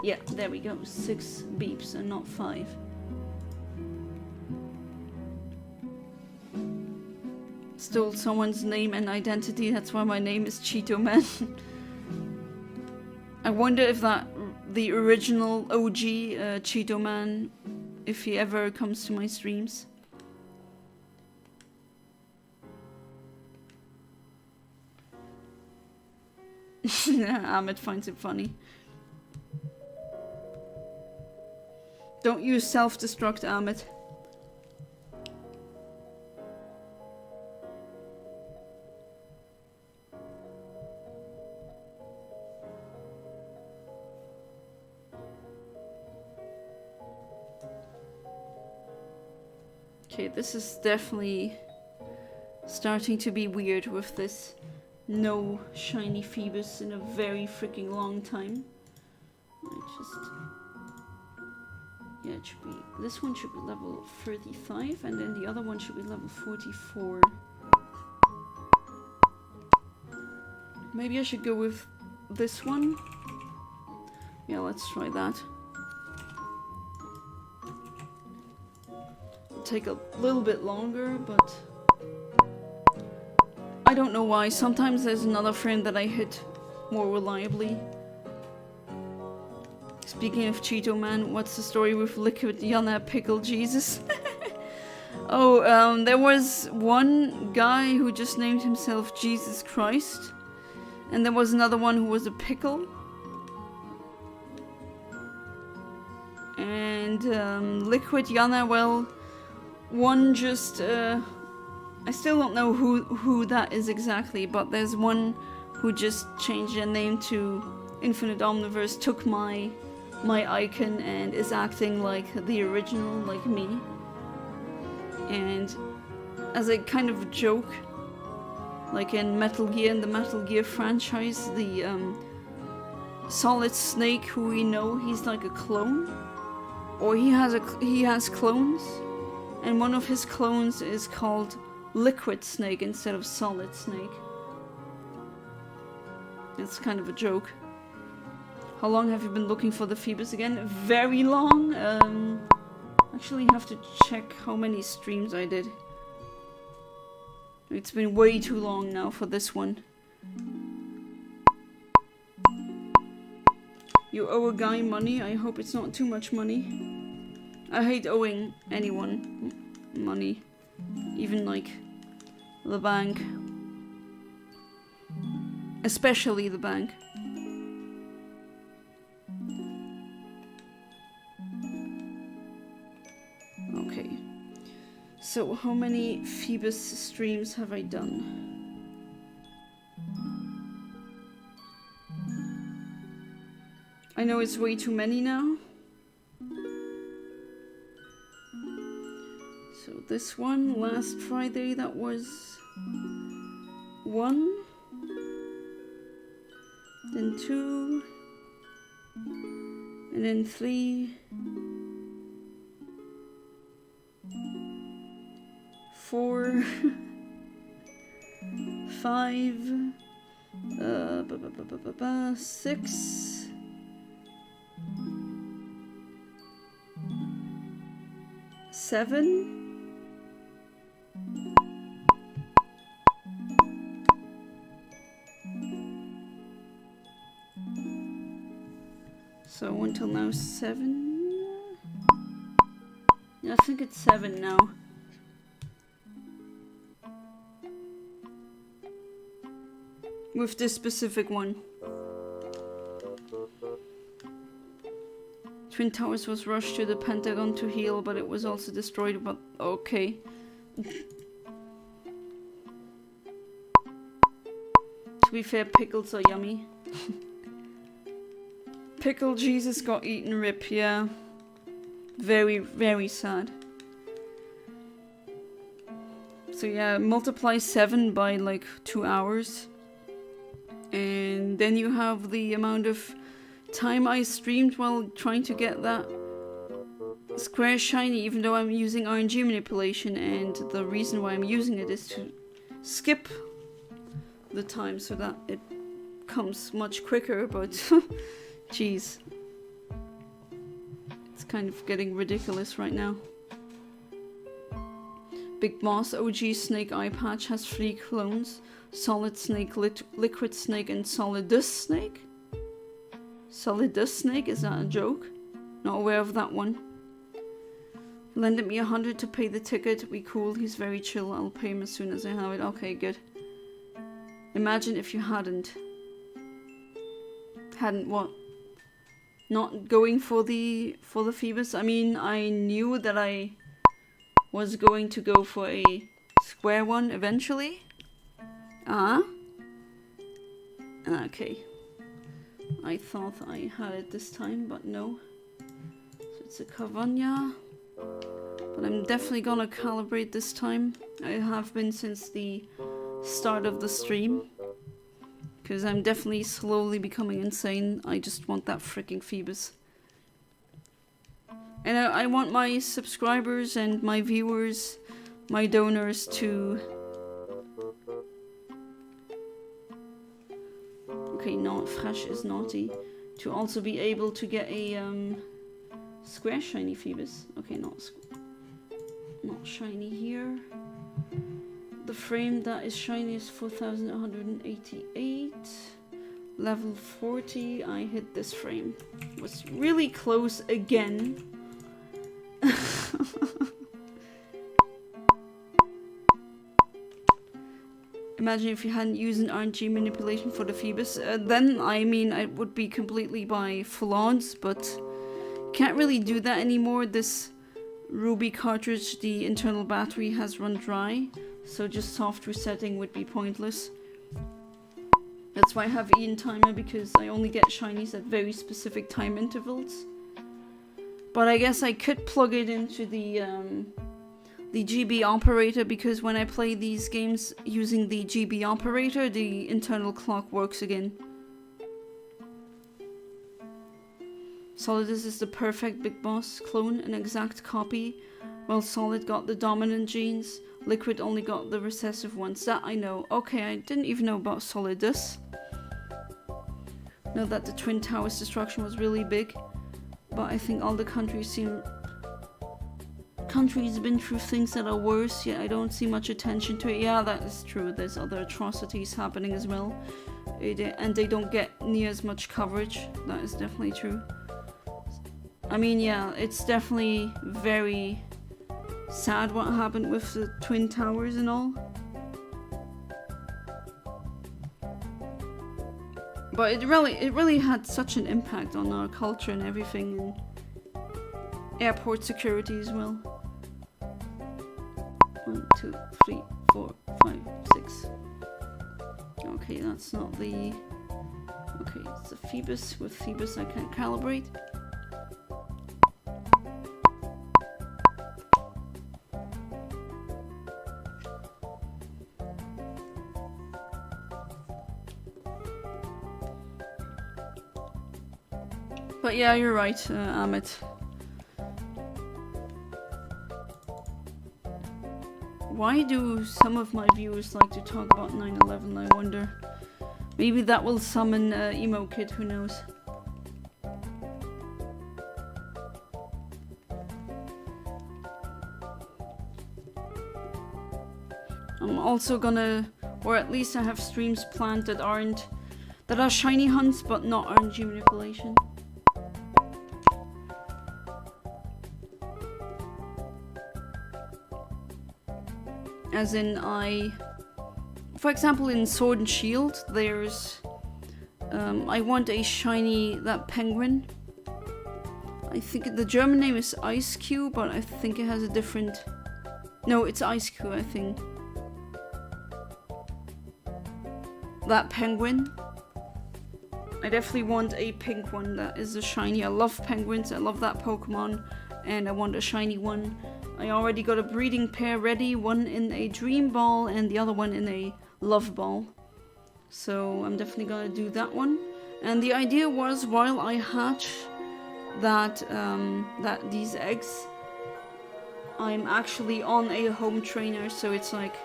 Yeah, there we go. 6 beeps and not 5. Stole someone's name and identity, that's why my name is Cheeto Man. I wonder if the original OG Cheeto Man, if he ever comes to my streams. Ahmed finds it funny. Don't use self-destruct, Ahmed. Okay, this is definitely starting to be weird with this no shiny Feebas in a very freaking long time. Yeah, it should be... This one should be level 35 and then the other one should be level 44. Maybe I should go with this one. Yeah, let's try that. Take a little bit longer, but I don't know why. Sometimes there's another frame that I hit more reliably. Speaking of Cheeto Man, what's the story with Liquid Yana Pickle Jesus? Oh, there was one guy who just named himself Jesus Christ, and there was another one who was a pickle. And Liquid Yana, well, one just, I still don't know who that is exactly, but there's one who just changed their name to Infinite Omniverse, took my icon and is acting like the original, like me. And as a kind of joke, like in Metal Gear, in the Metal Gear franchise, the Solid Snake, who we know, he's like a clone, or he has clones. And one of his clones is called Liquid Snake instead of Solid Snake. It's kind of a joke. How long have you been looking for the Feebas again? Very long. Actually have to check how many streams I did. It's been way too long now for this one. You owe a guy money. I hope it's not too much money. I hate owing anyone money, even like the bank, especially the bank. Okay, so how many Feebas streams have I done? I know it's way too many now. So this one, last Friday, that was 1, then 2, and then 3, 4, 5, 6, 7. So until now 7. Yeah, I think it's 7 now. With this specific one. Twin Towers was rushed to the Pentagon to heal, but it was also destroyed, but okay. To be fair, pickles are yummy. Pickle Jesus got eaten, rip, yeah. Very, very sad. So yeah, multiply 7 by like 2 hours. And then you have the amount of time I streamed while trying to get that square shiny, even though I'm using RNG manipulation, and the reason why I'm using it is to skip the time so that it comes much quicker, but jeez. It's kind of getting ridiculous right now. Big Boss OG Snake Eye Patch has 3 clones. Solid Snake, Liquid Snake, and Solidus Snake? Solidus Snake? Is that a joke? Not aware of that one. Lended me 100 to pay the ticket. We cool, he's very chill. I'll pay him as soon as I have it. Okay, good. Imagine if you hadn't. Hadn't what? Not going for the Feebas? I mean, I knew that I was going to go for a square one eventually. Okay. I thought I had it this time, but no. So it's a Cavagna. But I'm definitely gonna calibrate this time. I have been since the start of the stream. Because I'm definitely slowly becoming insane. I just want that freaking Feebas. And I want my subscribers and my viewers, my donors to... Okay, not fresh is naughty. To also be able to get a square shiny Feebas. Okay, not shiny here. The frame that is shiny is 4188. Level 40, I hit this frame. Was really close again. Imagine if you hadn't used an RNG manipulation for the Feebas. Then, I mean, it would be completely by full odds, but can't really do that anymore. This Ruby cartridge, the internal battery has run dry, so just soft resetting would be pointless. That's why I have Eontimer, because I only get shinies at very specific time intervals. But I guess I could plug it into the GB operator, because when I play these games using the GB operator, the internal clock works again. Solidus is the perfect Big Boss clone, an exact copy. While Solid got the dominant genes, Liquid only got the recessive ones. That I know. Okay, I didn't even know about Solidus. Know that the Twin Towers destruction was really big, but I think all the countries been through things that are worse, yet I don't see much attention to it. Yeah, that is true. There's other atrocities happening as well, and they don't get near as much coverage. That is definitely true. I mean, yeah, it's definitely very sad what happened with the Twin Towers and all. But it really had such an impact on our culture and everything, and airport security as well. 1, 2, 3, 4, 5, 6. Okay, that's not the... Okay, it's a Feebas. With Feebas I can't calibrate. But yeah, you're right, Amit. Why do some of my viewers like to talk about 9/11, I wonder? Maybe that will summon Emo Kid, who knows? I'm also gonna, or at least I have streams planned that are shiny hunts, but not RNG manipulation. As in, for example, in Sword and Shield, there's, I want a shiny, that penguin. I think the German name is Ice Cube, but I think it has a different, no, it's Ice Cube, I think. That penguin. I definitely want a pink one that is a shiny. I love penguins, I love that Pokemon, and I want a shiny one. I already got a breeding pair ready, one in a dream ball and the other one in a love ball. So I'm definitely gonna do that one. And the idea was, while I hatch these eggs, I'm actually on a home trainer, so it's like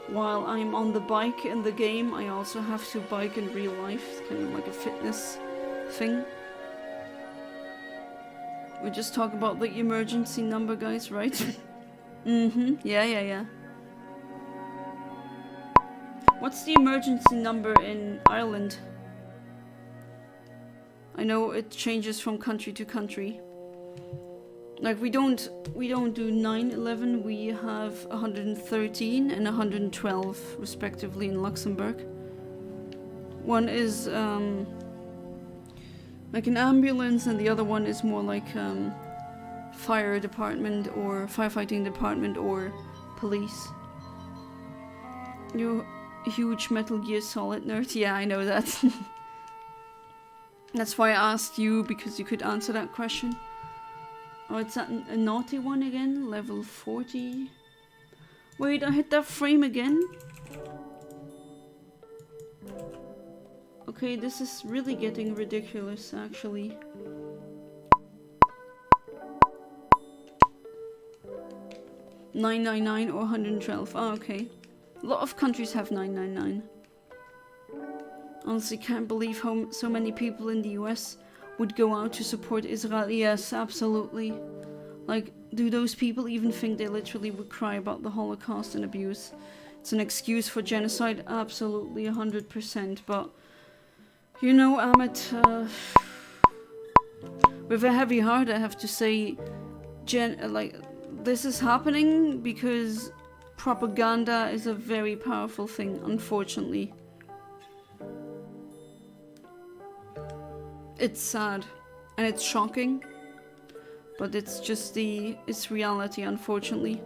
while I'm on the bike in the game, I also have to bike in real life. It's kind of like a fitness thing. We just talk about the emergency number, guys, right? Mm-hmm. Yeah. What's the emergency number in Ireland? I know it changes from country to country. Like we don't do 9/11. We have 113 and 112 respectively in Luxembourg. One is like an ambulance, and the other one is more like fire department or firefighting department or police. You're a huge Metal Gear Solid nerd. Yeah, I know that. That's why I asked you, because you could answer that question. Oh, it's a naughty one again, level 40. Wait, I hit that frame again? Okay, this is really getting ridiculous, actually. $999 or 112. Oh, okay. A lot of countries have 999. Honestly, can't believe how so many people in the US would go out to support Israel. Yes, absolutely. Like, do those people even think they literally would cry about the Holocaust and abuse? It's an excuse for genocide, absolutely 100%. But, you know, Amit, with a heavy heart, I have to say, this is happening because propaganda is a very powerful thing, unfortunately. It's sad and it's shocking, but it's just it's reality, unfortunately.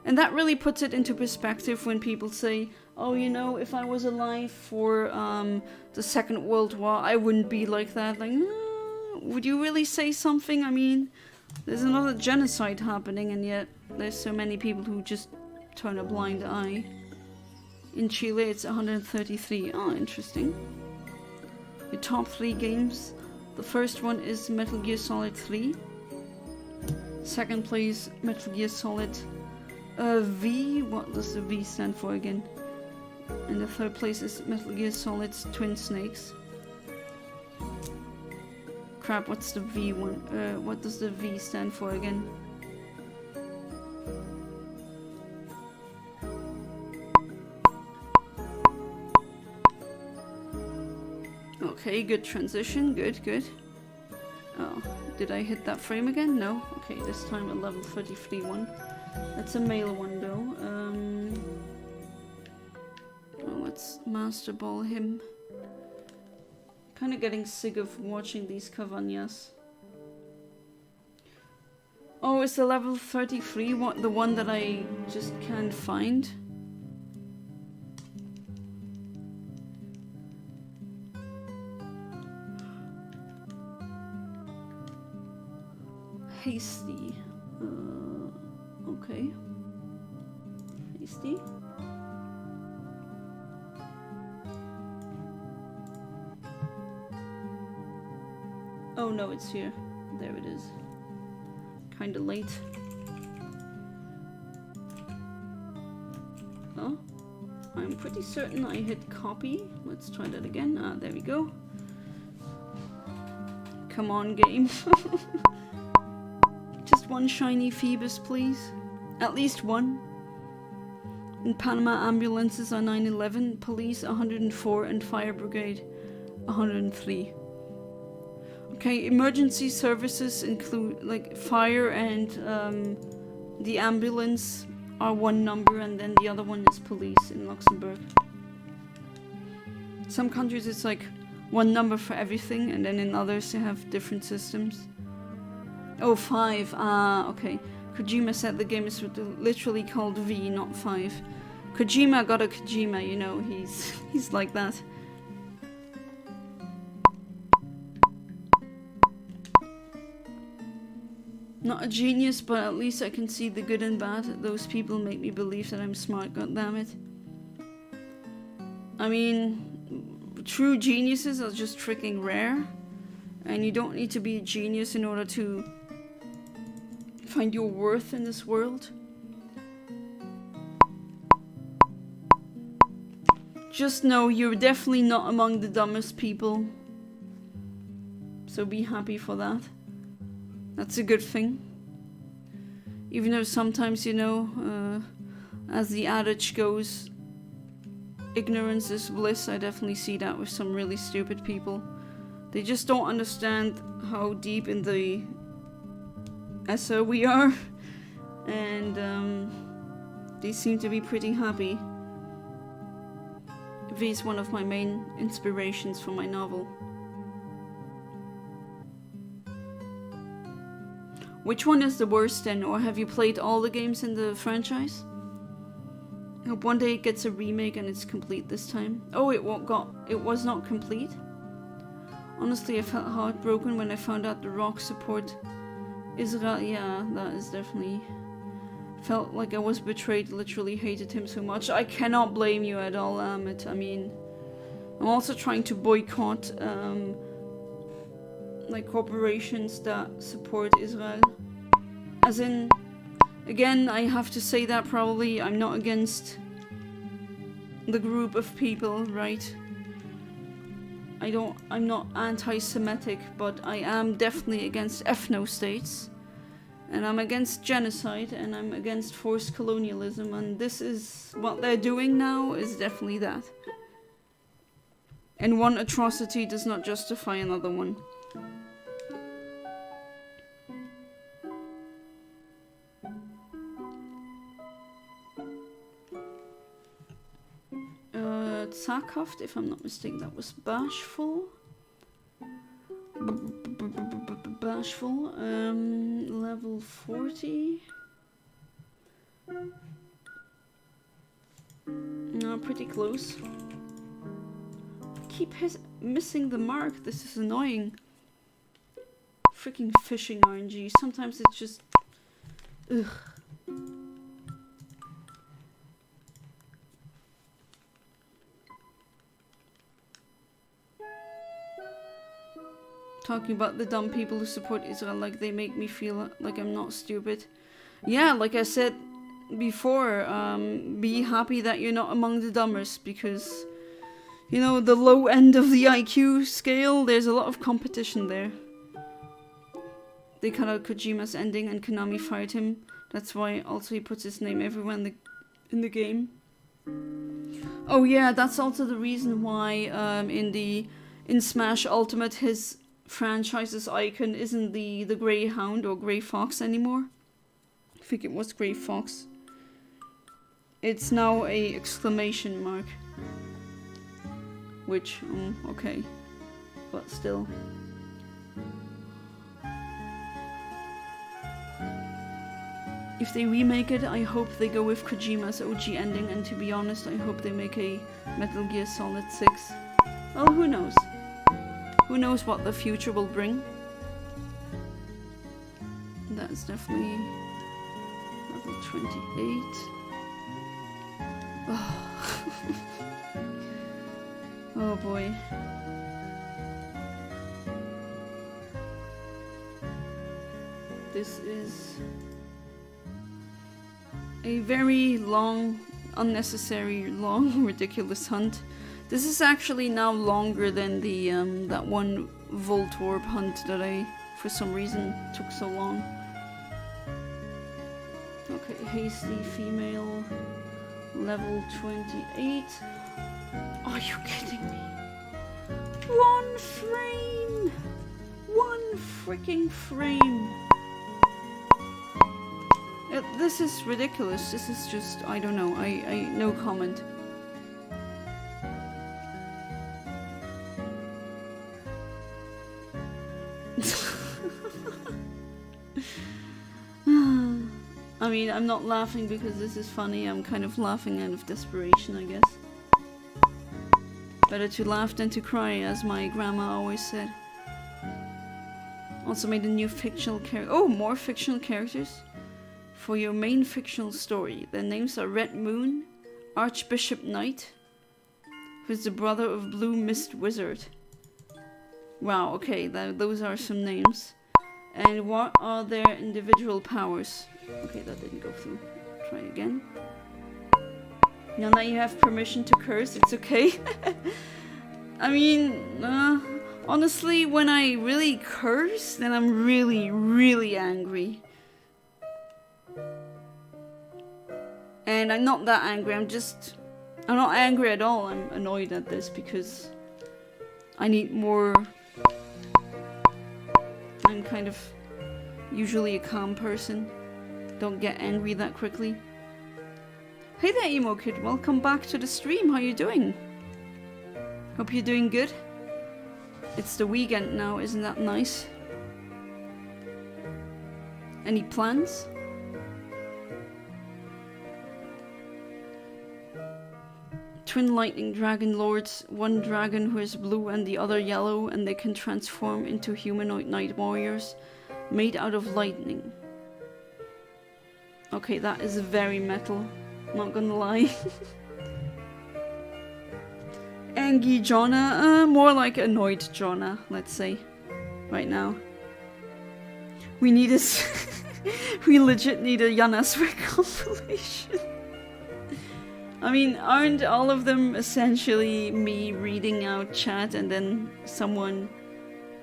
And that really puts it into perspective when people say, oh, you know, if I was alive for the Second World War, I wouldn't be like that. Like, would you really say something? I mean, there's another genocide happening, and yet there's so many people who just turn a blind eye. In Chile, it's 133. Oh, interesting. Your top 3 games. The first one is Metal Gear Solid 3. Second place, Metal Gear Solid V. What does the V stand for again? And the third place is Metal Gear Solid Twin Snakes. Crap, what's the V one? What does the V stand for again? Okay, good transition. Good. Oh, did I hit that frame again? No. Okay, this time a level 33 one. That's a male one though. Oh, let's Master Ball him. Kind of getting sick of watching these Cavagnas. Oh, is the level 33 the one that I just can't find? Hasty. Okay. Hasty. Oh no, it's here. There it is. Kinda late. Oh, I'm pretty certain I hit copy. Let's try that again. Ah, there we go. Come on, game. Just one shiny Feebas, please. At least one. In Panama, ambulances are 911, police 104, and fire brigade 103. Okay, emergency services include like fire and the ambulance are one number, and then the other one is police in Luxembourg. Some countries it's like one number for everything, and then in others they have different systems. Oh, 5. Ah, okay. Kojima said the game is literally called V, not 5. Kojima got a Kojima, you know, he's like that. Not a genius, but at least I can see the good and bad. Those people make me believe that I'm smart, goddammit. I mean, true geniuses are just freaking rare. And you don't need to be a genius in order to find your worth in this world. Just know you're definitely not among the dumbest people. So be happy for that. That's a good thing. Even though sometimes, you know, as the adage goes, ignorance is bliss. I definitely see that with some really stupid people. They just don't understand how deep in the ESSA we are. And they seem to be pretty happy. V is one of my main inspirations for my novel. Which one is the worst then, or have you played all the games in the franchise? I hope one day it gets a remake and it's complete this time. Oh, it was not complete? Honestly, I felt heartbroken when I found out the Rock support Israel. Yeah, that is definitely... Felt like I was betrayed, literally hated him so much. I cannot blame you at all, Amit. I mean, I'm also trying to boycott like corporations that support Israel. As in, again, I have to say that probably I'm not against the group of people, right? I'm not anti-Semitic, but I am definitely against ethno-states. And I'm against genocide, and I'm against forced colonialism, and this is what they're doing now is definitely that. And one atrocity does not justify another one. Sarkoft, if I'm not mistaken, that was Bashful. Bashful, level 40. No, pretty close. Keep missing the mark. This is annoying. Freaking fishing RNG. Sometimes it's just... Ugh. Talking about the dumb people who support Israel, like they make me feel like I'm not stupid. Yeah, like I said before, be happy that you're not among the dumbest, because, you know, the low end of the IQ scale, there's a lot of competition there. They cut out Kojima's ending and Konami fired him. That's why also he puts his name everywhere in the game. Oh yeah, that's also the reason why in Smash Ultimate his franchise's icon isn't the Grey Hound or Grey Fox anymore. I think it was Grey Fox. It's now a exclamation mark. Which, okay. But still. If they remake it, I hope they go with Kojima's OG ending, and to be honest, I hope they make a Metal Gear Solid 6. Well, who knows? Who knows what the future will bring? That is definitely level 28. Oh, oh boy. This is a very long, unnecessary, long, ridiculous hunt. This is actually now longer than the that one Voltorb hunt that I, for some reason, took so long. Okay, hasty female, level 28. Are you kidding me? One frame! One freaking frame! This is ridiculous. This is just, I don't know. I no comment. I mean, I'm not laughing because this is funny. I'm kind of laughing out of desperation, I guess. Better to laugh than to cry, as my grandma always said. Also made a new fictional character. Oh, more fictional characters for your main fictional story. Their names are Red Moon, Archbishop Knight, who's the brother of Blue Mist Wizard. Wow, okay, those are some names. And what are their individual powers? Okay, that didn't go through. Try again. Now that you have permission to curse, it's okay. I mean, honestly, when I really curse, then I'm really, really angry. And I'm not that angry, I'm not angry at all. I'm annoyed at this because I need more. I'm kind of usually a calm person. Don't get angry that quickly. Hey there, Emo Kid. Welcome back to the stream. How you doing? Hope you're doing good. It's the weekend now, isn't that nice? Any plans? Twin lightning dragon lords, one dragon who is blue and the other yellow, and they can transform into humanoid night warriors made out of lightning. Okay, that is very metal, not gonna lie. Angry Jonna, more like annoyed Jonna, let's say, right now. We need a we legit need a Janasweg compilation. I mean, aren't all of them essentially me reading out chat and then someone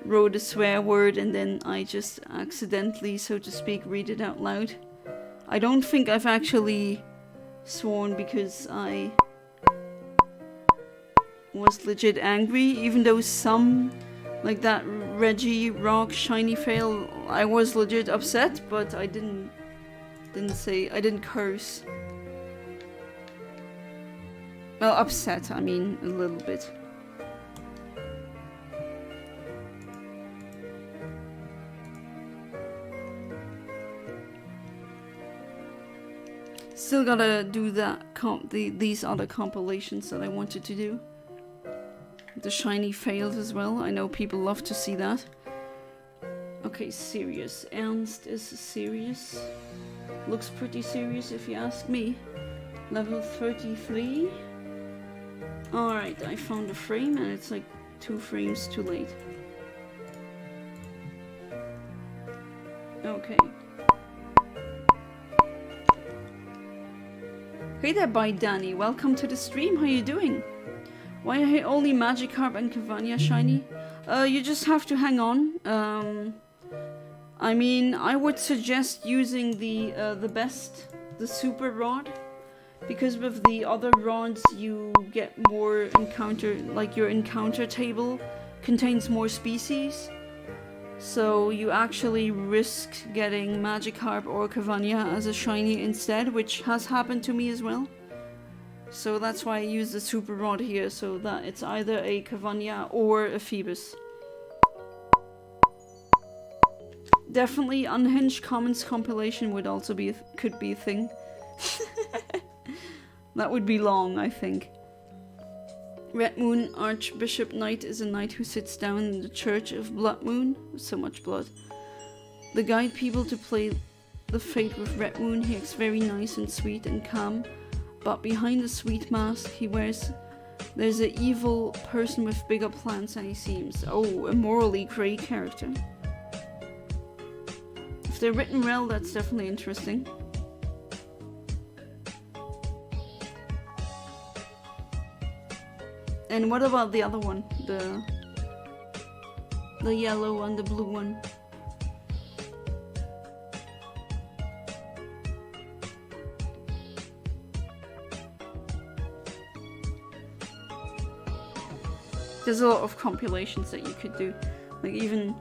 wrote a swear word and then I just accidentally, so to speak, read it out loud? I don't think I've actually sworn because I was legit angry, even though some, like that Reggie Rock Shiny Fail, I was legit upset, but I didn't curse. Well, upset, I mean, a little bit. Still gotta do that these other compilations that I wanted to do. The shiny fails as well. I know people love to see that. Okay, serious. Ernst is serious. Looks pretty serious if you ask me. Level 33. Alright, I found a frame and it's like 2 frames too late. Okay. Hey there, Bye Danny. Welcome to the stream. How you doing? Why I hit only Magikarp and Cavania shiny? You just have to hang on. I mean, I would suggest using the super rod. Because with the other rods you get more encounter, like your encounter table contains more species. So you actually risk getting Magikarp or Cavania as a shiny instead, which has happened to me as well. So that's why I use the super rod here, so that it's either a Cavania or a Feebas. Definitely Unhinged Commons compilation would also be could be a thing. That would be long, I think. Red Moon Archbishop Knight is a knight who sits down in the Church of Blood Moon. So much blood. They guide people to play the fate with Red Moon. He acts very nice and sweet and calm. But behind the sweet mask he wears, there's an evil person with bigger plans than he seems. Oh, a morally grey character. If they're written well, that's definitely interesting. And what about the other one? The yellow and the blue one? There's a lot of compilations that you could do. Like even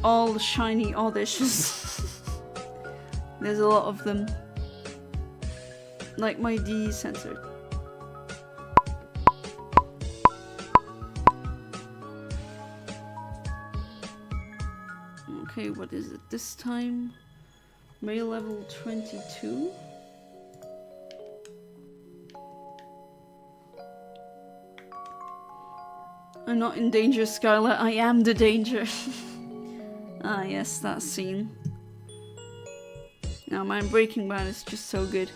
all the shiny auditions. There's a lot of them. Like my D censored. Okay, what is it this time? Male level 22? I'm not in danger, Scarlet. I am the danger. Ah yes, that scene. Now man, Breaking Bad is just so good.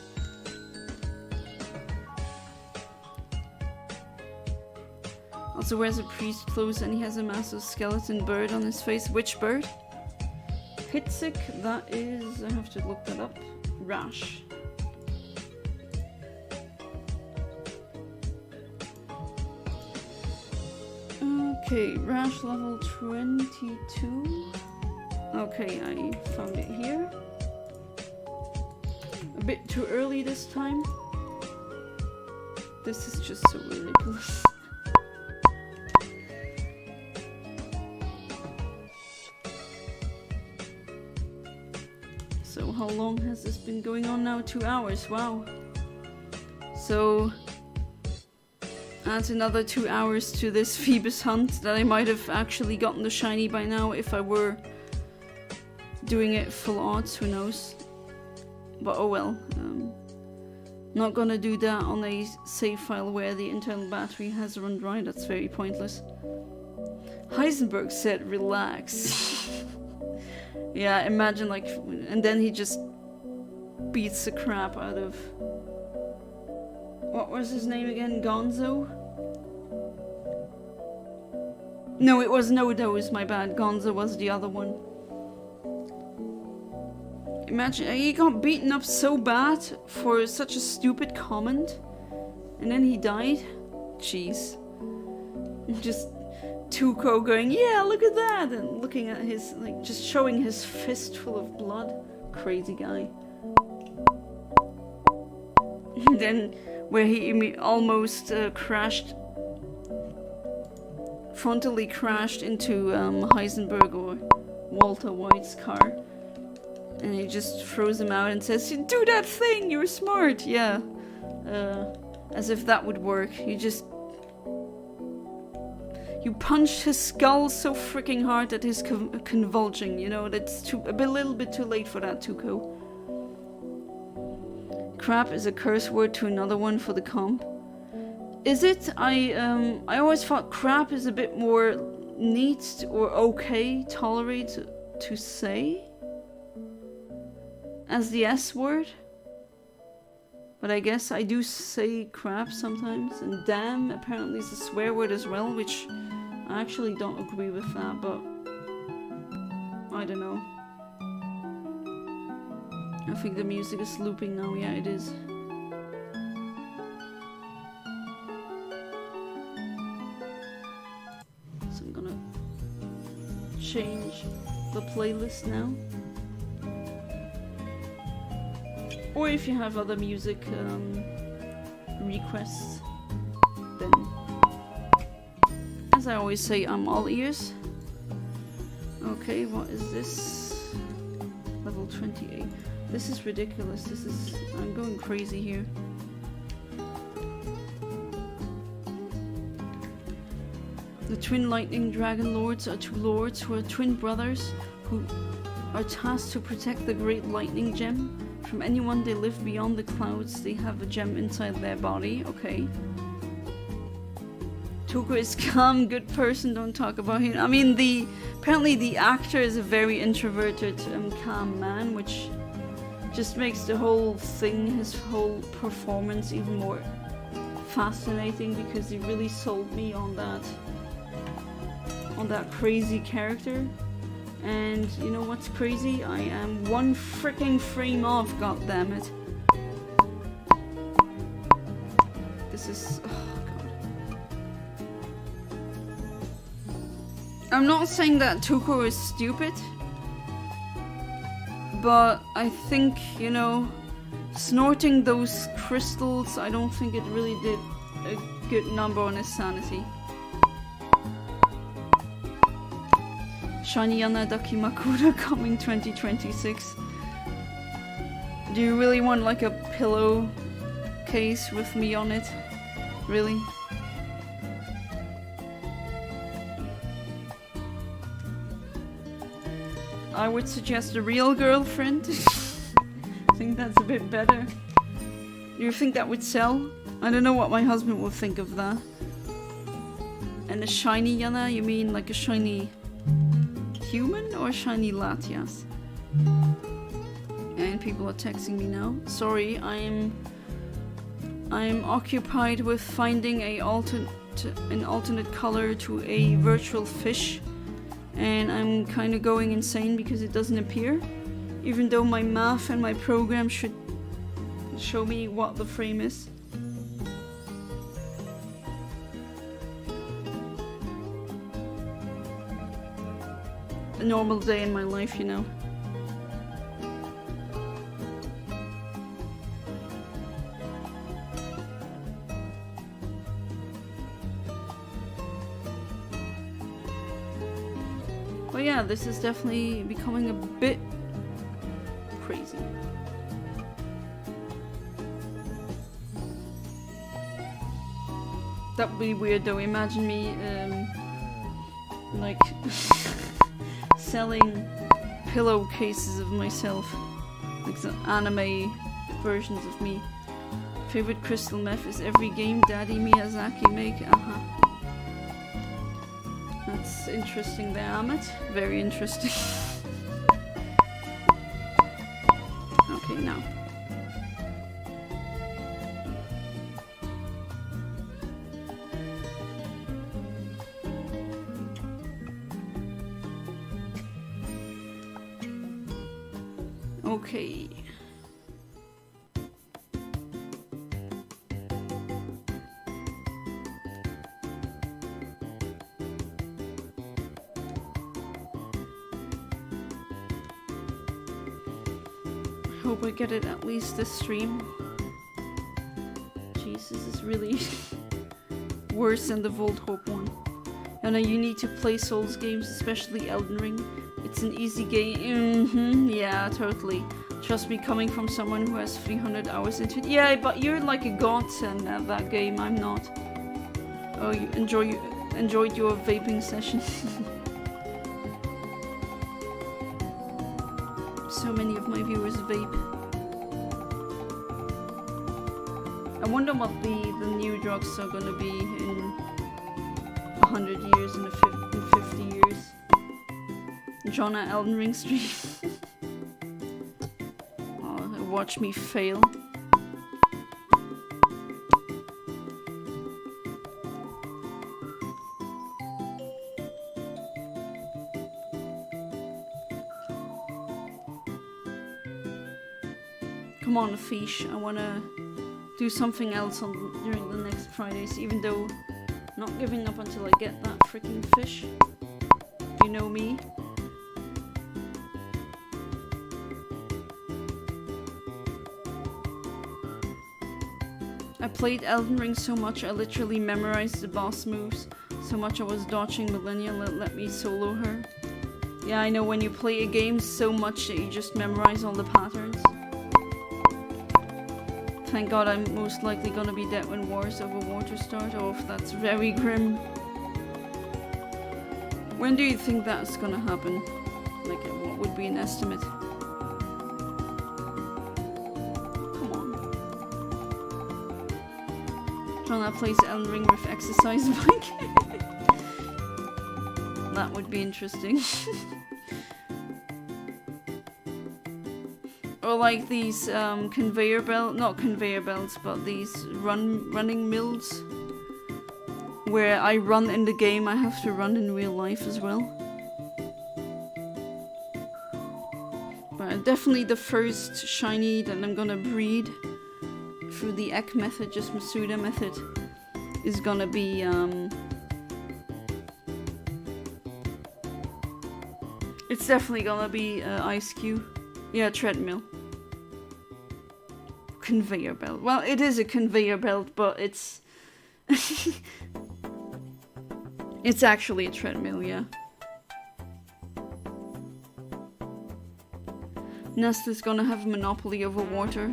Also wears a priest clothes and he has a massive skeleton bird on his face. Which bird? Hitzik, that is... I have to look that up. Rash. Okay, Rash level 22. Okay, I found it here. A bit too early this time. This is just so ridiculous. So how long has this been going on now? 2 hours, wow. So adds another 2 hours to this Feebas hunt that I might have actually gotten the shiny by now if I were doing it full odds, who knows. But oh well. Not gonna do that on a save file where the internal battery has run dry, that's very pointless. Heisenberg said relax. Yeah, imagine like, and then he just beats the crap out of, what was his name again? Gonzo? No, it was No-Dose, my bad. Gonzo was the other one. Imagine, he got beaten up so bad for such a stupid comment, and then he died? Jeez. Just Tuco going, yeah, look at that, and looking at his, like, just showing his fist full of blood. Crazy guy. And then, where he almost crashed, frontally crashed into Heisenberg or Walter White's car. And he just throws him out and says, do that thing, you're smart, yeah. As if that would work. You punched his skull so freaking hard that he's convulsing, you know, that's a little bit too late for that, Tuco. Crap is a curse word to another one for the comp. Is it? I always thought crap is a bit more neat or okay, tolerate to say as the S word. But I guess I do say crap sometimes, and damn apparently is a swear word as well, which I actually don't agree with that, but I don't know. I think the music is looping now, yeah it is. So I'm gonna change the playlist now. Or if you have other music requests, then as I always say, I'm all ears. Okay, what is this? Level 28. This is ridiculous. I'm going crazy here. The twin lightning dragon lords are two lords who are twin brothers who are tasked to protect the great lightning gem. From anyone they live beyond the clouds, they have a gem inside their body. Okay. Tuco is calm, good person, don't talk about him. I mean, apparently the actor is a very introverted, calm man, which just makes the whole thing, his whole performance even more fascinating, because he really sold me on that crazy character. And you know what's crazy? I am one freaking frame off, goddammit. This is... oh god. I'm not saying that Tuco is stupid, but I think, you know, snorting those crystals, I don't think it really did a good number on his sanity. Shiny Yana Dakimakura coming 2026. Do you really want like a pillow case with me on it? Really? I would suggest a real girlfriend. I think that's a bit better. Do you think that would sell? I don't know what my husband would think of that. And a shiny Yana? You mean like a shiny human or shiny Latias? And people are texting me now. Sorry, I'm occupied with finding an alternate color to a virtual fish, and I'm kind of going insane because it doesn't appear, even though my math and my program should show me what the frame is. A normal day in my life, you know. But yeah, this is definitely becoming a bit crazy. That would be weird though. Imagine me like selling pillowcases of myself, like some anime versions of me. Favorite crystal meth is every game Daddy Miyazaki make. That's interesting, damn it. Very interesting. Okay, now. Okay. Hope I get it at least this stream. Jesus, this is really worse than the Volt Hope one. And you need to play Souls games, especially Elden Ring. It's an easy game. Yeah, totally. Trust me, coming from someone who has 300 hours into it. Yeah, but you're like a godsend at that game. I'm not. Oh, you enjoyed your vaping session. So many of my viewers vape. I wonder what the new drugs are gonna be in 100 years, in 50 years. Jonna Elden Ring stream. Oh, watch me fail. Come on, fish. I wanna do something else during the next Fridays, even though not giving up until I get that freaking fish. You know me. I played Elden Ring so much I literally memorized the boss moves. So much I was dodging Millennia let me solo her. Yeah, I know, when you play a game so much that you just memorize all the patterns. Thank God I'm most likely gonna be dead when Wars over Water start. Oh, that's very grim. When do you think that's gonna happen? Like, what would be an estimate? Come on. Jonah plays Elden Ring with exercise bike. That would be interesting. Or like these not conveyor belts, but these running mills, where I run in the game, I have to run in real life as well. But definitely the first shiny that I'm gonna breed through the Ek method, just Masuda method, is gonna be it's definitely gonna be Ice Cube. Yeah, treadmill. Conveyor belt. Well, it is a conveyor belt, but it's it's actually a treadmill, yeah. Nest is gonna have a monopoly over water.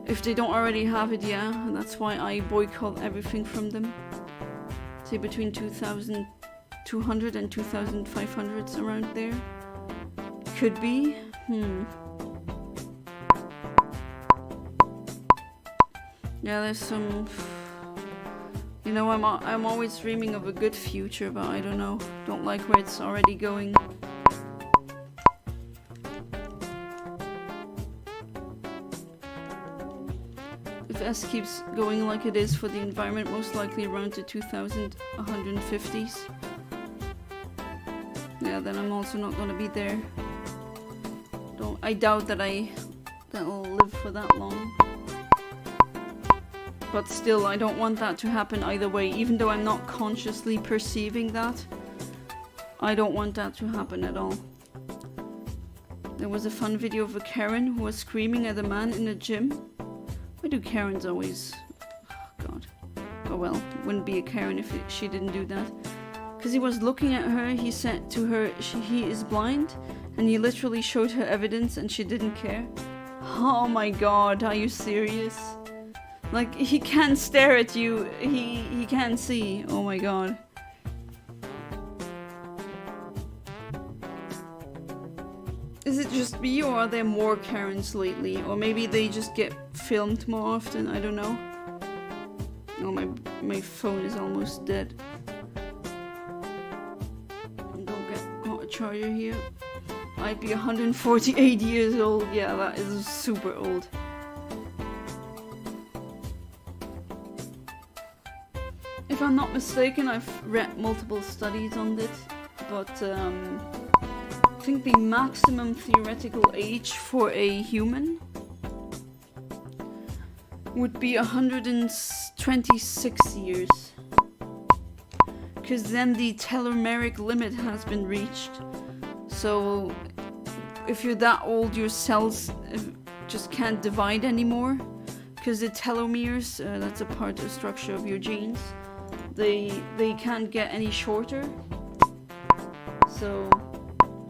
If they don't already have it, yeah. And that's why I boycott everything from them. Say between 2,200 and 2,500 around there. Could be. Yeah, there's some. You know, I'm always dreaming of a good future, but I don't know. Don't like where it's already going. If S keeps going like it is for the environment, most likely around the 2150s. Yeah, then I'm also not gonna be there. I doubt that that'll live for that long. But still, I don't want that to happen either way. Even though I'm not consciously perceiving that, I don't want that to happen at all. There was a fun video of a Karen who was screaming at a man in a gym. Why do Karens always... Oh, God. Oh well, it wouldn't be a Karen if she didn't do that. Because he was looking at her, he said to her, he is blind, and he literally showed her evidence and she didn't care. Oh my God, are you serious? Like, he can't stare at you, he can't see. Oh my God. Is it just me, or are there more Karens lately? Or maybe they just get filmed more often, I don't know. Oh, my phone is almost dead. Don't get a charger here. I'd be 148 years old. Yeah, that is super old. If I'm not mistaken, I've read multiple studies on this, but I think the maximum theoretical age for a human would be 126 years. Because then the telomeric limit has been reached. So if you're that old, your cells just can't divide anymore. Because the telomeres, that's a part of the structure of your genes, they can't get any shorter. So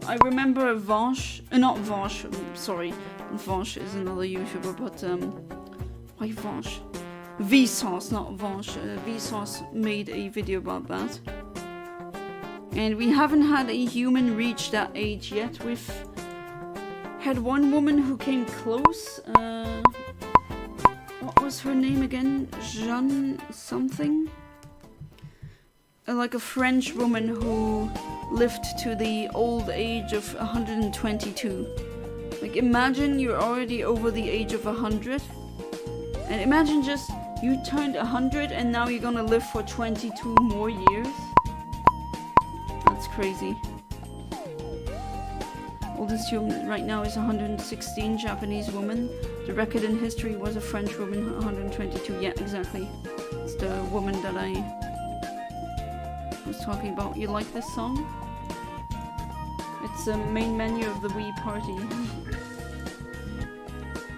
I remember Vanche, not Vanche, sorry, Vanche is another YouTuber, but why Vanche? Vsauce, not Vanche. Vsauce made a video about that. And we haven't had a human reach that age yet. We've had one woman who came close. What was her name again? Jeanne something? Like a French woman who lived to the old age of 122. Like, imagine you're already over the age of 100. And imagine just you turned 100 and now you're gonna live for 22 more years. That's crazy. Oldest human right now is 116, Japanese woman. The record in history was a French woman, 122. Yeah, exactly. It's the woman that I was talking about. You like this song? It's the main menu of the Wii party.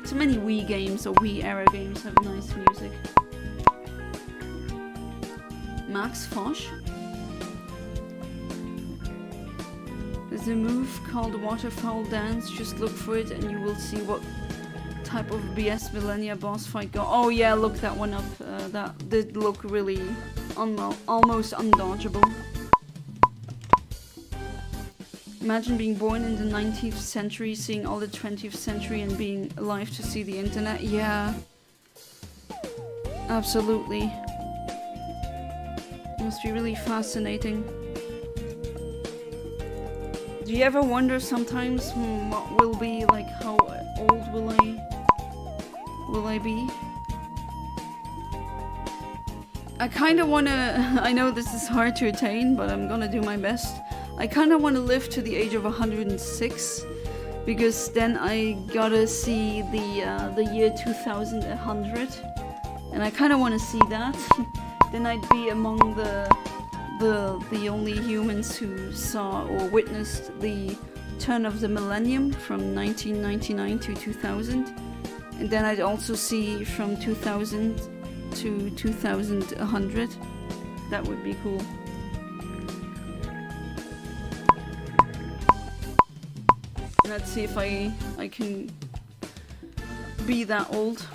So many Wii games or Wii era games have nice music. Max Foch. There's a move called Waterfowl Dance. Just look for it and you will see what type of BS Millennia boss fight go. Oh yeah, look that one up. That did look really almost undodgeable. Imagine being born in the 19th century, seeing all the 20th century and being alive to see the internet. Yeah. Absolutely. It must be really fascinating. Do you ever wonder sometimes what will be, like, how old will I be? I kinda wanna, I know this is hard to attain, but I'm gonna do my best. I kinda wanna live to the age of 106, because then I gotta see the year 2100, and I kinda wanna see that. Then I'd be among the only humans who saw or witnessed the turn of the millennium from 1999 to 2000, and then I'd also see from 2000 to 2100. That would be cool. Let's see if I can be that old.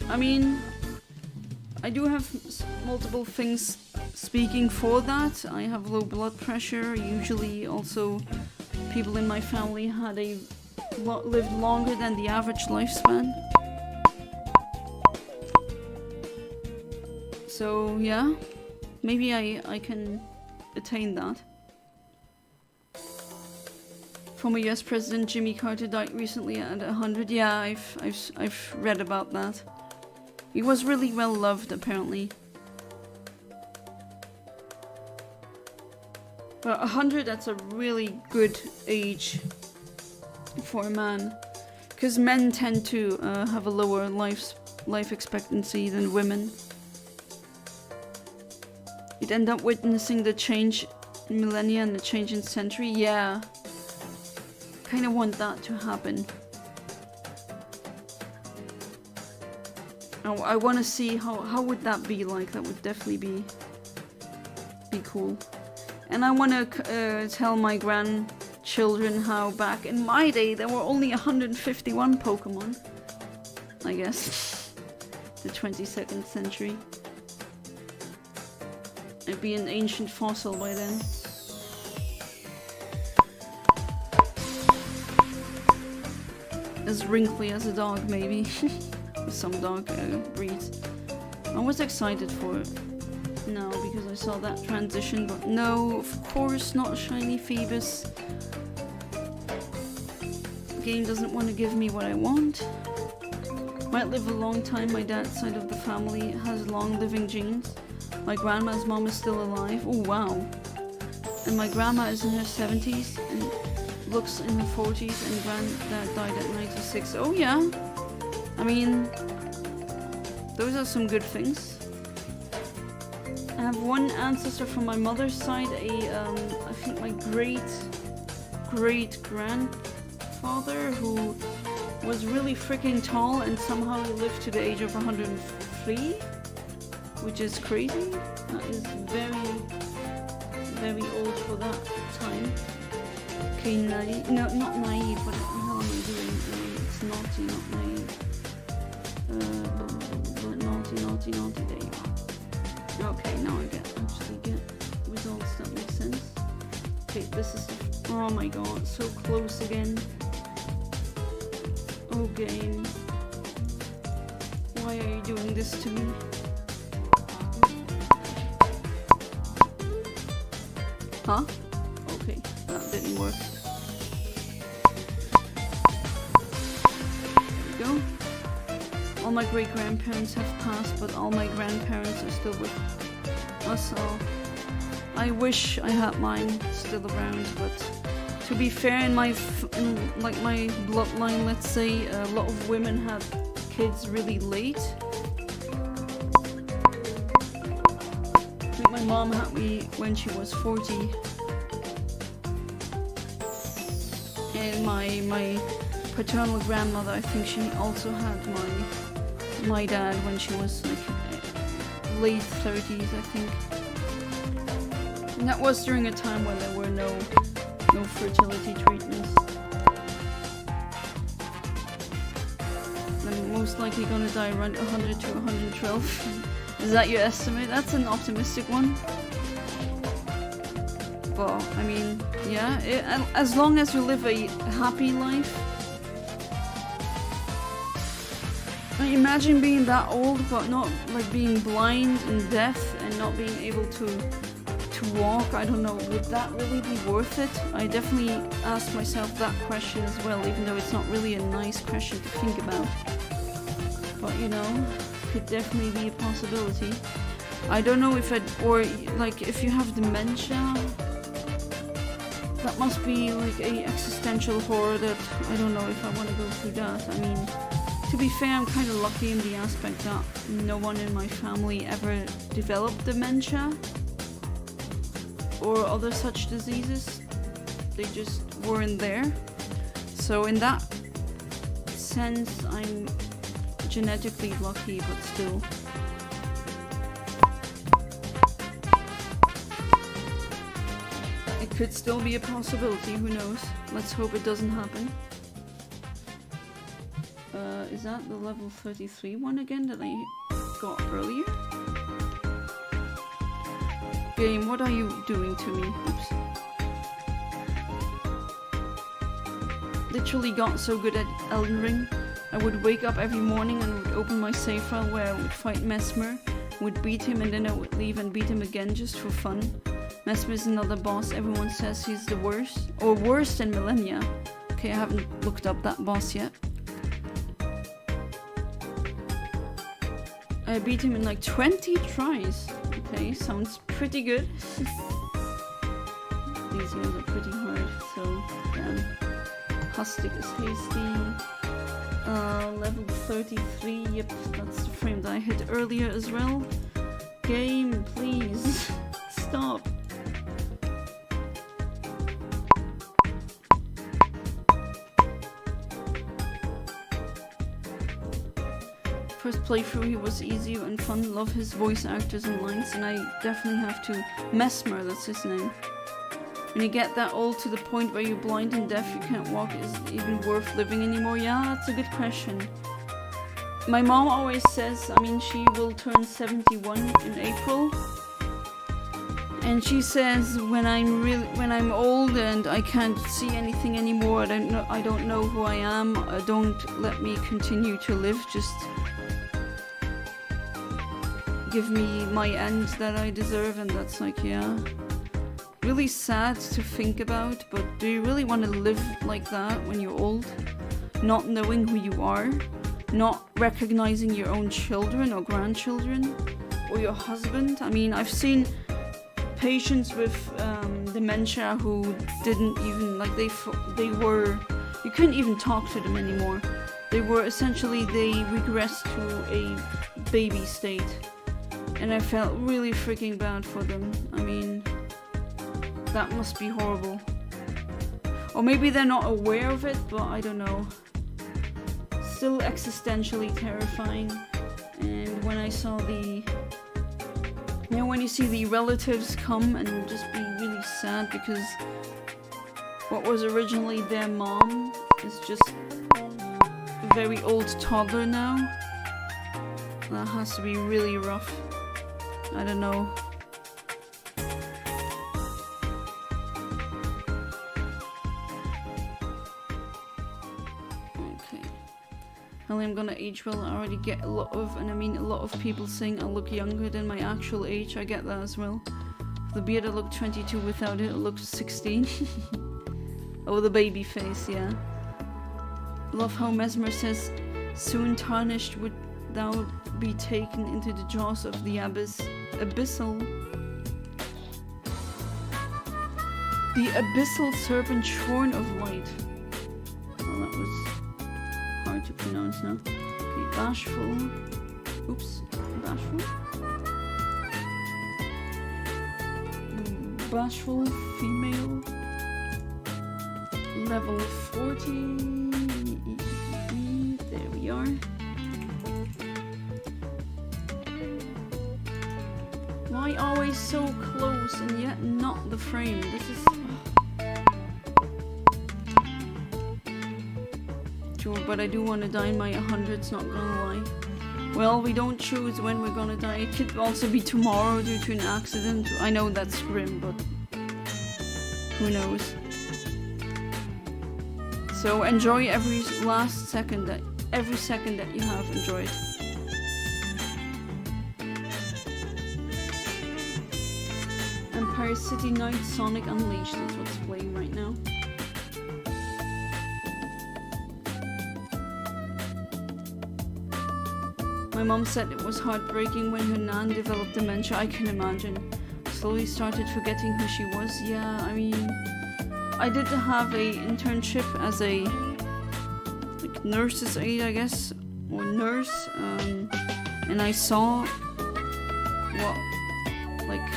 I mean, I do have multiple things speaking for that. I have low blood pressure. Usually also people in my family had lived longer than the average lifespan. So yeah, maybe I can attain that. Former US President Jimmy Carter died recently at 100. Yeah, I've read about that. He was really well loved, apparently. But 100, that's a really good age for a man. Because men tend to have a lower life expectancy than women. You'd end up witnessing the change in millennia and the change in century. Yeah. Kind of want that to happen. I want to see how would that be like. That would definitely be cool. And I want to tell my grandchildren how back in my day there were only 151 Pokemon. I guess. The 22nd century. I'd be an ancient fossil by then. As wrinkly as a dog, maybe. Some dog breeds. I was excited for it now because I saw that transition, but no, of course not shiny Feebas. The game doesn't want to give me what I want. Might live a long time. My dad's side of the family has long living genes. My grandma's mom is still alive. Oh wow. And my grandma is in her 70s and looks in her 40s, and granddad died at 96. Oh yeah. I mean, those are some good things. I have one ancestor from my mother's side, I think my great grandfather, who was really freaking tall and somehow he lived to the age of 103, which is crazy. That is very old for that time. Okay, naive. No, not naive. What the hell am I doing? It's naughty, not naive. Naughty, there you are. Okay, now I actually get results that make sense. Okay, this is, oh my god, so close again. Oh game, why are you doing this to me? Huh? Okay, that didn't work. There we go. All my great-grandparents have passed, but all my grandparents are still with us all. I wish I had mine still around, but to be fair, in my bloodline, let's say, a lot of women have kids really late. I think my mom had me when she was 40. And my paternal grandmother, I think she also had my dad when she was like late 30s, I think. And that was during a time when there were no fertility treatments. I'm most likely gonna die around 100 to 112. Is that your estimate? That's an optimistic one. But I mean, yeah, as long as you live a happy life. Imagine being that old but not like being blind and deaf and not being able to walk. I don't know, would that really be worth it? I definitely asked myself that question as well, even though it's not really a nice question to think about. But you know, could definitely be a possibility. I don't know if or like if you have dementia, that must be like a existential horror that I don't know if I want to go through that. I mean, to be fair, I'm kind of lucky in the aspect that no one in my family ever developed dementia or other such diseases. They just weren't there. So in that sense, I'm genetically lucky, but still. It could still be a possibility, who knows? Let's hope it doesn't happen. Is that the level 33 one again that I got earlier? Game, what are you doing to me? Oops. Literally got so good at Elden Ring. I would wake up every morning and would open my save file where I would fight Mesmer, would beat him, and then I would leave and beat him again just for fun. Mesmer is another boss. Everyone says he's the worst, or worse than Millennia. Okay, I haven't looked up that boss yet. I beat him in like 20 tries. Okay, sounds pretty good. These guys are pretty hard, so yeah. Hustic is hasty. Level 33, yep, that's the frame that I hit earlier as well. Game, please. Stop. First playthrough he was easy and fun, love his voice actors and lines, and I definitely have to Mesmer, that's his name. When you get that old to the point where you're blind and deaf, you can't walk, is it even worth living anymore? Yeah, that's a good question. My mom always says, I mean, she will turn 71 in April. And she says when I'm old and I can't see anything anymore, I don't know who I am, don't let me continue to live, just give me my end that I deserve. And that's like, yeah, really sad to think about, but do you really want to live like that when you're old? Not knowing who you are, not recognizing your own children or grandchildren or your husband. I mean, I've seen patients with dementia who didn't even, like, they were, you couldn't even talk to them anymore. They regressed to a baby state. And I felt really freaking bad for them. I mean, that must be horrible. Or maybe they're not aware of it, but I don't know. Still existentially terrifying. And when I saw the... You know, when you see the relatives come and just be really sad because what was originally their mom is just a very old toddler now. That has to be really rough. I don't know. Okay. I'm gonna age well. I already get a lot of, and I mean a lot of people saying I look younger than my actual age. I get that as well. The beard I look 22, without it I look 16. Oh, the baby face, yeah. Love how Mesmer says, soon tarnished would thou be taken into the jaws of the abyssal. The abyssal serpent shorn of light. Well, that was hard to pronounce now. Okay, bashful. Oops, bashful. Bashful female. Level 40. There we are. Why always so close and yet not the frame? This is... Sure, but I do want to die in my 100s, not gonna lie. Well, we don't choose when we're gonna die. It could also be tomorrow due to an accident. I know that's grim, but who knows? So enjoy every second that you have. Enjoy it. Empire City Night Sonic Unleashed. That's what's playing right now. My mom said it was heartbreaking when her nan developed dementia. I can imagine. Slowly started forgetting who she was. Yeah, I mean, I did have a internship as a like nurse's aide, I guess, or nurse, and I saw what like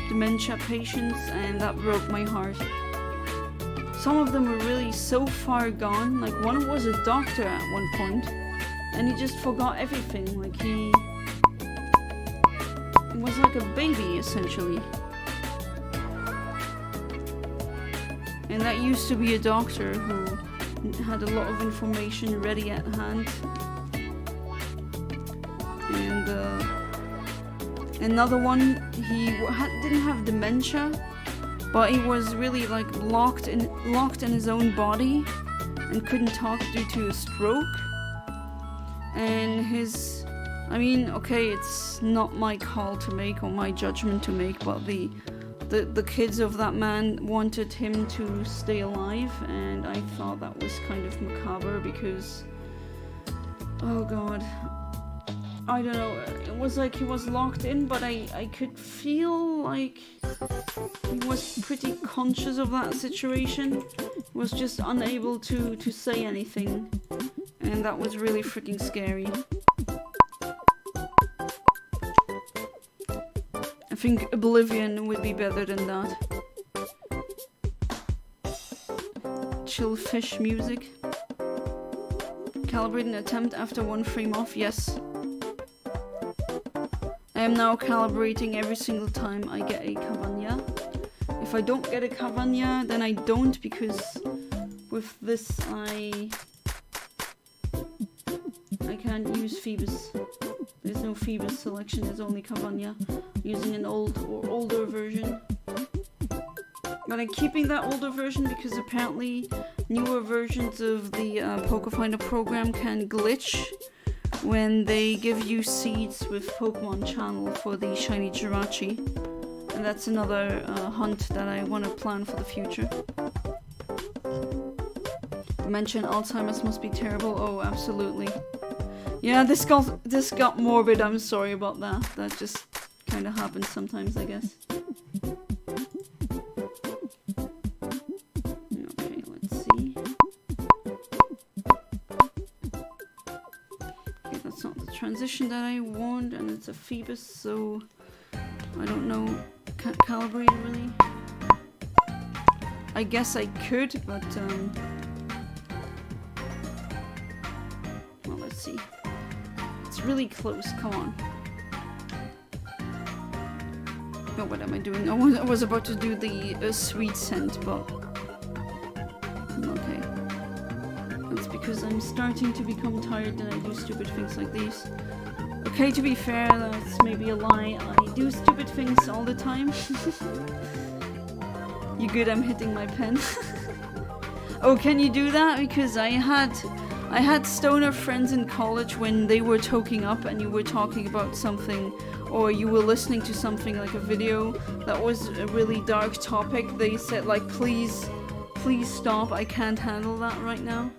dementia patients, and that broke my heart. Some of them were really so far gone. Like one was a doctor at one point, and he just forgot everything. Like he was like a baby essentially. And that used to be a doctor who had a lot of information ready at hand. And another one, he didn't have dementia, but he was really like locked in his own body and couldn't talk due to a stroke. And I mean, okay, it's not my call to make or my judgment to make, but the kids of that man wanted him to stay alive, and I thought that was kind of macabre because, oh god, I don't know, it was like he was locked in, but I could feel like he was pretty conscious of that situation. He was just unable to say anything. And that was really freaking scary. I think Oblivion would be better than that. Chill fish music. Calibrate an attempt after 1 frame off, yes. I am now calibrating every single time I get a Cavagna. If I don't get a Cavagna, then I don't, because with this I can't use Feebas. There's no Feebas selection, there's only Cavagna. Using an old or older version. But I'm keeping that older version because apparently newer versions of the Pokéfinder program can glitch when they give you seeds with Pokemon Channel for the shiny Jirachi. And that's another hunt that I want to plan for the future. Mention Alzheimer's must be terrible. Oh, absolutely. Yeah, this got morbid. I'm sorry about that. That just kind of happens sometimes, I guess. Okay, let's see. Okay, that's not the transition that I want, and it's a Feebas, so I don't know. Can't calibrate it really. I guess I could, but well, let's see. It's really close. Come on. Oh, what am I doing? I was about to do the sweet scent, but okay. That's because I'm starting to become tired and I do stupid things like these. Okay, to be fair, that's maybe a lie. I do stupid things all the time. You good? I'm hitting my pen. Oh, can you do that? Because I had stoner friends in college when they were toking up and you were talking about something, or you were listening to something like a video that was a really dark topic. They said like, please stop, I can't handle that right now,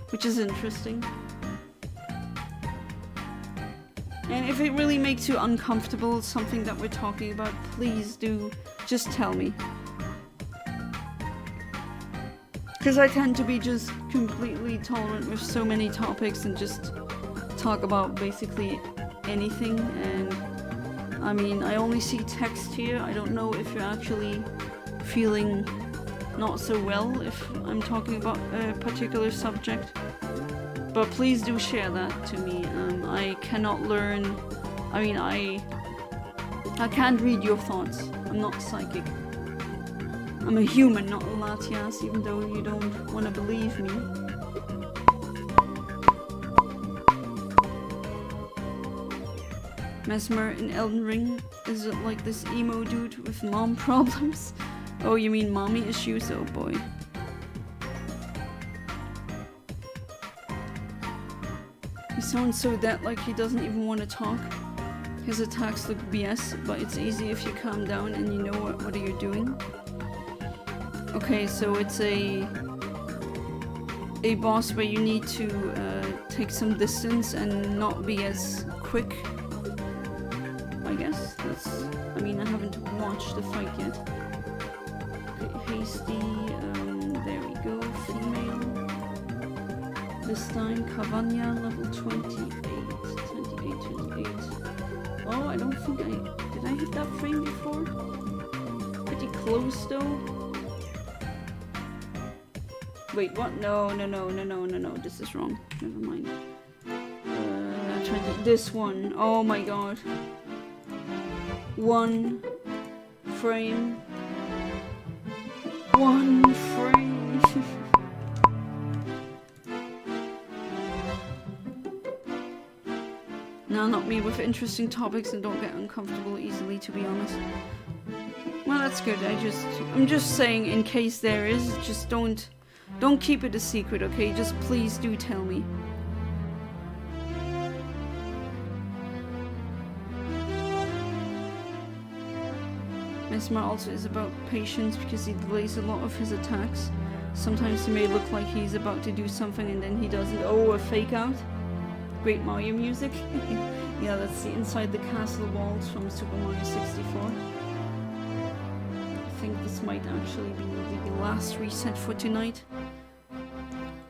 which is interesting. And if it really makes you uncomfortable, something that we're talking about, please do just tell me. Because I tend to be just completely tolerant with so many topics and just talk about basically anything. And I mean, I only see text here. I don't know if you're actually feeling not so well if I'm talking about a particular subject. But please do share that to me. I cannot learn. I mean, I can't read your thoughts. I'm not psychic. I'm a human, not a Latias, even though you don't want to believe me. Mesmer in Elden Ring? Is it like this emo dude with mom problems? Oh, you mean mommy issues? Oh boy. He sounds so dead, like he doesn't even want to talk. His attacks look BS, but it's easy if you calm down and you know what you're doing. Okay, so it's a boss where you need to take some distance and not be as quick. I guess that's. I mean, I haven't watched the fight yet. Okay, hasty. There we go. Female. This time, Cavagna, level 28. 28. Oh, I don't think did I hit that frame before? Pretty close though. Wait, what? No. This is wrong. Never mind. This one. Oh my god. 1 frame. 1 frame. No, not me with interesting topics and don't get uncomfortable easily, to be honest. Well, that's good. I'm just saying, in case there is, just don't keep it a secret, okay? Just please do tell me. Mesmer also is about patience because he delays a lot of his attacks. Sometimes he may look like he's about to do something and then he doesn't. Oh, a fake out? Great Mario music. Yeah, that's the inside the castle walls from Super Mario 64. I think this might actually be the last reset for tonight.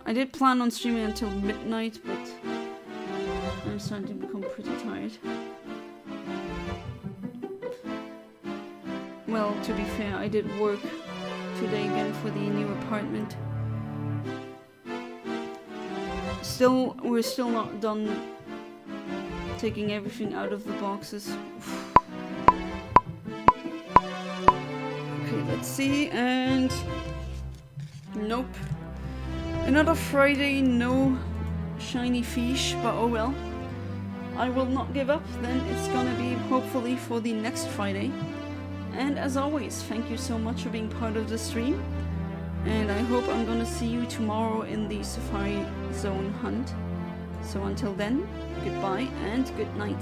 I did plan on streaming until midnight, but I'm starting to become pretty tired. Well, to be fair, I did work today again for the new apartment. We're still not done taking everything out of the boxes. Okay, let's see, and nope. Another Friday, no shiny fish, but oh well. I will not give up, then it's gonna be hopefully for the next Friday. And as always, thank you so much for being part of the stream. And I hope I'm gonna see you tomorrow in the Safari Zone hunt. So until then, goodbye and good night.